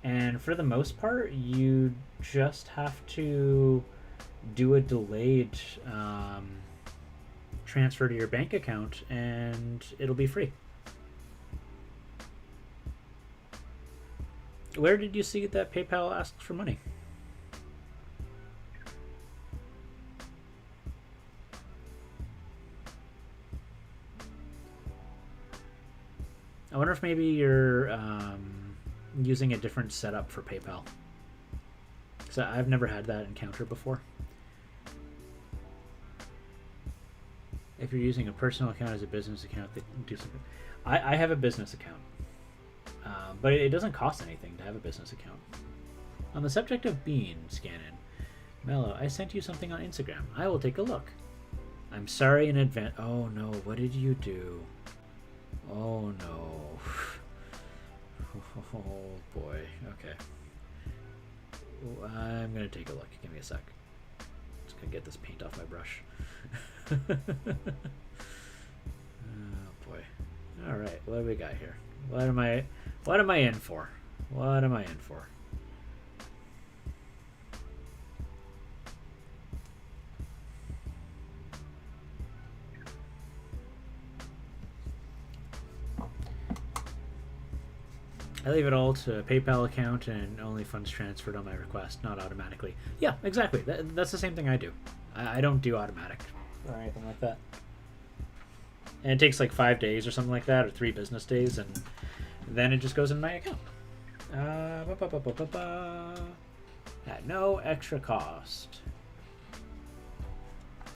And for the most part, you just have to do a delayed transfer to your bank account, and it'll be free. Where did you see that PayPal asks for money? I wonder if maybe you're using a different setup for PayPal. So I've never had that encounter before. If you're using a personal account as a business account, they do something. I have a business account, but it doesn't cost anything to have a business account. On the subject of bean scanning, Mello, I sent you something on Instagram. I will take a look. I'm sorry in advance. Oh no, what did you do? Oh no. Oh boy. Okay. I'm gonna take a look. Give me a sec. Just gonna get this paint off my brush. Oh boy. Alright, what do we got here? What am I in for? What am I in for? I leave it all to a PayPal account and only funds transferred on my request, not automatically. Yeah, exactly. That's the same thing I do. I don't do automatic or anything like that. And it takes like 5 days or something like that, or 3 business days, and then it just goes in my account. at no extra cost.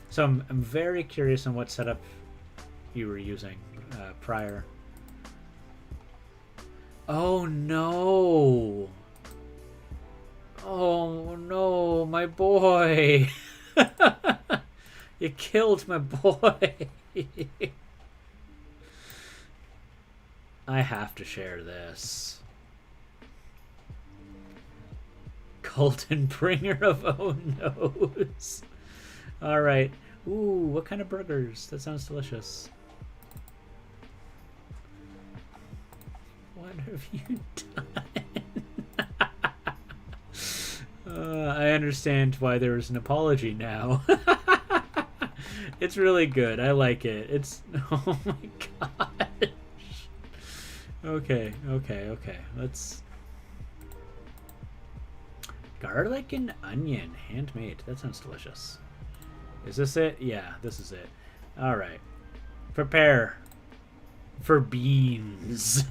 So I'm very curious on what setup you were using prior. Oh no! Oh no, my boy! You killed my boy! I have to share this. Colton Bringer of Oh No's. Alright. Ooh, what kind of burgers? That sounds delicious. What have you done? I understand why there is an apology now. It's really good. I like it. It's... Oh my gosh. Okay. Let's... Garlic and onion. Handmade. That sounds delicious. Is this it? Yeah, this is it. Alright. Prepare for beans.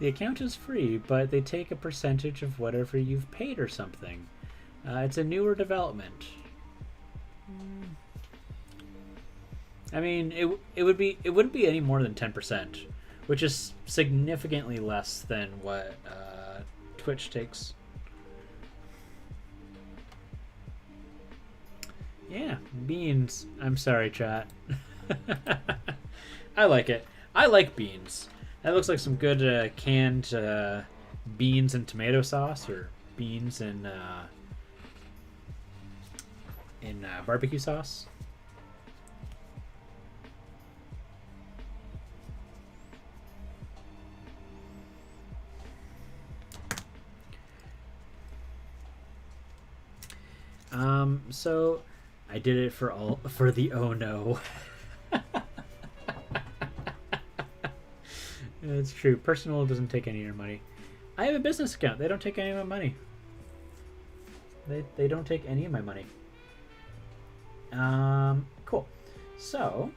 The account is free, but they take a percentage of whatever you've paid or something. It's a newer development. I mean, it wouldn't be any more than 10%, which is significantly less than what Twitch takes. Yeah, beans. I'm sorry, chat. I like it. I like beans. That looks like some good canned beans and tomato sauce, or beans and barbecue sauce. So I did it for the oh no. It's true. Personal doesn't take any of your money. I have a business account. They don't take any of my money. They don't take any of my money. Cool. So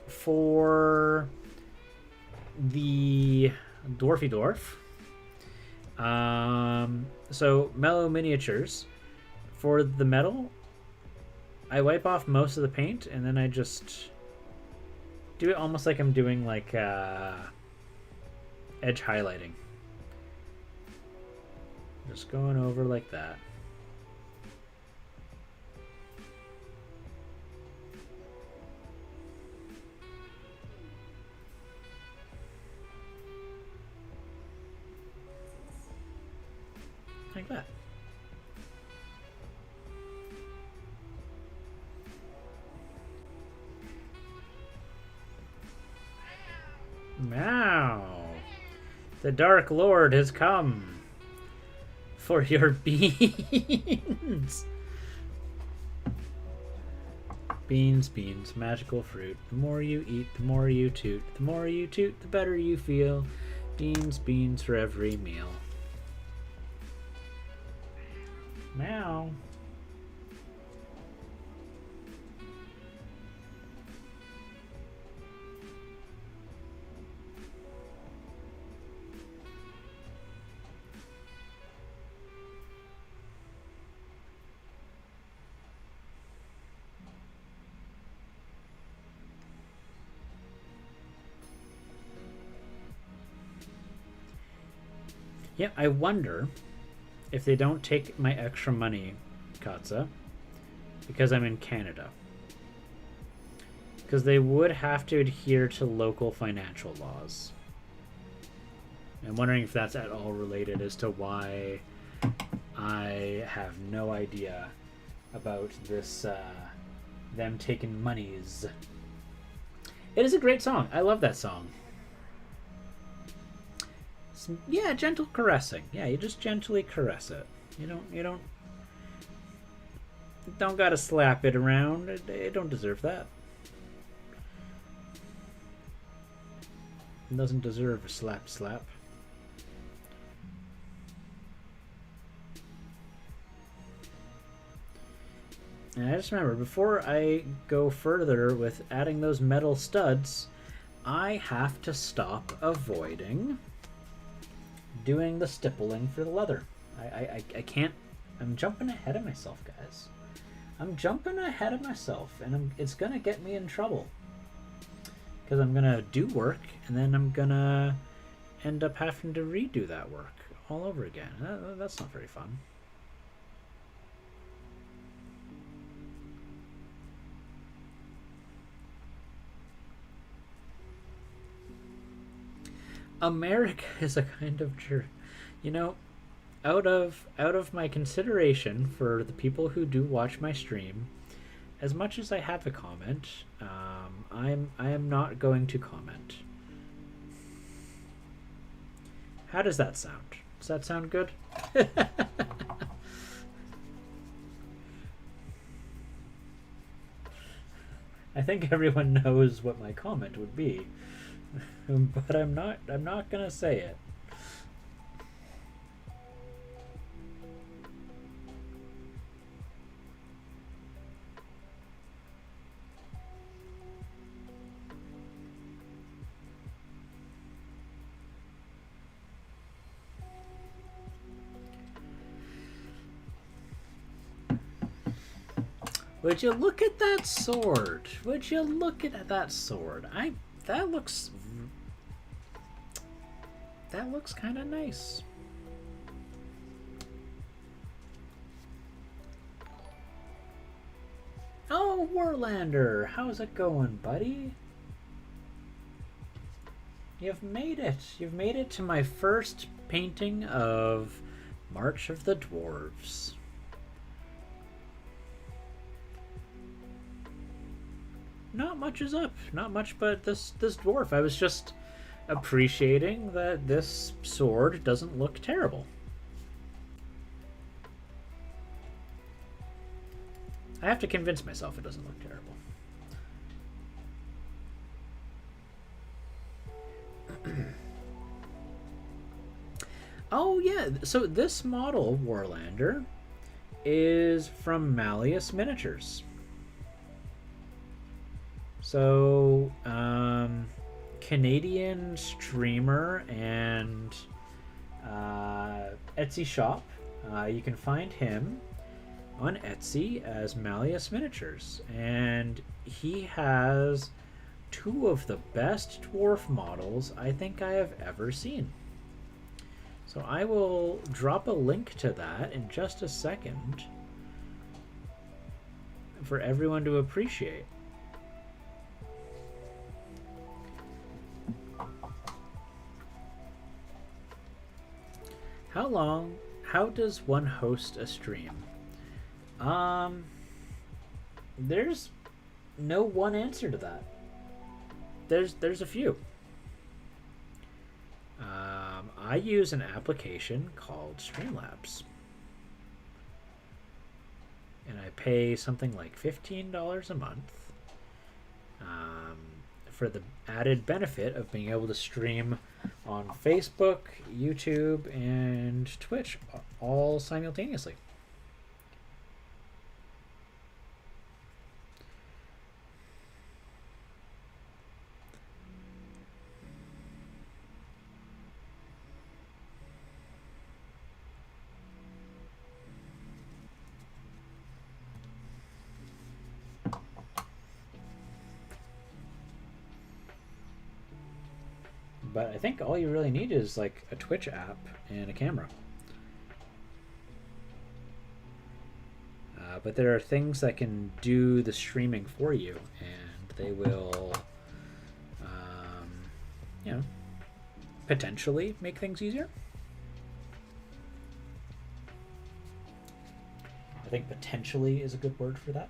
for the Dwarfy Dwarf, so mellow miniatures. For the metal, I wipe off most of the paint and then I just do it almost like I'm doing like edge highlighting. Just going over like that. Like that. Now, the Dark Lord has come for your beans. Beans, magical fruit. The more you eat, the more you toot. The more you toot, the better you feel. Beans for every meal. Meow. Yeah, I wonder if they don't take my extra money, Katza, because I'm in Canada. Because they would have to adhere to local financial laws. I'm wondering if that's at all related as to why I have no idea about this, them taking monies. It is a great song. I love that song. Yeah, gentle caressing. Yeah, you just gently caress it. You don't gotta slap it around. It don't deserve that. It doesn't deserve a slap. And I just remember, before I go further with adding those metal studs, I have to stop avoiding doing the stippling for the leather. I can't. I'm jumping ahead of myself, guys. I'm jumping ahead of myself, and it's gonna get me in trouble. Because I'm gonna do work, and then I'm gonna end up having to redo that work all over again. That's not very fun. America is a kind of jerk. You know, out of my consideration for the people who do watch my stream, as much as I have a comment, I am not going to comment. How does that sound? Does that sound good? I think everyone knows what my comment would be. But I'm not gonna say it. Would you look at that sword? Would you look at that sword? That looks kind of nice. Oh, Warlander, how's it going, buddy? You've made it. You've made it to my first painting of March of the Dwarves. Not much is up. Not much but this dwarf. I was just appreciating that this sword doesn't look terrible. I have to convince myself it doesn't look terrible. Oh yeah, so this model, Warlander, is from Mallius Miniatures. So, Canadian streamer and Etsy shop. You can find him on Etsy as Mallius Miniatures, and he has two of the best dwarf models I think I have ever seen. So I will drop a link to that in just a second for everyone to appreciate. How does one host a stream? There's no one answer to that. There's a few. I use an application called Streamlabs. And I pay something like $15 a month for the added benefit of being able to stream on Facebook, YouTube, and Twitch all simultaneously. But I think all you really need is like a Twitch app and a camera. But there are things that can do the streaming for you, and they will, potentially make things easier. I think potentially is a good word for that.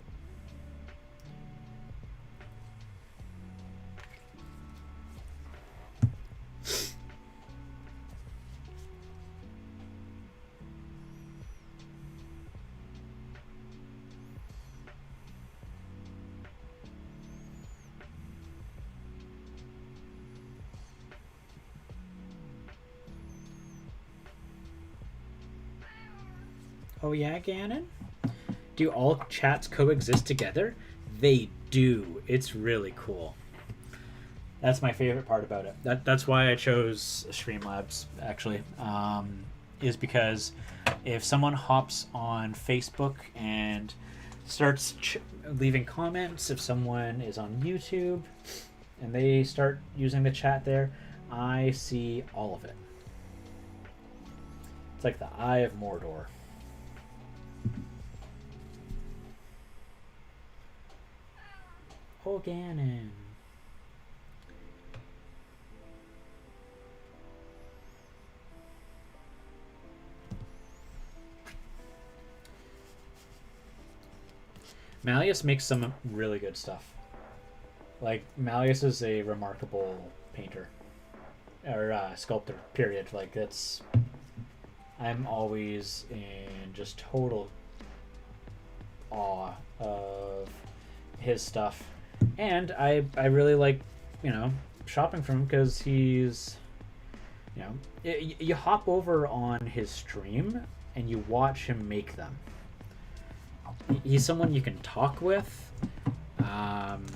Oh yeah, Ganon? Do all chats coexist together? They do. It's really cool. That's my favorite part about it. That's why I chose Streamlabs, actually, is because if someone hops on Facebook and starts leaving comments, if someone is on YouTube and they start using the chat there, I see all of it. It's like the Eye of Mordor. Oh, Ganon. Mallius makes some really good stuff. Like, Mallius is a remarkable painter. Or sculptor, period. Like, that's... I'm always in just total awe of his stuff. And I really like, shopping from him because he's... you hop over on his stream and you watch him make them. He's someone you can talk with, and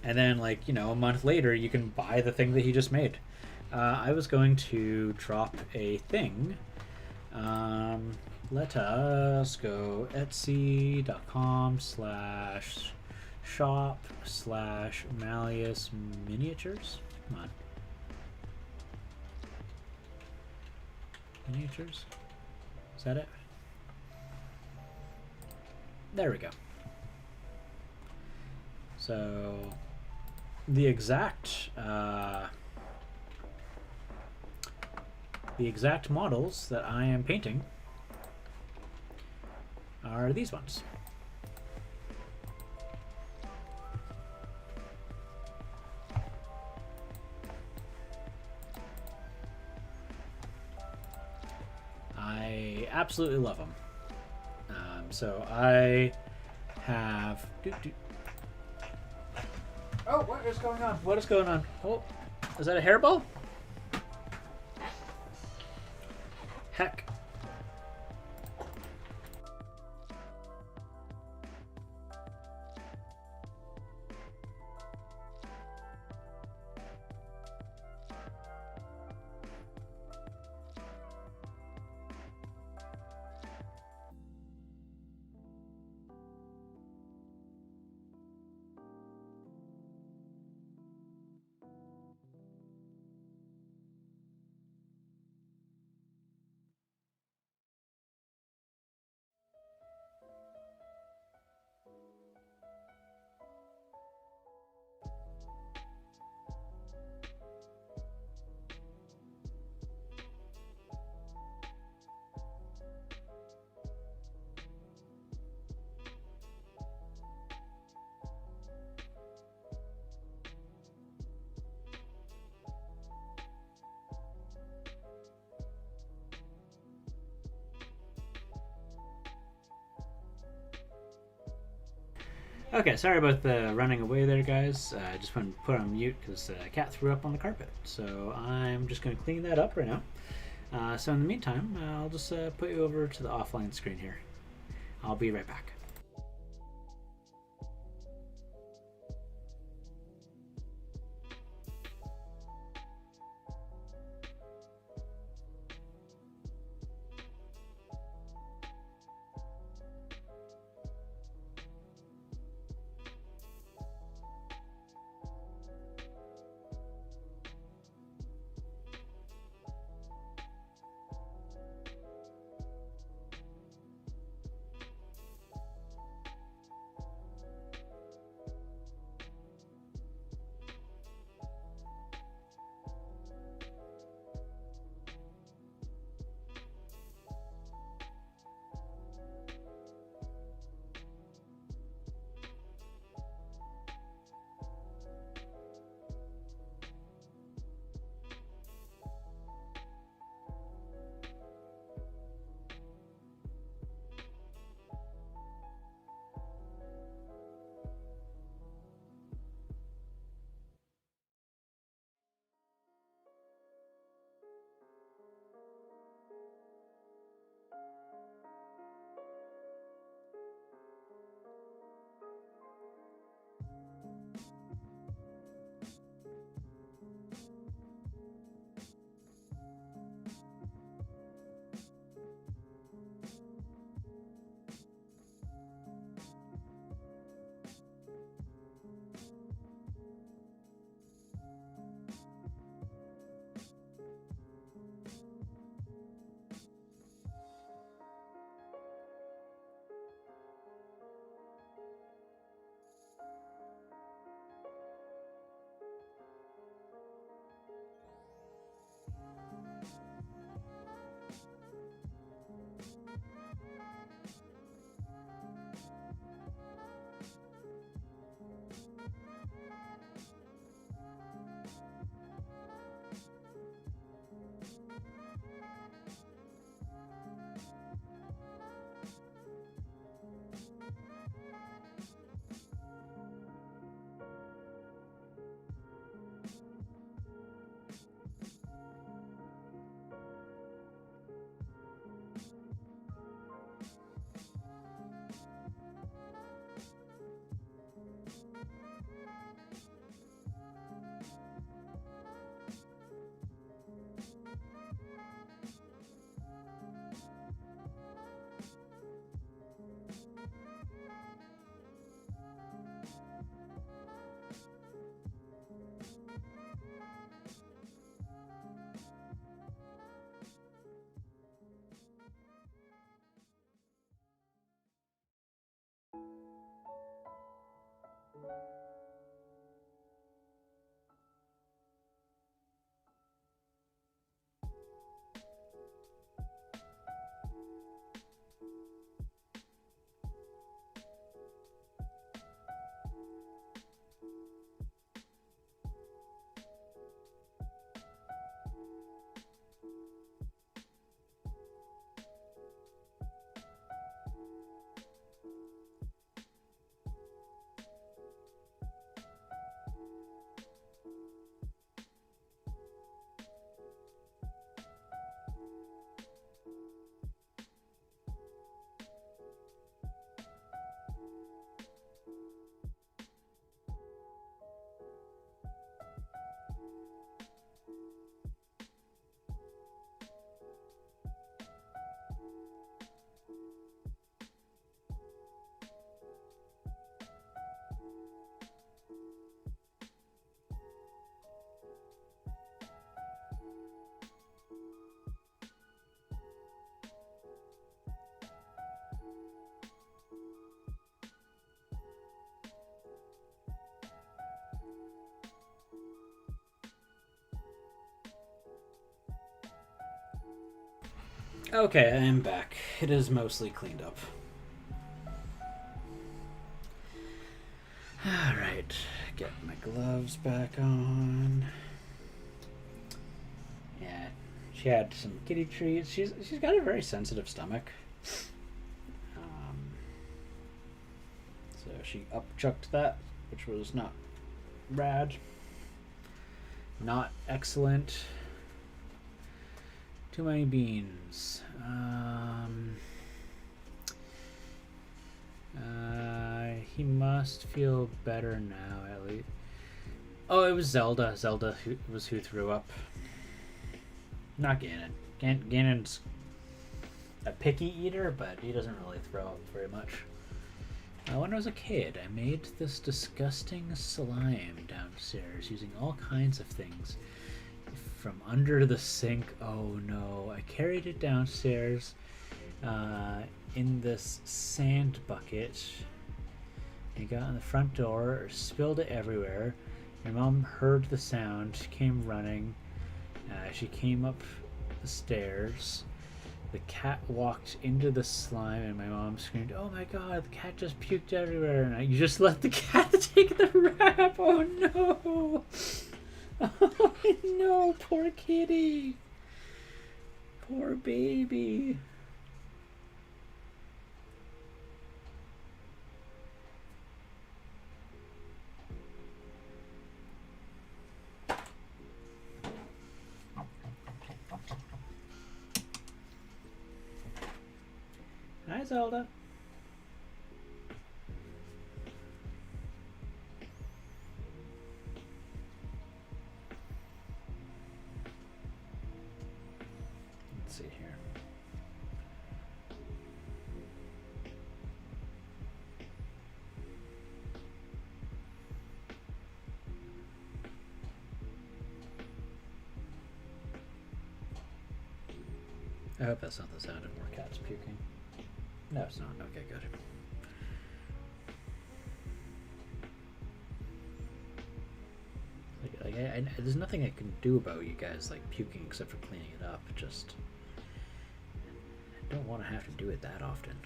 then a month later you can buy the thing that he just made. I was going to drop a thing. Let us go etsy.com/shop/Mallius miniatures. Come on, miniatures. Is that it? There we go. So the exact models that I am painting are these ones. I absolutely love them. So I have... Oh, what is going on? What is going on? Oh, is that a hairball? Heck. Okay, sorry about the running away there, guys. I just wanted to put on mute because the cat threw up on the carpet. So I'm just going to clean that up right now. So in the meantime, I'll just put you over to the offline screen here. I'll be right back. Okay, I am back. It is mostly cleaned up. Alright, get my gloves back on. Yeah, she had some kitty treats. She's got a very sensitive stomach. So she upchucked that, which was not rad. Not excellent. Too many beans. He must feel better now, at least. Oh, it was Zelda. Zelda who threw up. Not Ganon. Ganon's a picky eater, but he doesn't really throw up very much. When I was a kid, I made this disgusting slime downstairs using all kinds of things. From under the sink. Oh no, I carried it downstairs in this sand bucket. And got on the front door, spilled it everywhere. My mom heard the sound, came running. She came up the stairs. The cat walked into the slime, and my mom screamed, "Oh my god, the cat just puked everywhere!" And you just let the cat take the rap. Oh no! Oh no, poor kitty. Poor baby. Hi, Zelda. Let's see here. I hope that's not the sound of more cats puking. No, it's not. Okay, good. There's nothing I can do about you guys like puking except for cleaning it up. Just I don't want to have to do it that often.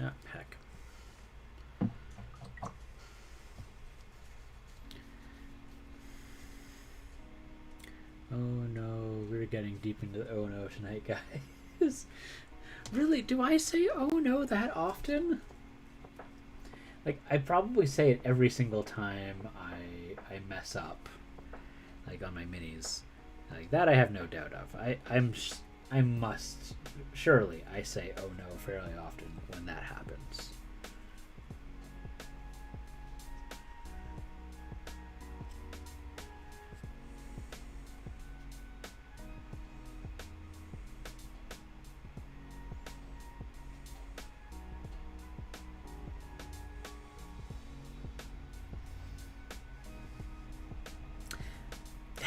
Ah, heck. Oh no, we're getting deep into the oh no tonight, guys. Really, do I say oh no that often? Like, I probably say it every single time I mess up, like on my minis. Like that I have no doubt of. I must, surely I say oh no fairly often when that happens.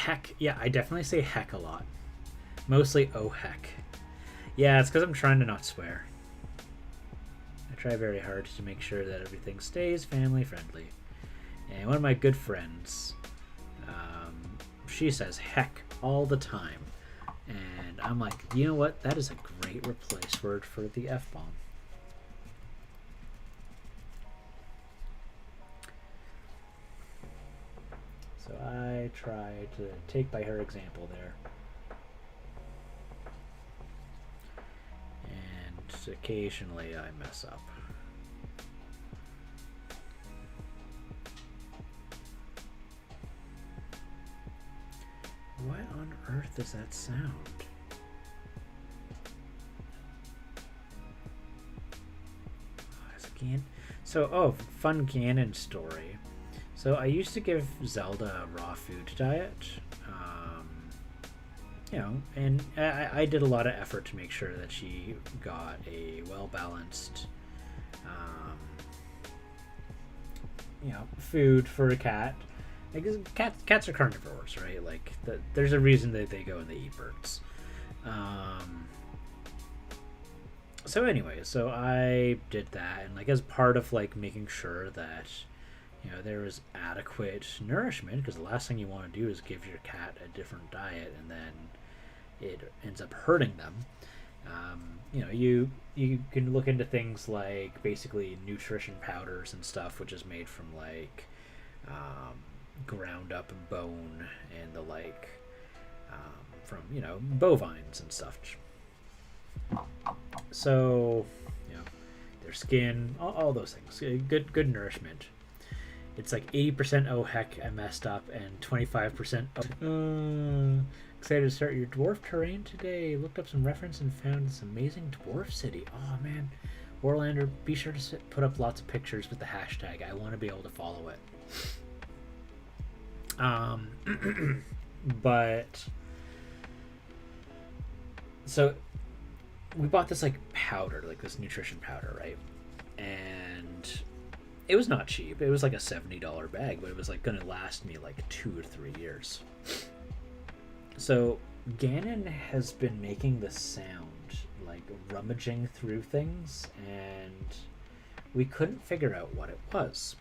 Heck. Yeah, I definitely say heck a lot. Mostly oh heck. Yeah, it's because I'm trying to not swear. I try very hard to make sure that everything stays family friendly. And one of my good friends, she says heck all the time. And I'm like, you know what? That is a great replace word for the F-bomb. So I try to take by her example there. And occasionally I mess up. What on earth is that sound? So, fun Ganon story. So I used to give Zelda a raw food diet, and I did a lot of effort to make sure that she got a well-balanced, food for a cat. Like, cats are carnivores, right? Like, there's a reason that they go and they eat birds. So anyway, so I did that, and like as part of like making sure that there was adequate nourishment, because the last thing you want to do is give your cat a different diet and then it ends up hurting them. You can look into things like basically nutrition powders and stuff, which is made from like ground up bone and the like, from bovines and stuff. So their skin, all those things, good nourishment. It's like 80% oh heck I messed up and 25% excited to start your dwarf terrain today. Looked up some reference and found this amazing dwarf city. Oh man, Warlander, be sure to put up lots of pictures with the hashtag. I want to be able to follow it. But so we bought this like powder, like this nutrition powder, right? And it was not cheap. It was like a $70 bag, but it was like gonna last me like 2 or 3 years. So Ganon has been making this sound, like rummaging through things, and we couldn't figure out what it was.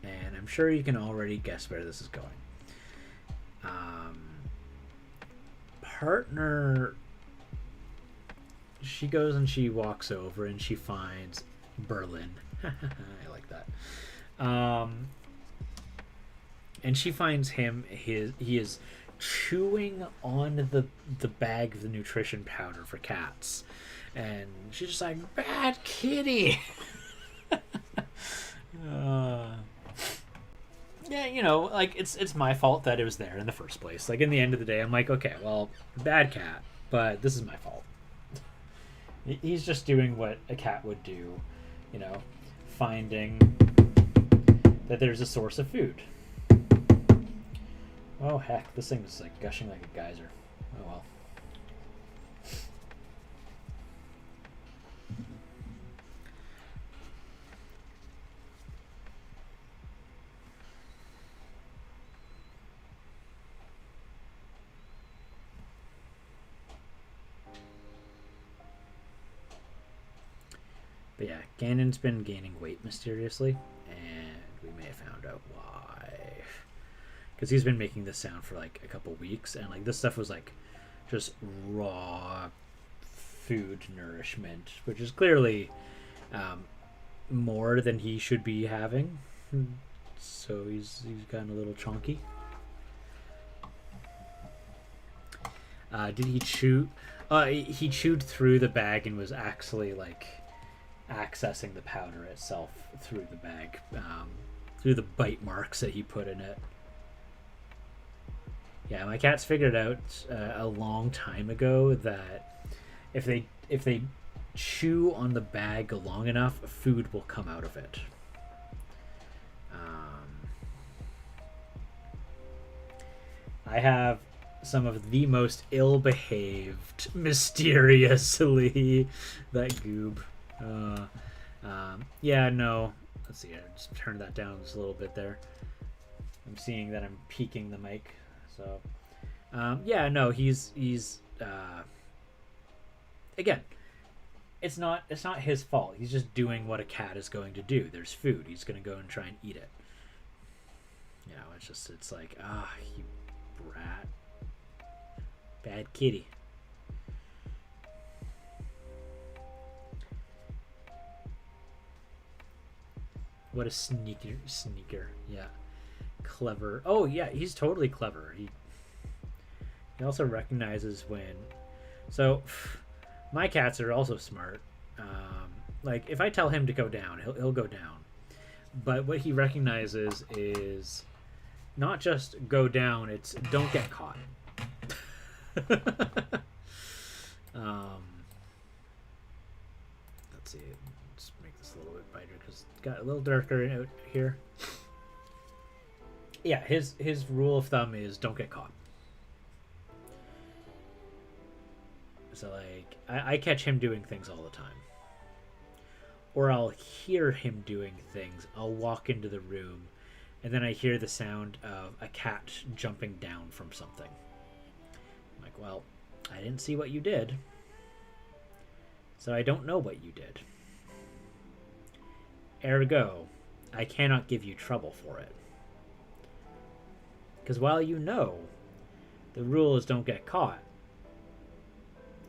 And I'm sure you can already guess where this is going. Partner, she goes and she walks over and she finds Berlin. I like that. And she finds him. He is chewing on the bag of the nutrition powder for cats, and she's just like, "Bad kitty." Yeah, like it's my fault that it was there in the first place. Like in the end of the day, I'm like, okay, well, bad cat, but this is my fault. He's just doing what a cat would do, finding that there's a source of food. Oh heck, this thing is like gushing like a geyser. Oh well. But yeah, Ganon's been gaining weight mysteriously, and we may have found out why. Because he's been making this sound for like a couple weeks, and like this stuff was like just raw food nourishment, which is clearly more than he should be having. So he's gotten a little chonky. Did he chew? He chewed through the bag and was actually like accessing the powder itself through the bag, through the bite marks that he put in it. Yeah, my cats figured out a long time ago that if they chew on the bag long enough, food will come out of it. I have some of the most ill-behaved, mysteriously, that goob. Yeah, no. Let's see. I just turned that down just a little bit there. I'm seeing that I'm peaking the mic, so yeah, no, he's again, it's not his fault. He's just doing what a cat is going to do. There's food. He's going to go and try and eat it. You know, it's like, you brat. Bad kitty. What a sneaker. Yeah. Clever. Oh, yeah, he's totally clever. He also recognizes when... So, my cats are also smart. Like, if I tell him to go down, he'll go down. But what he recognizes is not just go down, it's don't get caught. Let's see. Let's make this a little bit brighter because it's got a little darker out here. Yeah, his rule of thumb is don't get caught. So, like, I catch him doing things all the time. Or I'll hear him doing things. I'll walk into the room, and then I hear the sound of a cat jumping down from something. I'm like, well, I didn't see what you did, so I don't know what you did. Ergo, I cannot give you trouble for it. Because while you know the rule is don't get caught,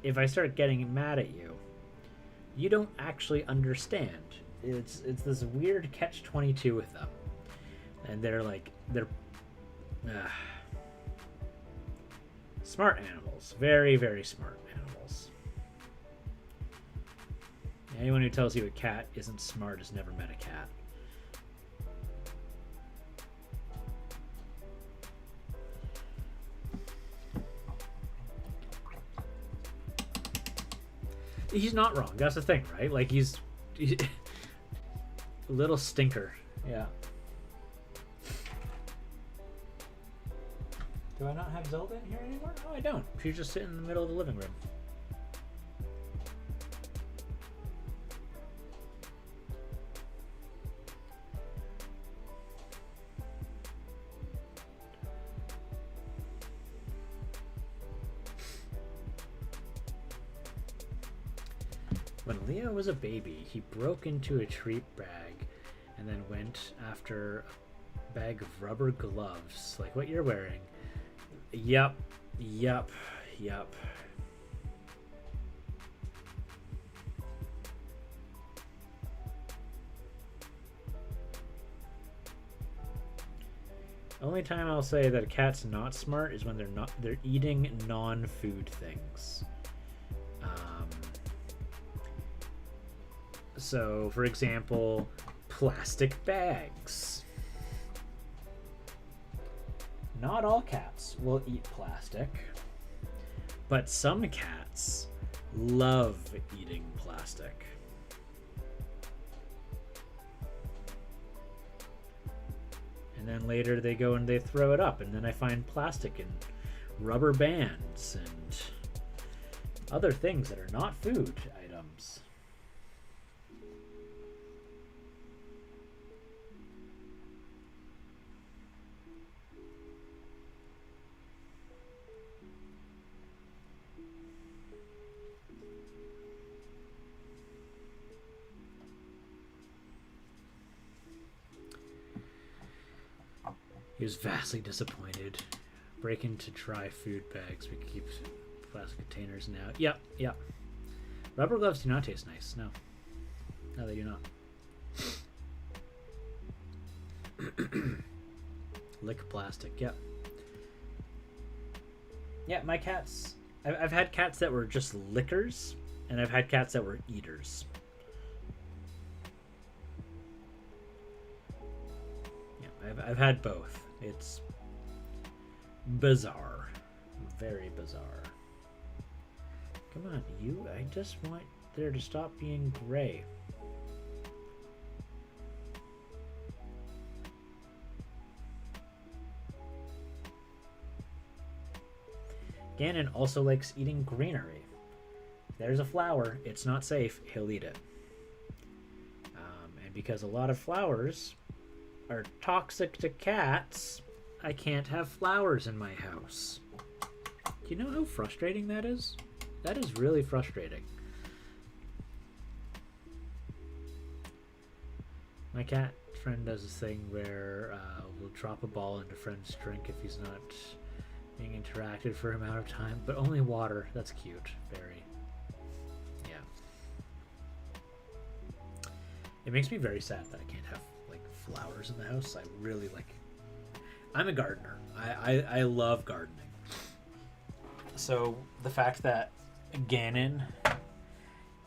if I start getting mad at you, you don't actually understand. It's this weird catch-22 with them. And they're smart animals. Very, very smart animals. Anyone who tells you a cat isn't smart has never met a cat. He's not wrong. That's the thing, right? Like, he's a little stinker. Yeah. Do I not have Zelda in here anymore? No, I don't. She's just sitting in the middle of the living room. When Leo was a baby, he broke into a treat bag and then went after a bag of rubber gloves, like what you're wearing. Yup. Only time I'll say that a cat's not smart is when they're eating non-food things. So, for example, plastic bags. Not all cats will eat plastic, but some cats love eating plastic. And then later they go and they throw it up, and then I find plastic and rubber bands and other things that are not food items. He was vastly disappointed. Break into dry food bags. We keep plastic containers now. Yep. Rubber gloves do not taste nice. No, they do not. Lick plastic. Yep. Yeah, my cats. I've had cats that were just lickers, and I've had cats that were eaters. Yeah, I've had both. It's bizarre. Very bizarre. Come on, you. I just want there to stop being gray. Ganon also likes eating greenery. If there's a flower, it's not safe, he'll eat it. And because a lot of flowers are toxic to cats, I can't have flowers in my house. Do you know how frustrating that is? That is really frustrating. My cat friend does this thing where we'll drop a ball into friend's drink if he's not being interacted for an amount of time, but only water. That's cute. Very. Yeah. It makes me very sad that I can't have like flowers in the house. I really like. I'm a gardener. I love gardening. So the fact that Ganon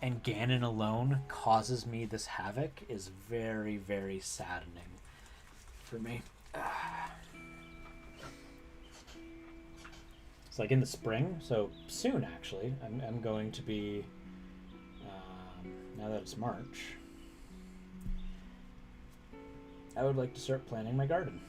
and Ganon alone causes me this havoc is very, very saddening for me. It's like in the spring, so soon actually, I'm going to be, now that it's March, I would like to start planting my garden.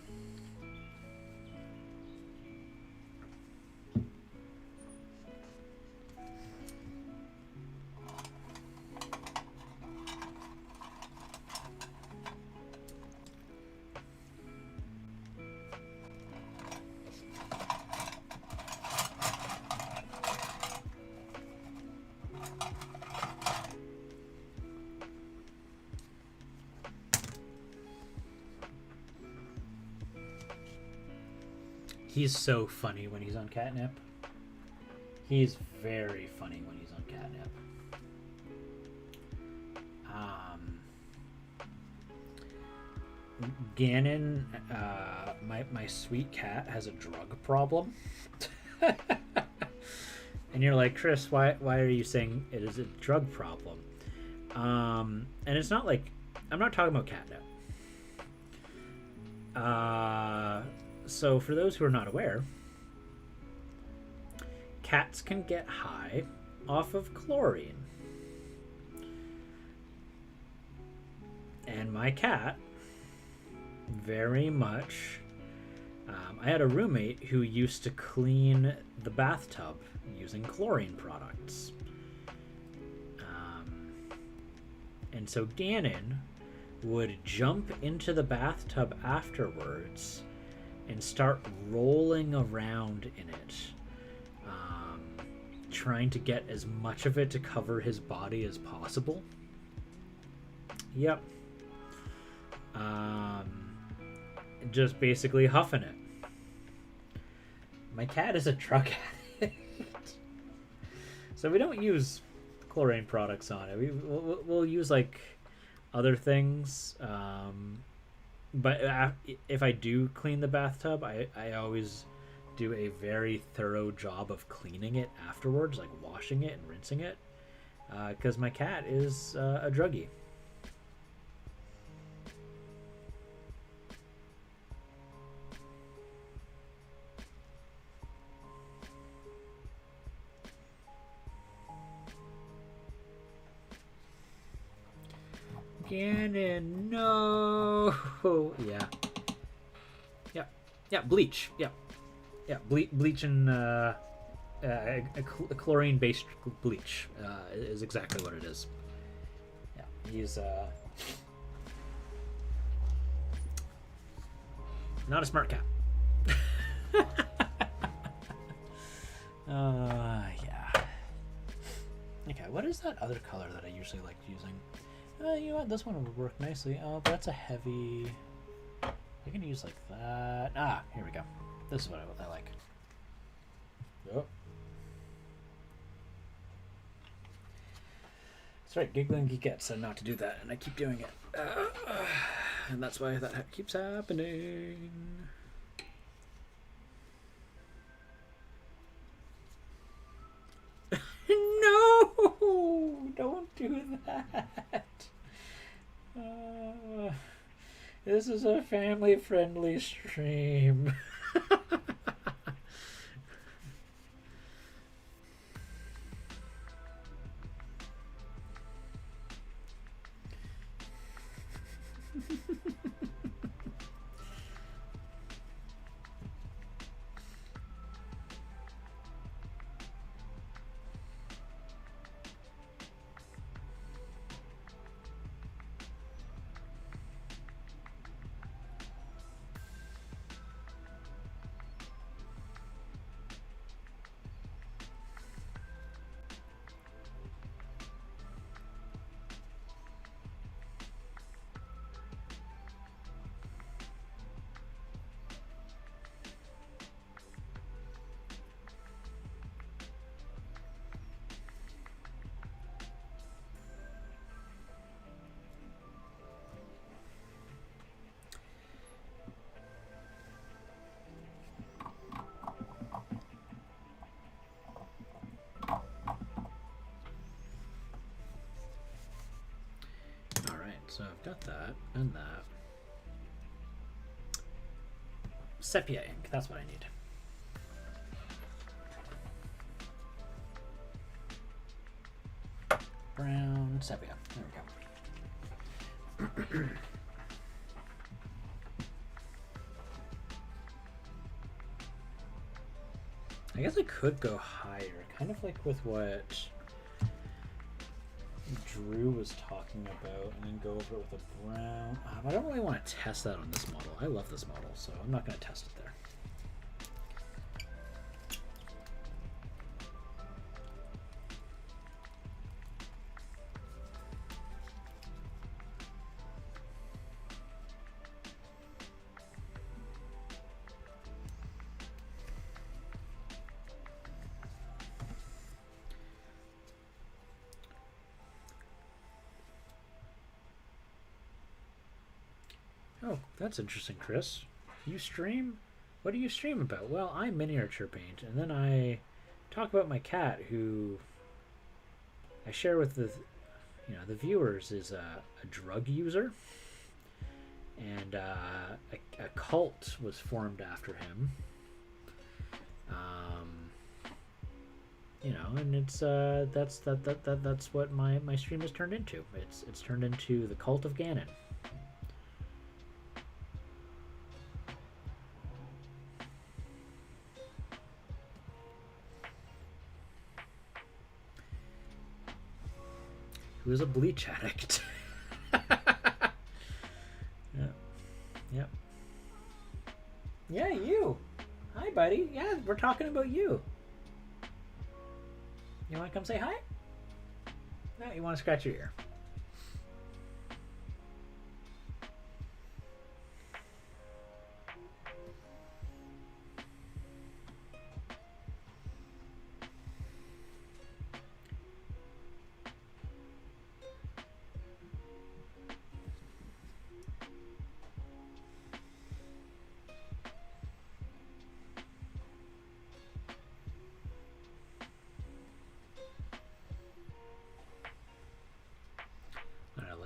He's so funny when he's on catnip. He's very funny when he's on catnip. Ganon, my sweet cat, has a drug problem. And you're like, Chris, why are you saying it is a drug problem? And it's not like, I'm not talking about catnip. So for those who are not aware, cats can get high off of chlorine. And my cat, very much, I had a roommate who used to clean the bathtub using chlorine products. And so Ganon would jump into the bathtub afterwards and start rolling around in it, trying to get as much of it to cover his body as possible. Yep. Just basically huffing it. My cat is a drug addict. So we don't use chlorine products on it. We'll use like other things. But if I do clean the bathtub, I always do a very thorough job of cleaning it afterwards, like washing it and rinsing it, because my cat is a druggie. Ganon, no. Yeah. Yeah, bleach. Yeah, bleach and a chlorine-based bleach is exactly what it is. Yeah, he's not a smart cat. Yeah. Okay, what is that other color that I usually like using? You know what? This one would work nicely. Oh, but that's a heavy. I can use like that. Ah, here we go. This is what I like. Oh. That's right. Giggling Geekette said not to do that, and I keep doing it. And that's why that keeps happening. No! Don't do that. This is a family-friendly stream. So I've got that and that. Sepia ink, that's what I need. Brown sepia. There we go. I guess I could go higher, kind of like with what Drew was talking about, and then go over it with a brown. I don't really want to test that on this model. I love this model, so I'm not going to test it there. Oh, that's interesting, Chris. You stream? What do you stream about? Well, I miniature paint, and then I talk about my cat, who I share with the viewers is a drug user, and a cult was formed after him. And it's that's what my stream has turned into. It's turned into the cult of Ganon. Who is a bleach addict. Yep. Yeah, you. Hi, buddy. Yeah, we're talking about you. You want to come say hi? No, you want to scratch your ear.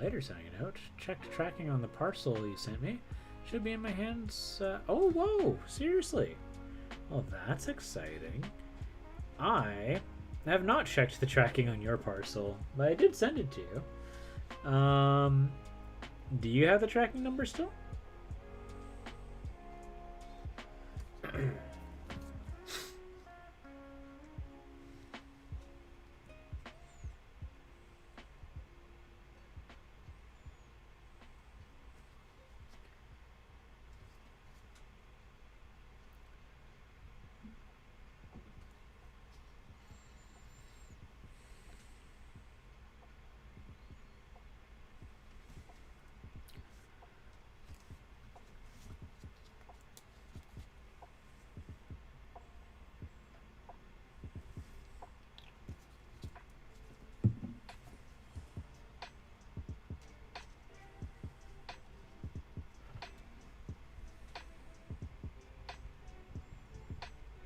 Later sending a note. Checked tracking on the parcel you sent me. Should be in my hands. Oh, whoa! Seriously? Well, that's exciting. I have not checked the tracking on your parcel, but I did send it to you. Do you have the tracking number still?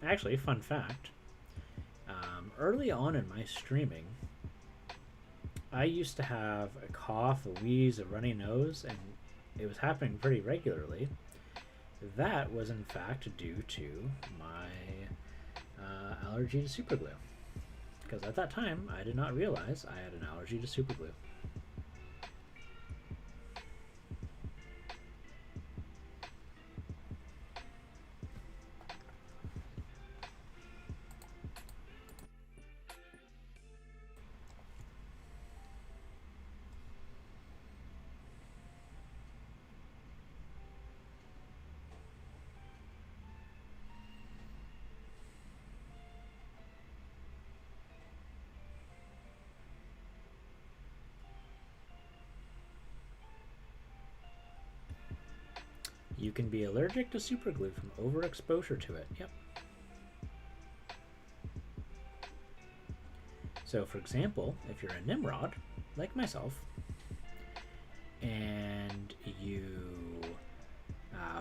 Actually, fun fact, early on in my streaming, I used to have a cough, a wheeze, a runny nose, and it was happening pretty regularly. That was in fact due to my allergy to superglue. Because at that time, I did not realize I had an allergy to superglue. You can be allergic to superglue from overexposure to it. Yep. So, for example, if you're a Nimrod, like myself, and you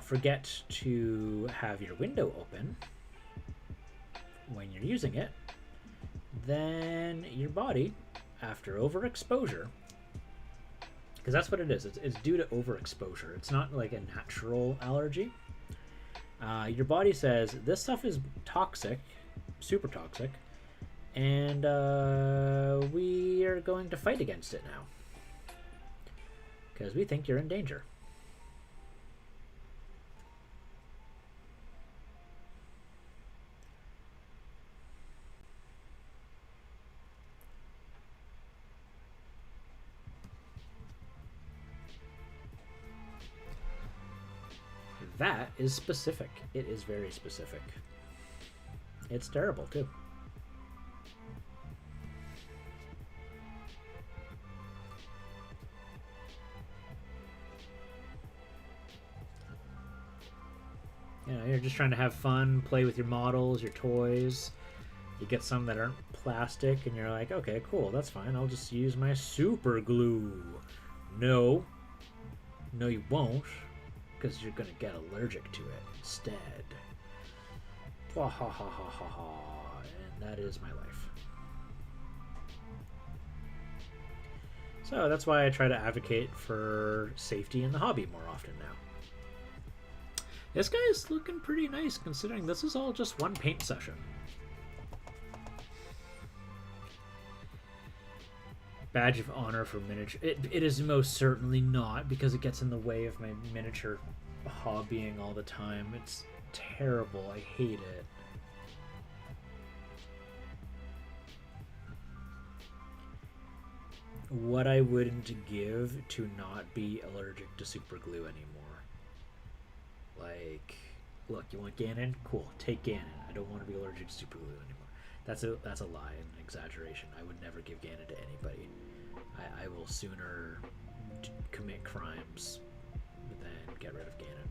forget to have your window open when you're using it, then your body, after overexposure, Because that's what it is. It's due to overexposure. It's not like a natural allergy. Your body says, this stuff is toxic, super toxic, and we are going to fight against it now. Because we think you're in danger. That is specific. It is very specific. It's terrible, too. You know, you're just trying to have fun, play with your models, your toys. You get some that aren't plastic, and you're like, okay, cool, that's fine. I'll just use my super glue. No. No, you won't. Because you're going to get allergic to it instead. Ha ha ha ha ha ha. And that is my life. So that's why I try to advocate for safety in the hobby more often now. This guy is looking pretty nice considering this is all just one paint session. Badge of honor for miniature. It is most certainly not, because it gets in the way of my miniature hobbying all the time. It's terrible. I hate it. What I wouldn't give to not be allergic to super glue anymore. Like, look, you want Ganon? Cool, take Ganon. I don't want to be allergic to super glue anymore. That's a lie and an exaggeration. I would never give Ganon to anybody. I will sooner commit crimes than get rid of Ganon.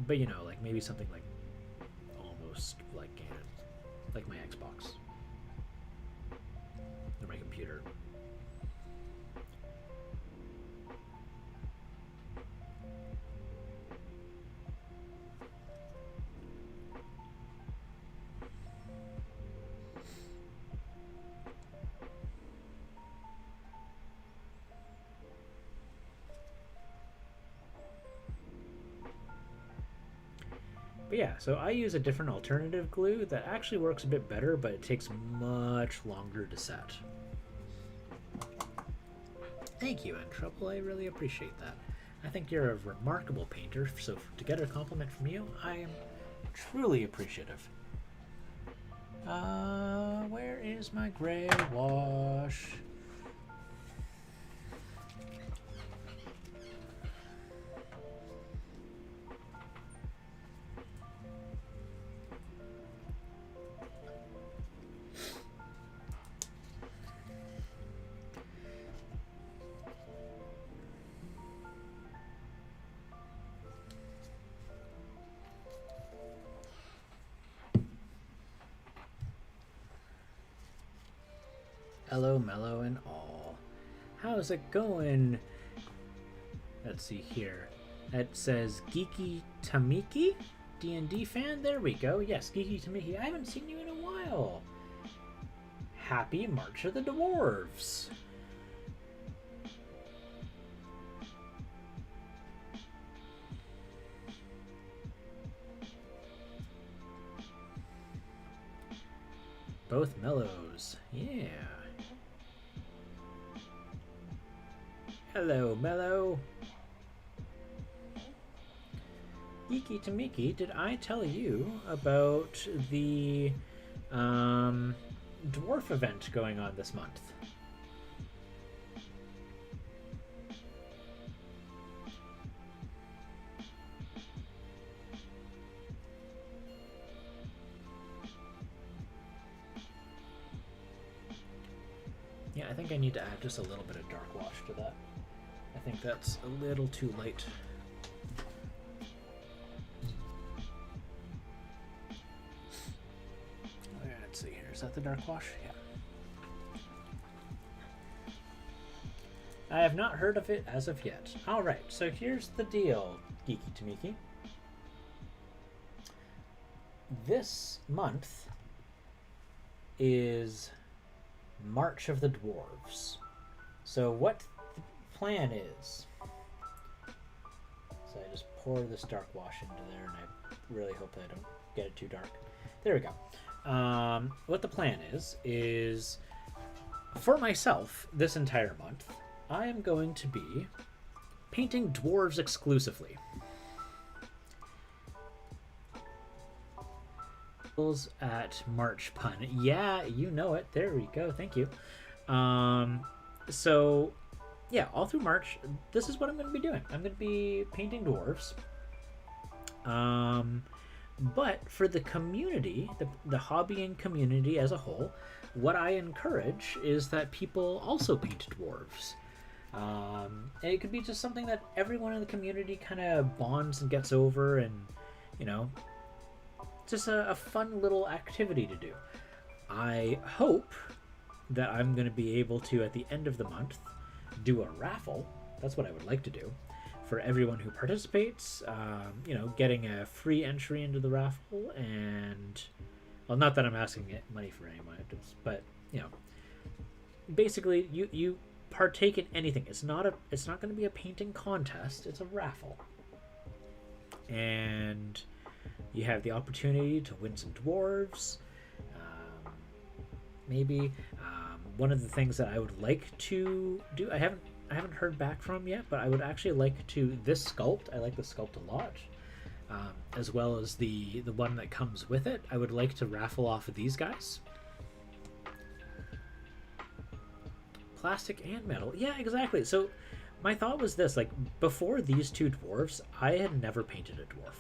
But you know, like maybe something like almost like Ganon, like my Xbox or my computer. But yeah, so I use a different alternative glue that actually works a bit better, but it takes much longer to set. Thank you, Trouble. I really appreciate that. I think you're a remarkable painter, so to get a compliment from you, I am truly appreciative. Where is my gray wash? Hello, Mellow and all. How's it going? Let's see here. It says Geeky Tamiki, D&D fan. There we go. Yes, Geeky Tamiki. I haven't seen you in a while. Happy March of the Dwarves. Both Mellows. Yeah. Hello, Mellow. Geeky Tamiki, did I tell you about the Dwarf event going on this month? Yeah, I think I need to add just a little bit of dark wash to that. I think that's a little too light. Let's see here. Is that the dark wash? Yeah. I have not heard of it as of yet. Alright, so here's the deal, Geeky Tamiki. This month is March of the Dwarves. So what plan is, so I just pour this dark wash into there, and I really hope that I don't get it too dark. There we go. What the plan is for myself this entire month, I am going to be painting dwarves exclusively. At March pun. Yeah, you know it. There we go. Thank you. So yeah, all through March, this is what I'm going to be doing. I'm going to be painting dwarves. But for the community, the hobbying community as a whole, what I encourage is that people also paint dwarves. And it could be just something that everyone in the community kind of bonds and gets over, and you know, just a fun little activity to do. I hope that I'm going to be able to, at the end of the month, do a raffle. That's what I would like to do for everyone who participates. You know, getting a free entry into the raffle, and well, not that I'm asking it money for anyone, but you know, basically you partake in anything. It's not going to be a painting contest. It's a raffle, and you have the opportunity to win some dwarves. Maybe one of the things that I would like to do, I haven't heard back from yet, but I would actually like to, this sculpt, I like the sculpt a lot, as well as the one that comes with it. I would like to raffle off of these guys. Plastic and metal. Yeah, exactly. So my thought was this, like, before these two dwarves, I had never painted a dwarf.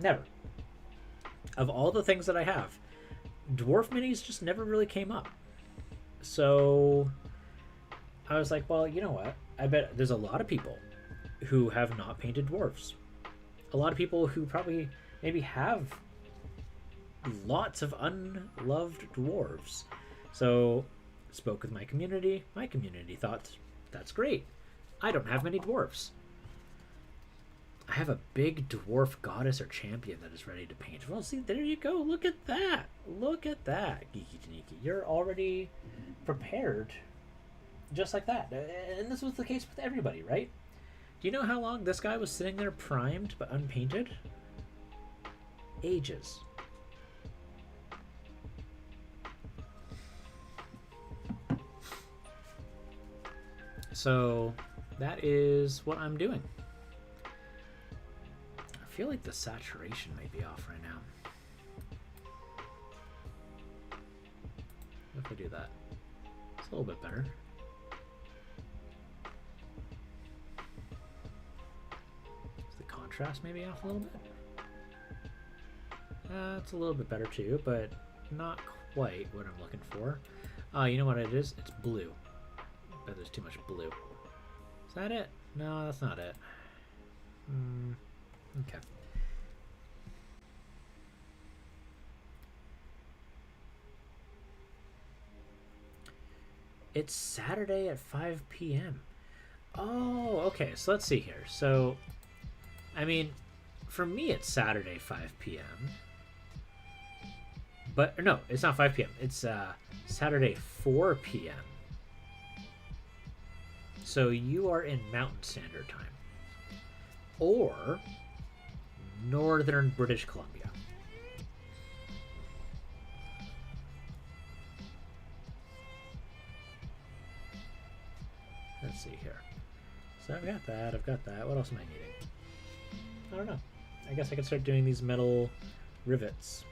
Never. Of all the things that I have, dwarf minis just never really came up. So I was like, well, you know what? I bet there's a lot of people who have not painted dwarves. A lot of people who probably maybe have lots of unloved dwarves. So spoke with my community. My community thought, that's great. I don't have many dwarves. I have a big dwarf goddess or champion that is ready to paint. Well, see, there you go. Look at that. Look at that, Geeky Taniki. You're already prepared just like that. And this was the case with everybody, right? Do you know how long this guy was sitting there primed but unpainted? Ages. So that is what I'm doing. I feel like the saturation might be off right now. What if I do that? It's a little bit better. Is the contrast maybe off a little bit? It's a little bit better too, but not quite what I'm looking for. You know what it is? It's blue. But there's too much blue. Is that it? No, that's not it. Okay. It's Saturday at 5 p.m. Oh, okay. So let's see here. So, I mean, for me, it's Saturday 5 p.m. But no, it's not 5 p.m. It's Saturday 4 p.m. So you are in Mountain Standard Time. Or Northern British Columbia. Let's see here. So I've got that, I've got that. What else am I needing? I don't know. I guess I could start doing these metal rivets.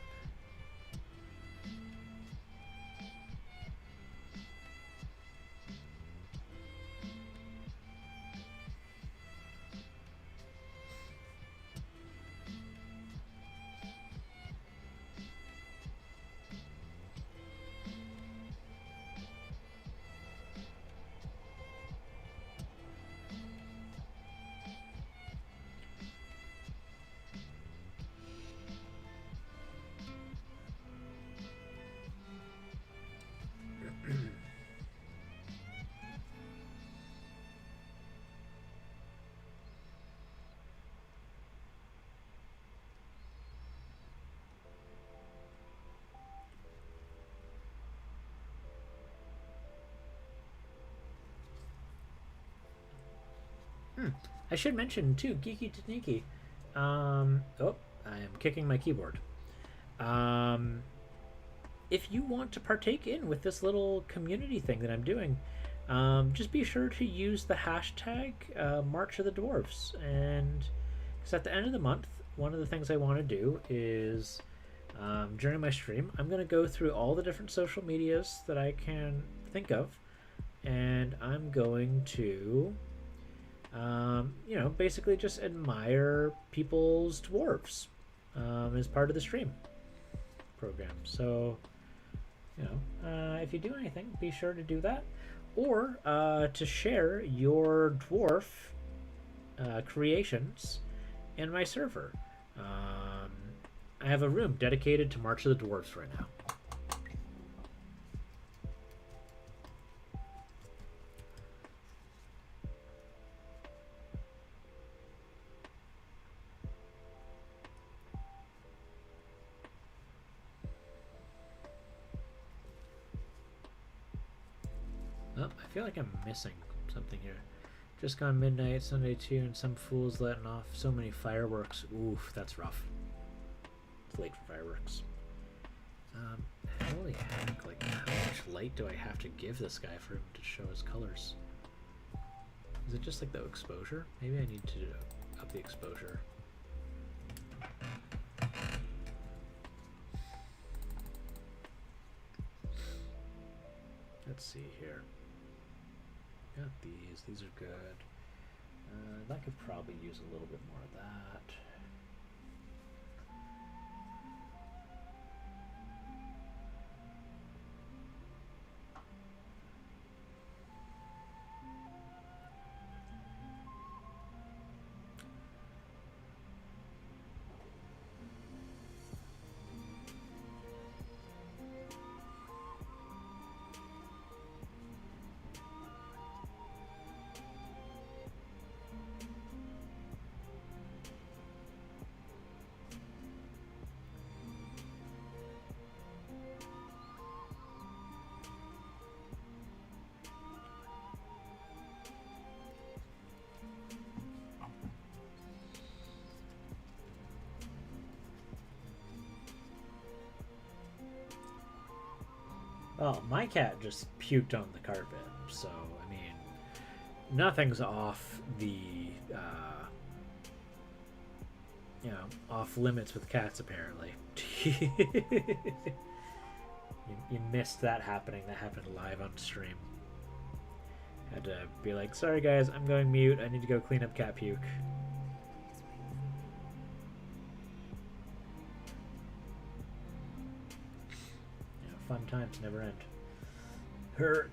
I should mention too, Geeky Taniki. Oh, I am kicking my keyboard. Um, if you want to partake in with this little community thing that I'm doing, just be sure to use the hashtag March of the Dwarves. And because at the end of the month, one of the things I want to do is during my stream, I'm going to go through all the different social medias that I can think of, and I'm going to, basically just admire people's dwarves as part of the stream program. So, if you do anything, be sure to do that, or to share your dwarf creations in my server. I have a room dedicated to March of the Dwarves right now. Oh, I feel like I'm missing something here. Just gone midnight, Sunday too, and some fools letting off so many fireworks. Oof, that's rough. It's late for fireworks. Holy heck, like how much light do I have to give this guy for him to show his colors? Is it just like the exposure? Maybe I need to up the exposure. Let's see here. Got these. These are good. I could probably use a little bit more of that. Well, my cat just puked on the carpet, so, I mean, nothing's off the, off limits with cats, apparently. You missed that happening. That happened live on stream. Had to be like, sorry guys, I'm going mute. I need to go clean up cat puke. Fun times never end. Herc.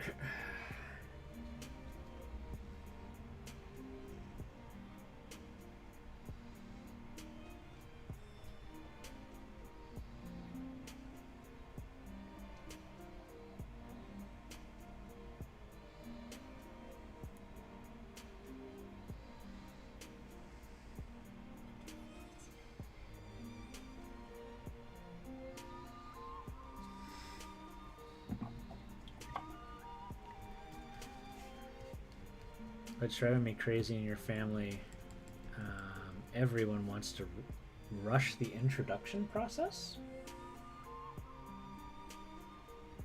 What's driving me crazy in your family? Everyone wants to rush the introduction process.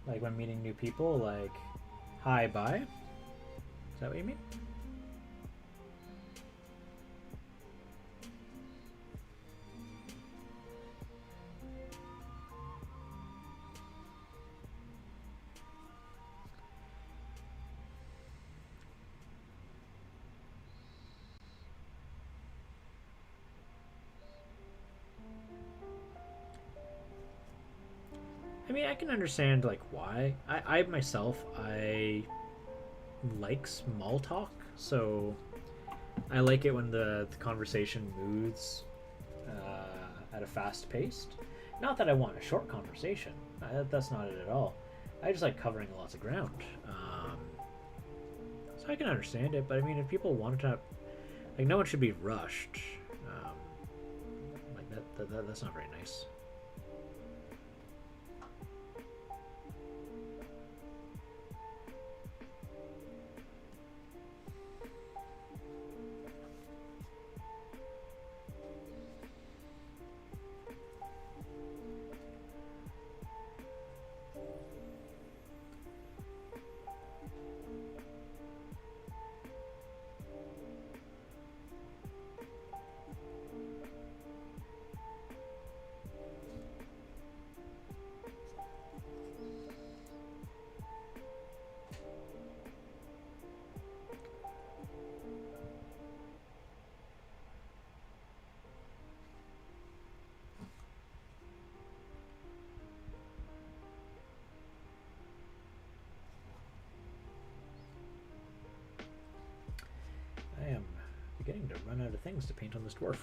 Like when meeting new people, like, hi, bye. Is that what you mean? I mean, I can understand, like, why. I myself, I like small talk, so I like it when the conversation moves at a fast pace. Not that I want a short conversation. That's not it at all. I just like covering lots of ground. So I can understand it, but I mean, if people want to, like, no one should be rushed. Like that's not very nice. things to paint on this dwarf.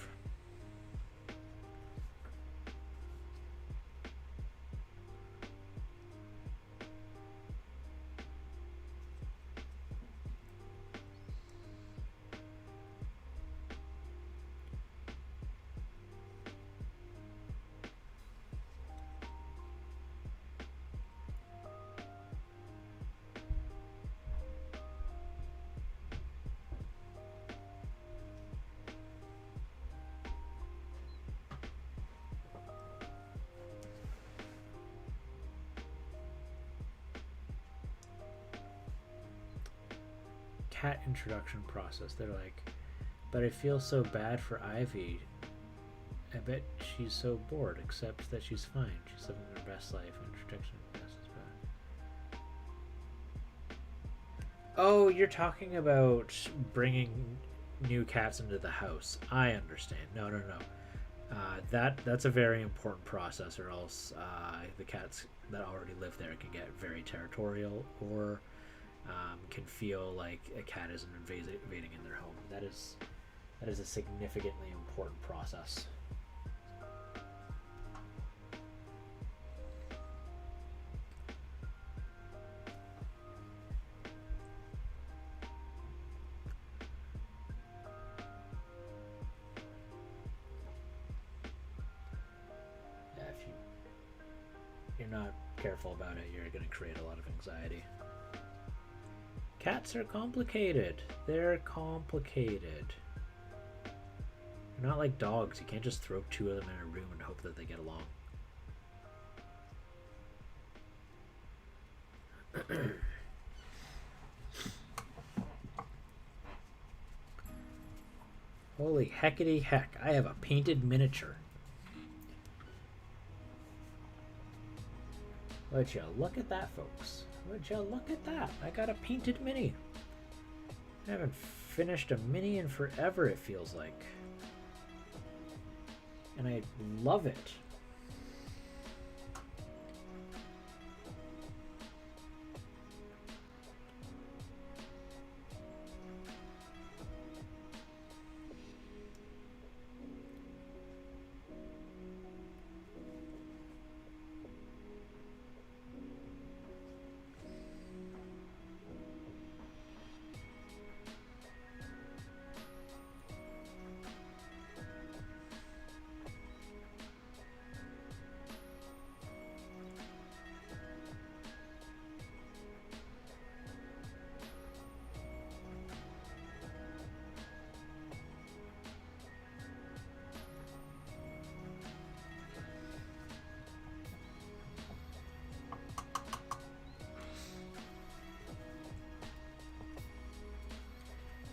Cat introduction process. They're like, but I feel so bad for Ivy. I bet she's so bored, except that she's fine. She's living her best life. Introduction process is bad. Oh, you're talking about bringing new cats into the house. I understand. No. That's a very important process, or else the cats that already live there can get very territorial, or can feel like a cat isn't invading in their home. That is a significantly important process. Yeah, if you're not careful about it, you're going to create a lot of anxiety. Cats are complicated. They're complicated. They're not like dogs. You can't just throw two of them in a room and hope that they get along. Holy heckity heck, I have a painted miniature. Would you look at that, folks? Would you look at that? I got a painted mini. I haven't finished a mini in forever, it feels like. And I love it.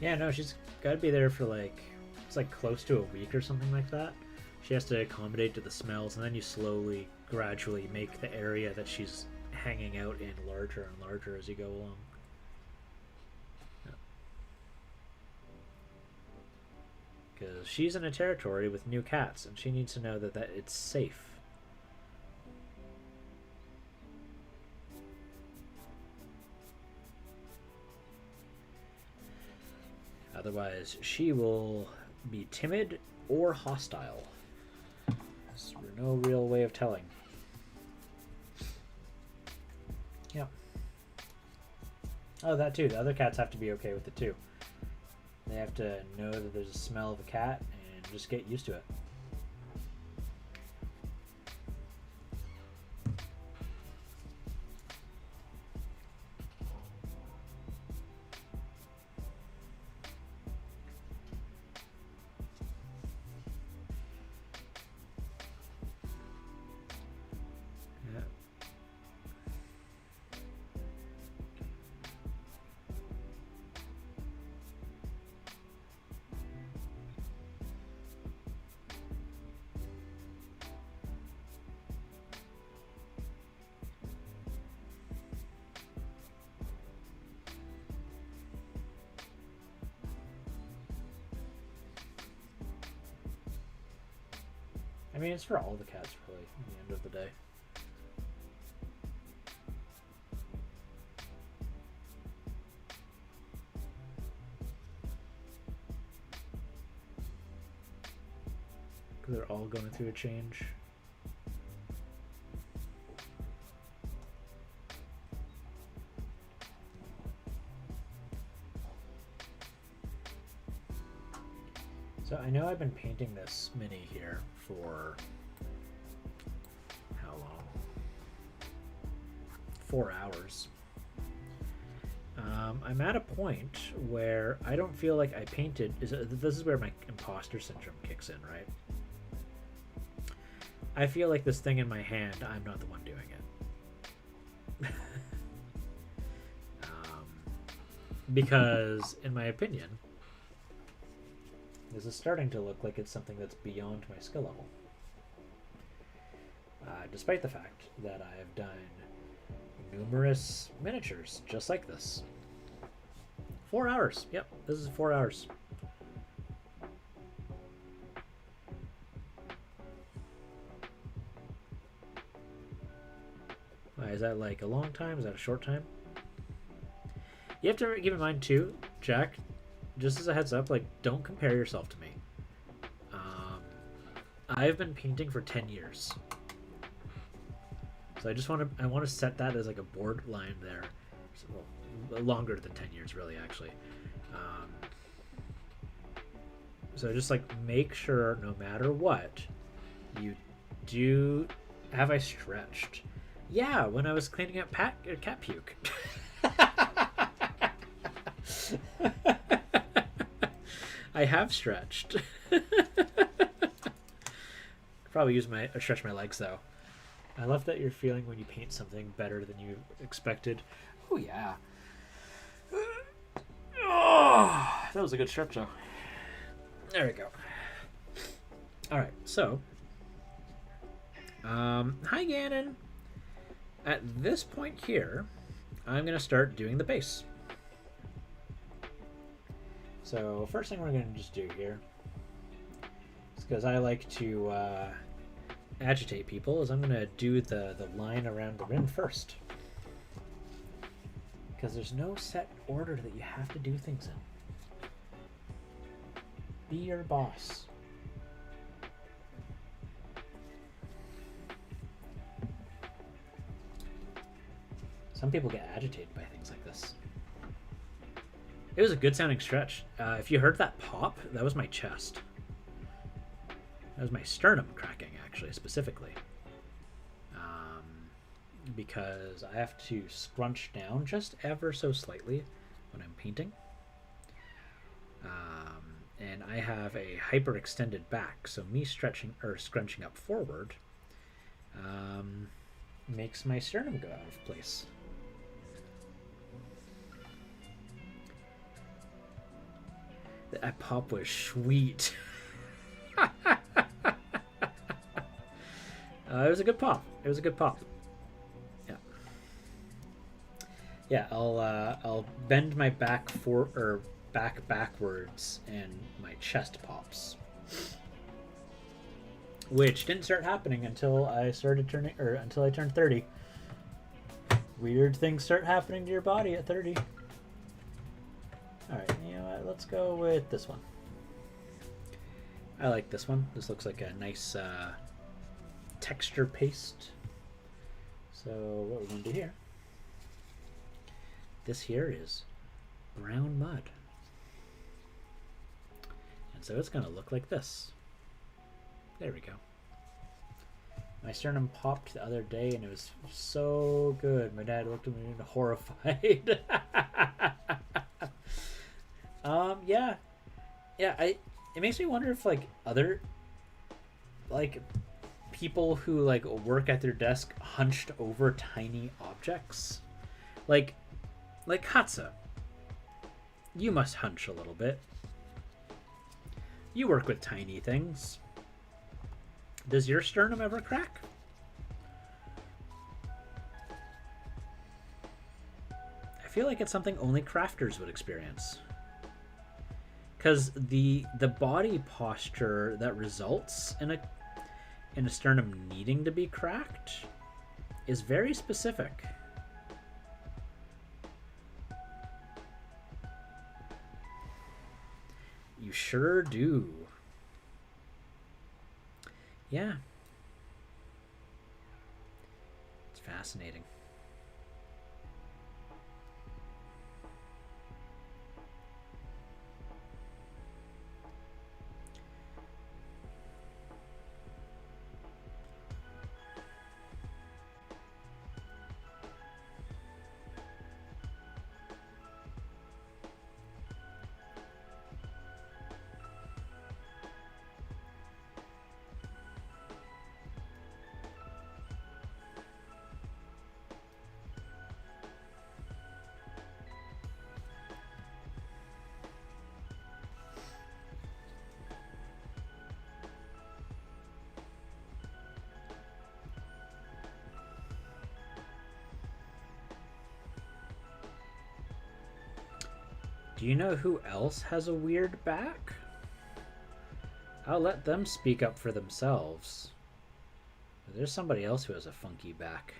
Yeah, no, she's got to be there for like, it's like close to a week or something like that. She has to accommodate to the smells, and then you slowly, gradually make the area that she's hanging out in larger and larger as you go along. Because she's in a territory with new cats, and she needs to know that it's safe. Otherwise, she will be timid or hostile. There's no real way of telling. Yeah. Oh, that too. The other cats have to be okay with it too. They have to know that there's a smell of a cat and just get used to it. I mean, it's for all the cats, really, at the end of the day. They're all going through a change. So I know I've been painting this mini here for how long? 4 hours. I'm at a point where I don't feel like I painted. This is where my imposter syndrome kicks in, right? I feel like this thing in my hand, I'm not the one doing it. Because, in my opinion, this is starting to look like it's something that's beyond my skill level. Despite the fact that I have done numerous miniatures just like this. 4 hours. Yep, this is 4 hours. Is that like a long time? Is that a short time? You have to keep in mind too, Jack, just as a heads up, like, don't compare yourself to me. I've been painting for 10 years. So I want to set that as like a borderline there. So, well, longer than 10 years, really, actually. So just like make sure, no matter what, you do. Have I stretched? Yeah, when I was cleaning up cat puke. I have stretched. Probably stretch my legs though. I love that you're feeling when you paint something better than you expected. Oh yeah. Oh, that was a good stretch though. There we go. All right, so hi Gannon. At this point here, I'm gonna start doing the base. So first thing we're gonna just do here, is because I like to agitate people, is I'm gonna do the line around the rim first. Because there's no set order that you have to do things in. Be your boss. Some people get agitated by things like this. It was a good sounding stretch. If you heard that pop, that was my chest. That was my sternum cracking, actually, specifically. Because I have to scrunch down just ever so slightly when I'm painting. And I have a hyperextended back, so me stretching or scrunching up forward makes my sternum go out of place. That pop was sweet. It was a good pop. It was a good pop. Yeah. Yeah, I'll bend my back backwards and my chest pops. Which didn't start happening until I until I turned 30. Weird things start happening to your body at 30. Alright, you know what? Let's go with this one. I like this one. This looks like a nice texture paste. So what we're going to do here, this here is brown mud. And so it's going to look like this. There we go. My sternum popped the other day and it was so good. My dad looked at me horrified. It makes me wonder if like other like people who like work at their desk hunched over tiny objects. Like Hatsa. You must hunch a little bit. You work with tiny things. Does your sternum ever crack? I feel like it's something only crafters would experience. Because the body posture that results in a sternum needing to be cracked is very specific. You sure do. Yeah. It's fascinating. Do you know who else has a weird back? I'll let them speak up for themselves. There's somebody else who has a funky back.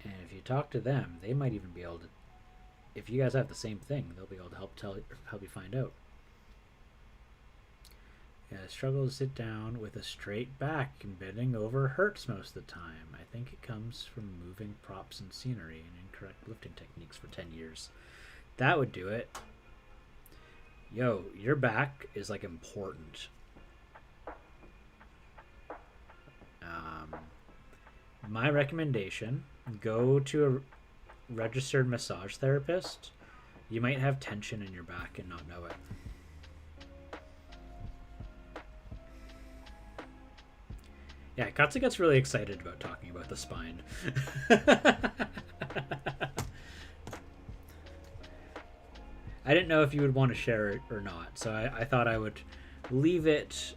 And if you talk to them, they might even be able to. If you guys have the same thing, they'll be able to help you find out. Yeah, I struggle to sit down with a straight back, and bending over hurts most of the time. I think it comes from moving props and scenery and incorrect lifting techniques for 10 years. That would do it. Yo, your back is like important. My recommendation, go to a registered massage therapist. You might have tension in your back and not know it. Yeah, Katsu gets really excited about talking about the spine. I didn't know if you would want to share it or not, so I thought I would leave it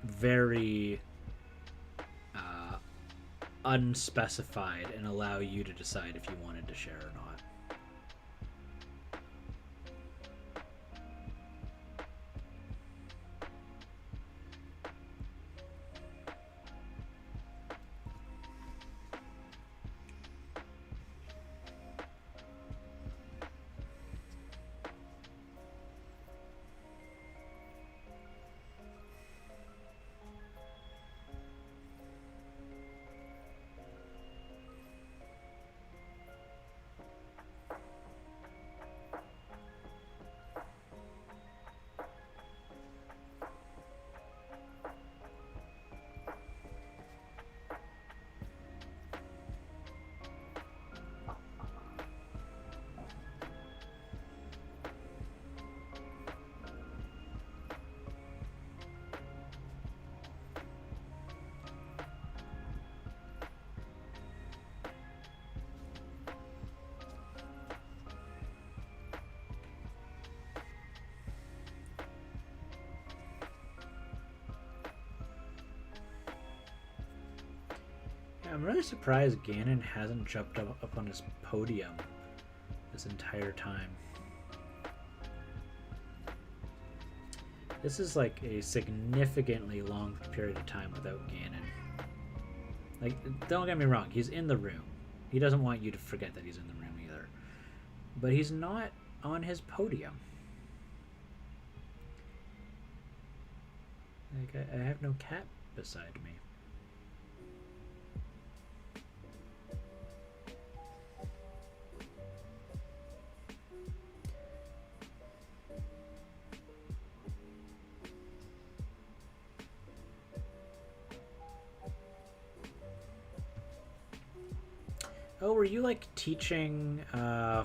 very unspecified and allow you to decide if you wanted to share or not. I'm really surprised Ganon hasn't jumped up on his podium this entire time. This is like a significantly long period of time without Ganon. Like, don't get me wrong, he's in the room. He doesn't want you to forget that he's in the room either. But he's not on his podium. Like, I have no cat beside me. Oh, were you like teaching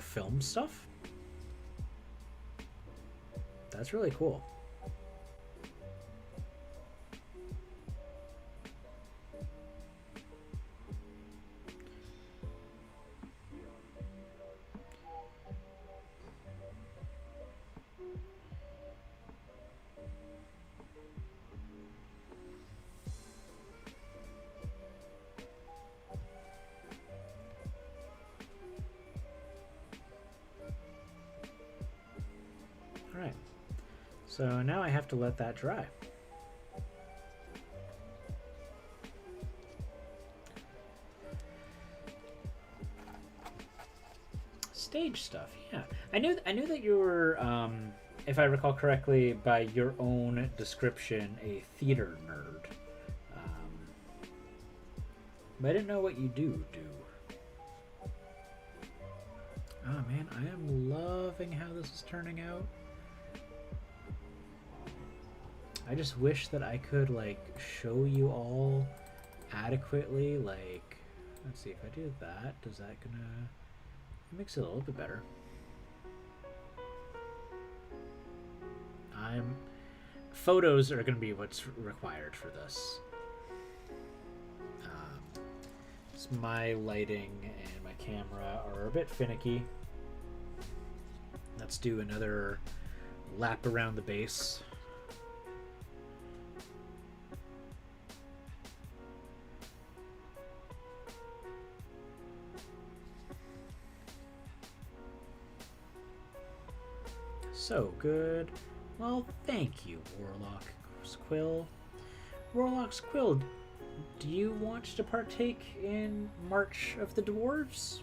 film stuff? That's really cool. Alright, so now I have to let that dry. Stage stuff, yeah. I knew that you were if I recall correctly, by your own description, a theater nerd. But I didn't know what you do. Oh man, I am loving how this is turning out. I just wish that I could like show you all adequately. Like, let's see if I do that. Does that gonna? It makes it a little bit better. Photos are gonna be what's required for this. My lighting and my camera are a bit finicky. Let's do another lap around the base. So good. Well, thank you, Warlock's Quill. Warlock's Quill, do you want to partake in March of the Dwarves?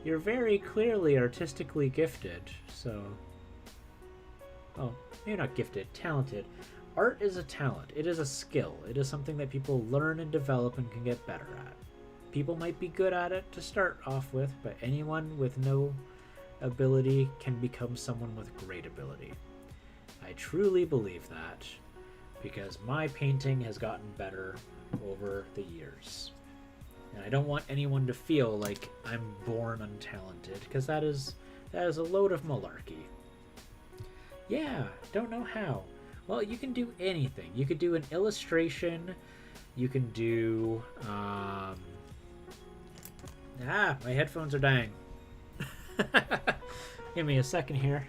You're very clearly artistically gifted, so... Oh, maybe not gifted, talented. Art is a talent. It is a skill. It is something that people learn and develop and can get better at. People might be good at it to start off with, but anyone with no ability can become someone with great ability. I truly believe that, because my painting has gotten better over the years. And I don't want anyone to feel like I'm born untalented, because that is a load of malarkey. Yeah, don't know how. Well, you can do anything. You could do an illustration. You can do... my headphones are dying. Give me a second here.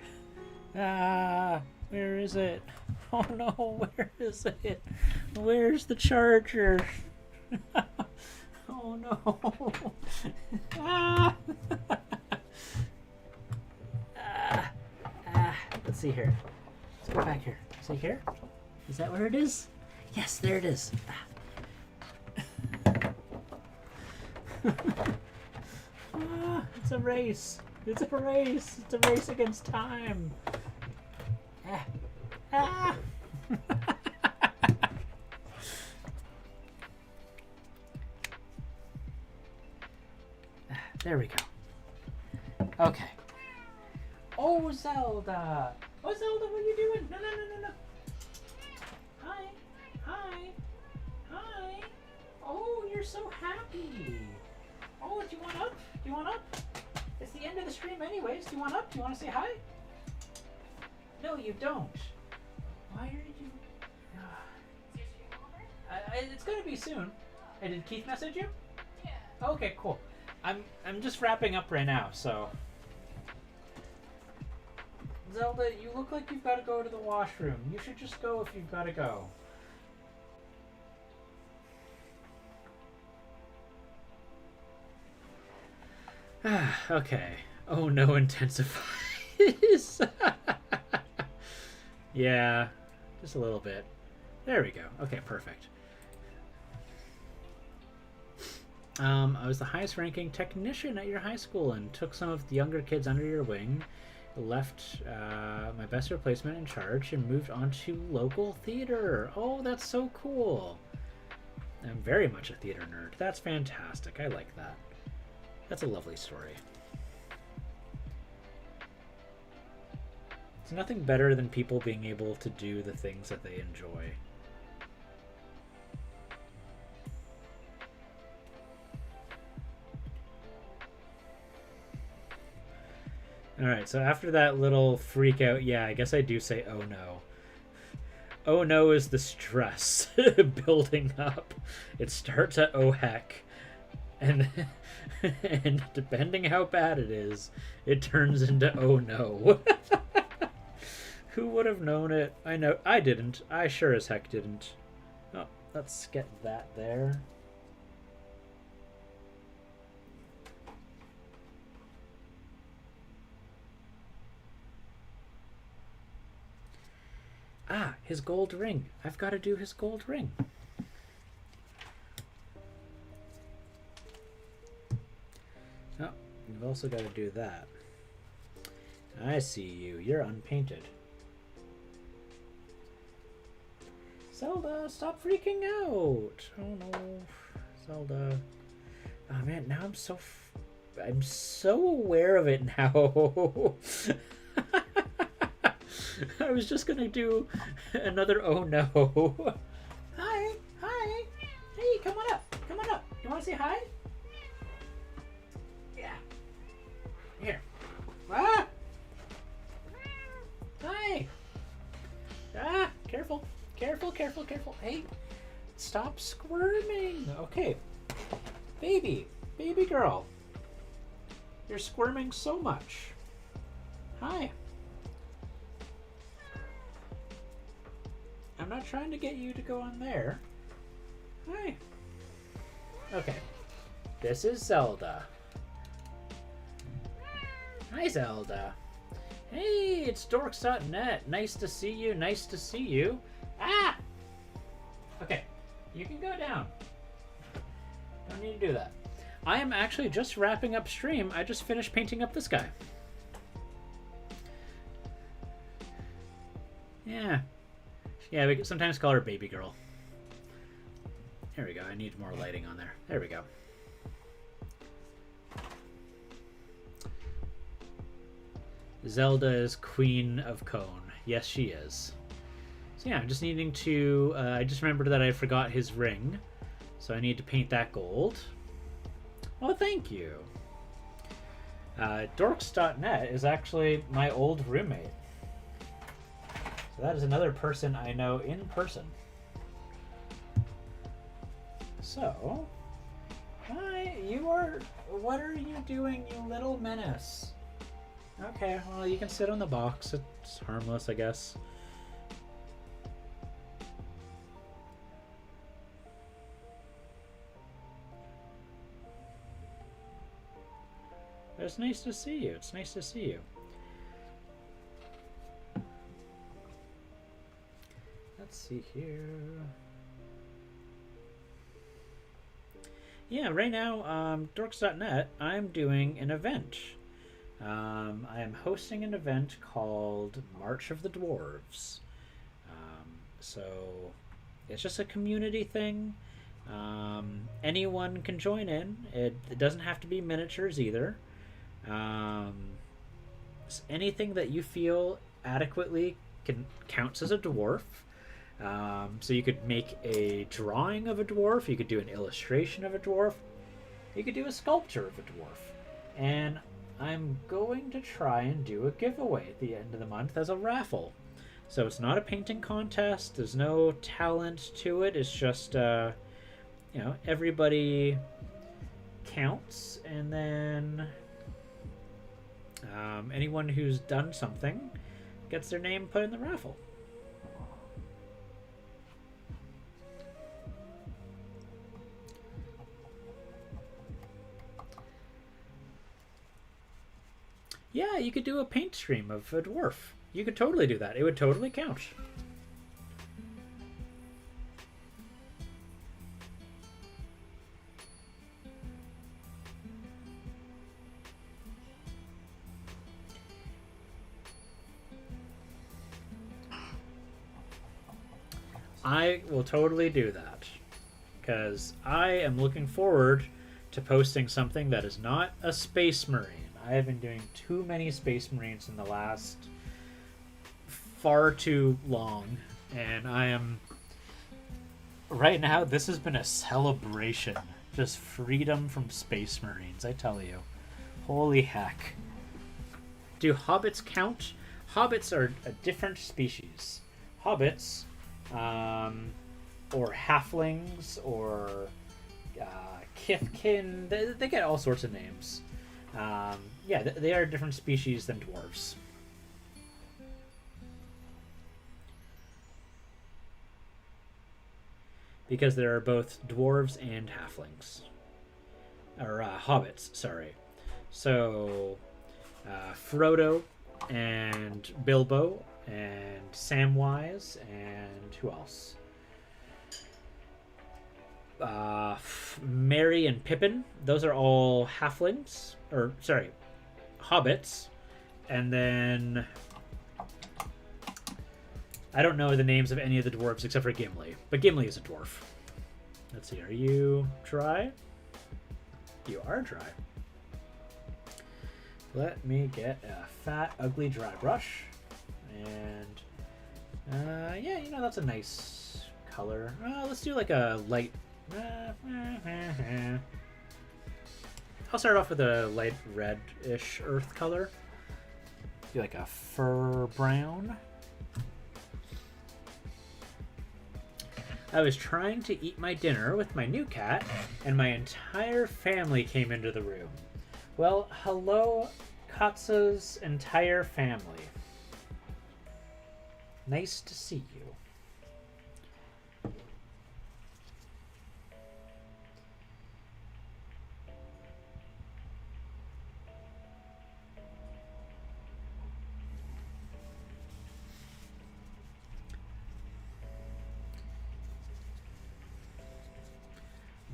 Where is it? Oh no, where is it? Where's the charger? Oh no. Let's see here. Let's go back here. See here? Is that where it is? Yes, there it is. It's a race. It's a race. It's a race against time. There we go. Okay. Oh, Zelda. Oh, Zelda, what are you doing? No. Hi. Oh, you're so happy. Oh, do you want up? It's the end of the stream anyways. Do you want up? Do you want to say hi? No, you don't. Why are you... it's going to be soon. Hey, did Keith message you? Yeah. Okay, cool. I'm just wrapping up right now, so... Zelda, you look like you've got to go to the washroom. You should just go if you've got to go. Okay. Oh no, intensifies. Yeah, just a little bit. There we go. Okay, perfect. I was the highest ranking technician at your high school and took some of the younger kids under your wing, left my best replacement in charge, and moved on to local theater. Oh, that's so cool. I'm very much a theater nerd. That's fantastic. I like that. That's a lovely story. It's nothing better than people being able to do the things that they enjoy. Alright, so after that little freak out, yeah, I guess I do say oh no. Oh no is the stress building up. It starts at oh heck. And depending how bad it is, it turns into oh no. Who would have known it? I know I didn't. I sure as heck didn't. Oh, let's get that there. Ah, his gold ring. I've got to do his gold ring. Oh, you've also got to do that. I see you. You're unpainted. Zelda, stop freaking out. Oh no. Zelda. Oh man, now I'm so aware of it now. I was just gonna do another oh no. Hi, hi. Hey, come on up. Come on up. You wanna say hi? Yeah. Here. Ah! Hi. Ah, careful. Careful, careful, careful. Hey, stop squirming. Okay. Baby girl. You're squirming so much. Hi. I'm not trying to get you to go on there. Hi. Okay. This is Zelda. Hi, Zelda. Hey, it's dorks.net. Nice to see you. Nice to see you. Ah! Okay. You can go down. Don't need to do that. I am actually just wrapping up stream. I just finished painting up this guy. Yeah. Yeah, we sometimes call her baby girl. There we go. I need more lighting on there. There we go. Zelda is Queen of Cone. Yes, she is. So yeah, I'm just needing to... I just remembered that I forgot his ring. So I need to paint that gold. Oh, thank you. Dorks.net is actually my old roommate. So that is another person I know in person. So, hi, you are... What are you doing, you little menace? Okay, well, you can sit on the box. It's harmless, I guess. It's nice to see you. It's nice to see you. Let's see here. Yeah, right now, dorks.net, I'm doing an event. I am hosting an event called March of the Dwarves. So it's just a community thing. Anyone can join in. It doesn't have to be miniatures either. Anything that you feel adequately counts as a dwarf. So you could make a drawing of a dwarf. You could do an illustration of a dwarf. You could do a sculpture of a dwarf. And I'm going to try and do a giveaway at the end of the month as a raffle. So it's not a painting contest. There's no talent to it. It's just, everybody counts. And then anyone who's done something gets their name put in the raffle. Yeah, you could do a paint stream of a dwarf. You could totally do that. It would totally count. I will totally do that. Because I am looking forward to posting something that is not a Space Marine. I have been doing too many Space Marines in the last far too long, and I am right now. This has been a celebration, just freedom from Space Marines. I tell you, holy heck! Do hobbits count? Hobbits are a different species. Hobbits, or halflings, or kithkin. They get all sorts of names. Yeah, they are a different species than dwarves. Because there are both dwarves and halflings. Or hobbits, sorry. So, Frodo and Bilbo and Samwise and who else? Merry and Pippin. Those are all halflings. Or, sorry, hobbits. And then I don't know the names of any of the dwarves except for Gimli, but Gimli is a dwarf. Let's see, are you dry? You are dry. Let me get a fat, ugly dry brush. And, yeah, you know, that's a nice color. Let's do like a light... I'll start off with a light red-ish earth color. Do like a fur brown. I was trying to eat my dinner with my new cat, and my entire family came into the room. Well, hello, Katsa's entire family. Nice to see you.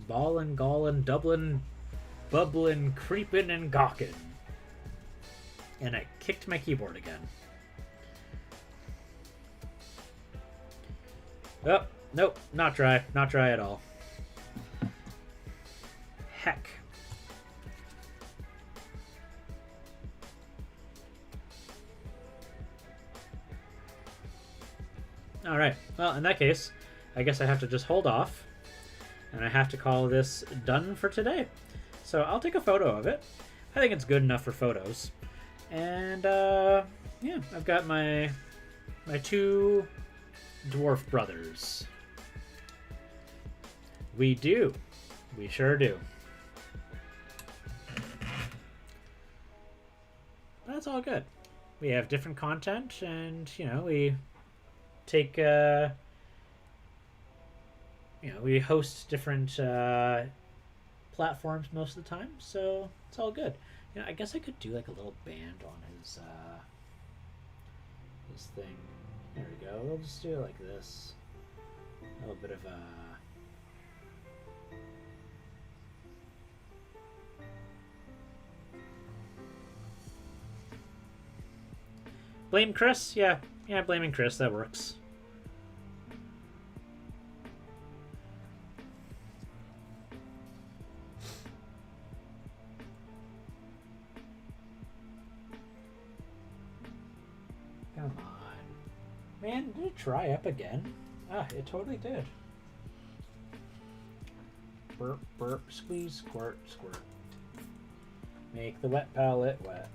Ballin', gallin', Dublin, bubblin', creepin', and gawkin'. And I kicked my keyboard again. Oh, nope, not dry. Not dry at all. Heck. Alright, well, in that case, I guess I have to just hold off. And I have to call this done for today. So I'll take a photo of it. I think it's good enough for photos. And, yeah, I've got my two dwarf brothers. We do. We sure do. That's all good. We have different content, and, you know, we take, you know, we host different platforms most of the time, so it's all good. You know, I guess I could do like a little band on his thing. There we go. We'll just do it like this. A little bit of a... Blame Chris? Yeah, blaming Chris, that works. Come on. Man, did it dry up again? Ah, it totally did. Burp, burp, squeeze, squirt, squirt. Make the wet palette wet.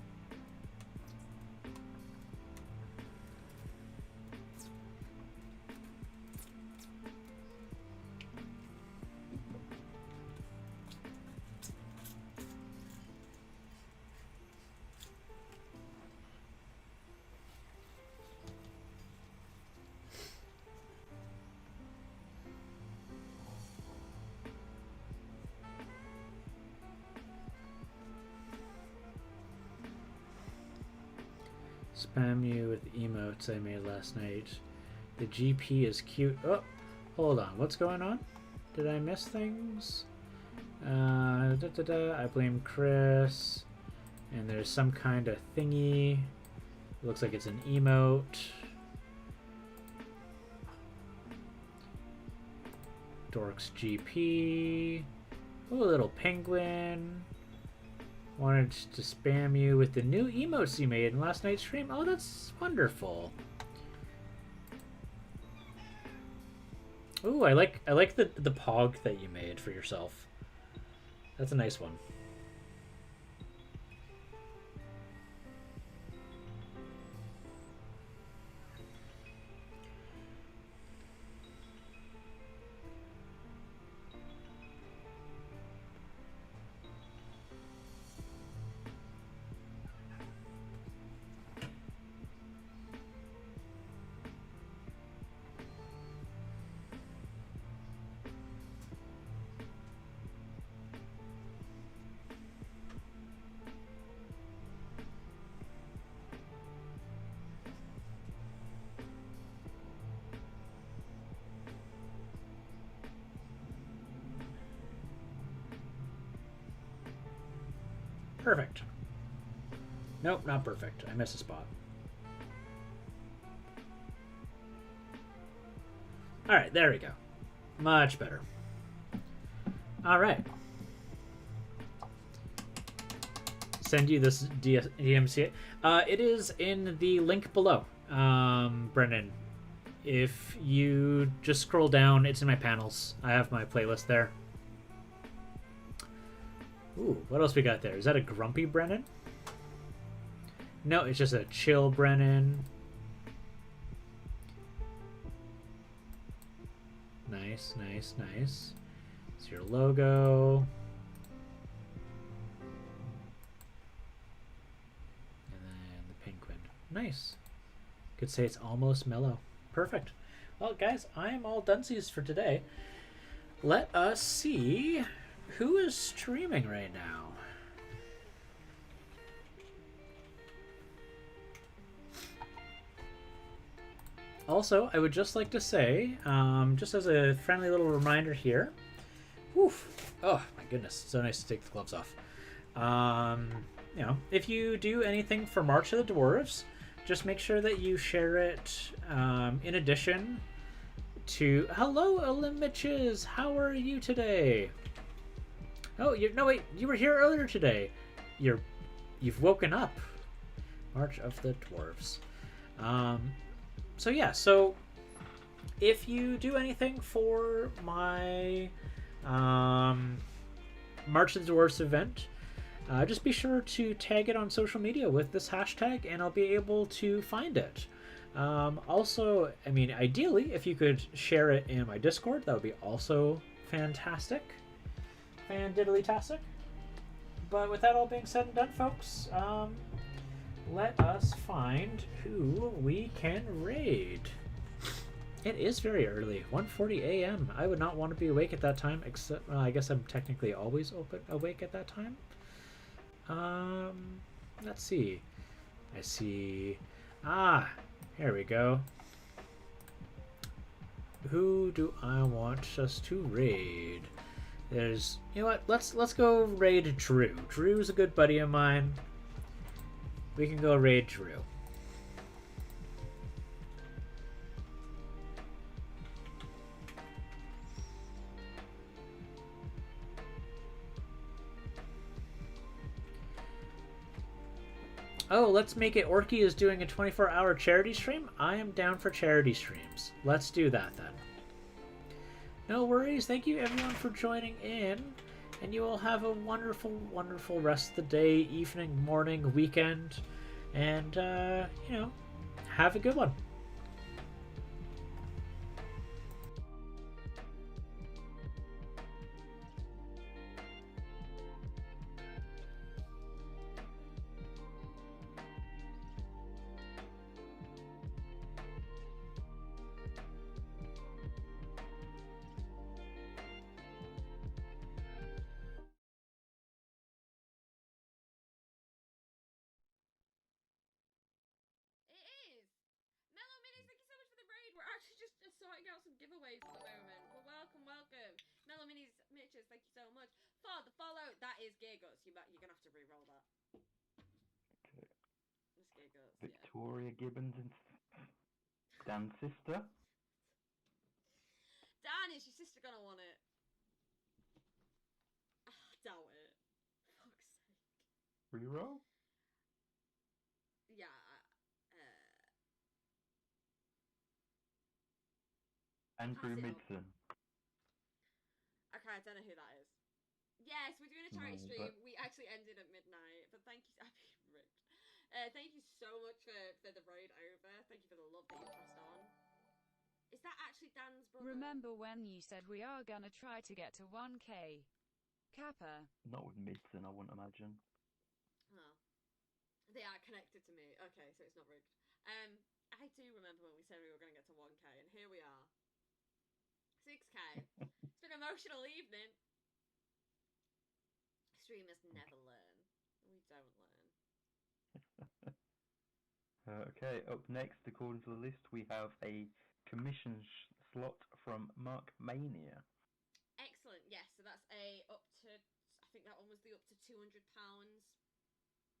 Spam you with emotes I made last night. The GP is cute. Oh, hold on. What's going on? Did I miss things? I blame Chris. And there's some kind of thingy. It looks like it's an emote. Dorks GP. Oh, a little penguin. Wanted to spam you with the new emotes you made in last night's stream. Oh, that's wonderful. Ooh, I like the pog that you made for yourself. That's a nice one. Perfect. Nope, not perfect. I missed a spot. All right, there we go. Much better. All right. Send you this DMCA. It is in the link below, Brendan. If you just scroll down, it's in my panels. I have my playlist there. Ooh, what else we got there? Is that a grumpy Brennan? No, it's just a chill Brennan. Nice, nice, nice. It's your logo. And then the penguin. Nice. Could say it's almost mellow. Perfect. Well, guys, I am all dunsies for today. Let us see who is streaming right now. Also, I would just like to say, just as a friendly little reminder here, woof, oh my goodness, so nice to take the gloves off. You know, if you do anything for March of the Dwarves, just make sure that you share it. In addition to, hello, Olimiches, how are you today? Oh, no wait, you were here earlier today. You've woken up. March of the Dwarves. So yeah, so if you do anything for my March of the Dwarves event, just be sure to tag it on social media with this hashtag, and I'll be able to find it. Also, I mean, ideally, if you could share it in my Discord, that would be also fantastic. Fan-diddly-tastic. But with that all being said and done, folks, let us find who we can raid. It is very early, 1:40 a.m. I would not want to be awake at that time, except I guess I'm technically always awake at that time. Let's see. I see. Here we go. Who do I want us to raid? There's, you know what? Let's go raid Drew. Drew's a good buddy of mine. We can go raid Drew. Oh, let's make it. Orky is doing a 24-hour charity stream. I am down for charity streams. Let's do that then. No worries. Thank you everyone for joining in. And you all have a wonderful, wonderful rest of the day, evening, morning, weekend. And, you know, have a good one. Sorting out some giveaways at the moment. Well, welcome. Mellow Minis, Mitches, thank you so much for the follow. That is Gear Guts. You're gonna have to re-roll that. Okay. It's Gear Guts. Victoria Gibbons and Dan's sister. Dan, is your sister gonna want it? Doubt it. Fuck's sake. Reroll? Yeah. Andrew Pass it up. Midson. Okay, I don't know who that is. Yes, we're doing a charity No, stream. but- We actually ended at midnight, but thank you. I've been ripped. Thank you so much for the raid over. Thank you for the love that you passed on. Is that actually Dan's brother? Remember when you said we are gonna try to get to 1k? Kappa. Not with Midson, I wouldn't imagine. Oh. They are connected to me. Okay, so it's not rigged. I do remember when we said we were going to get to 1k, and here we are. 6k. It's been an emotional evening. Streamers never learn. We don't learn. Okay, up next, according to the list, we have a commission slot from Mark Mania. Excellent. Yes, so that's a up to, I think that one was the up to £200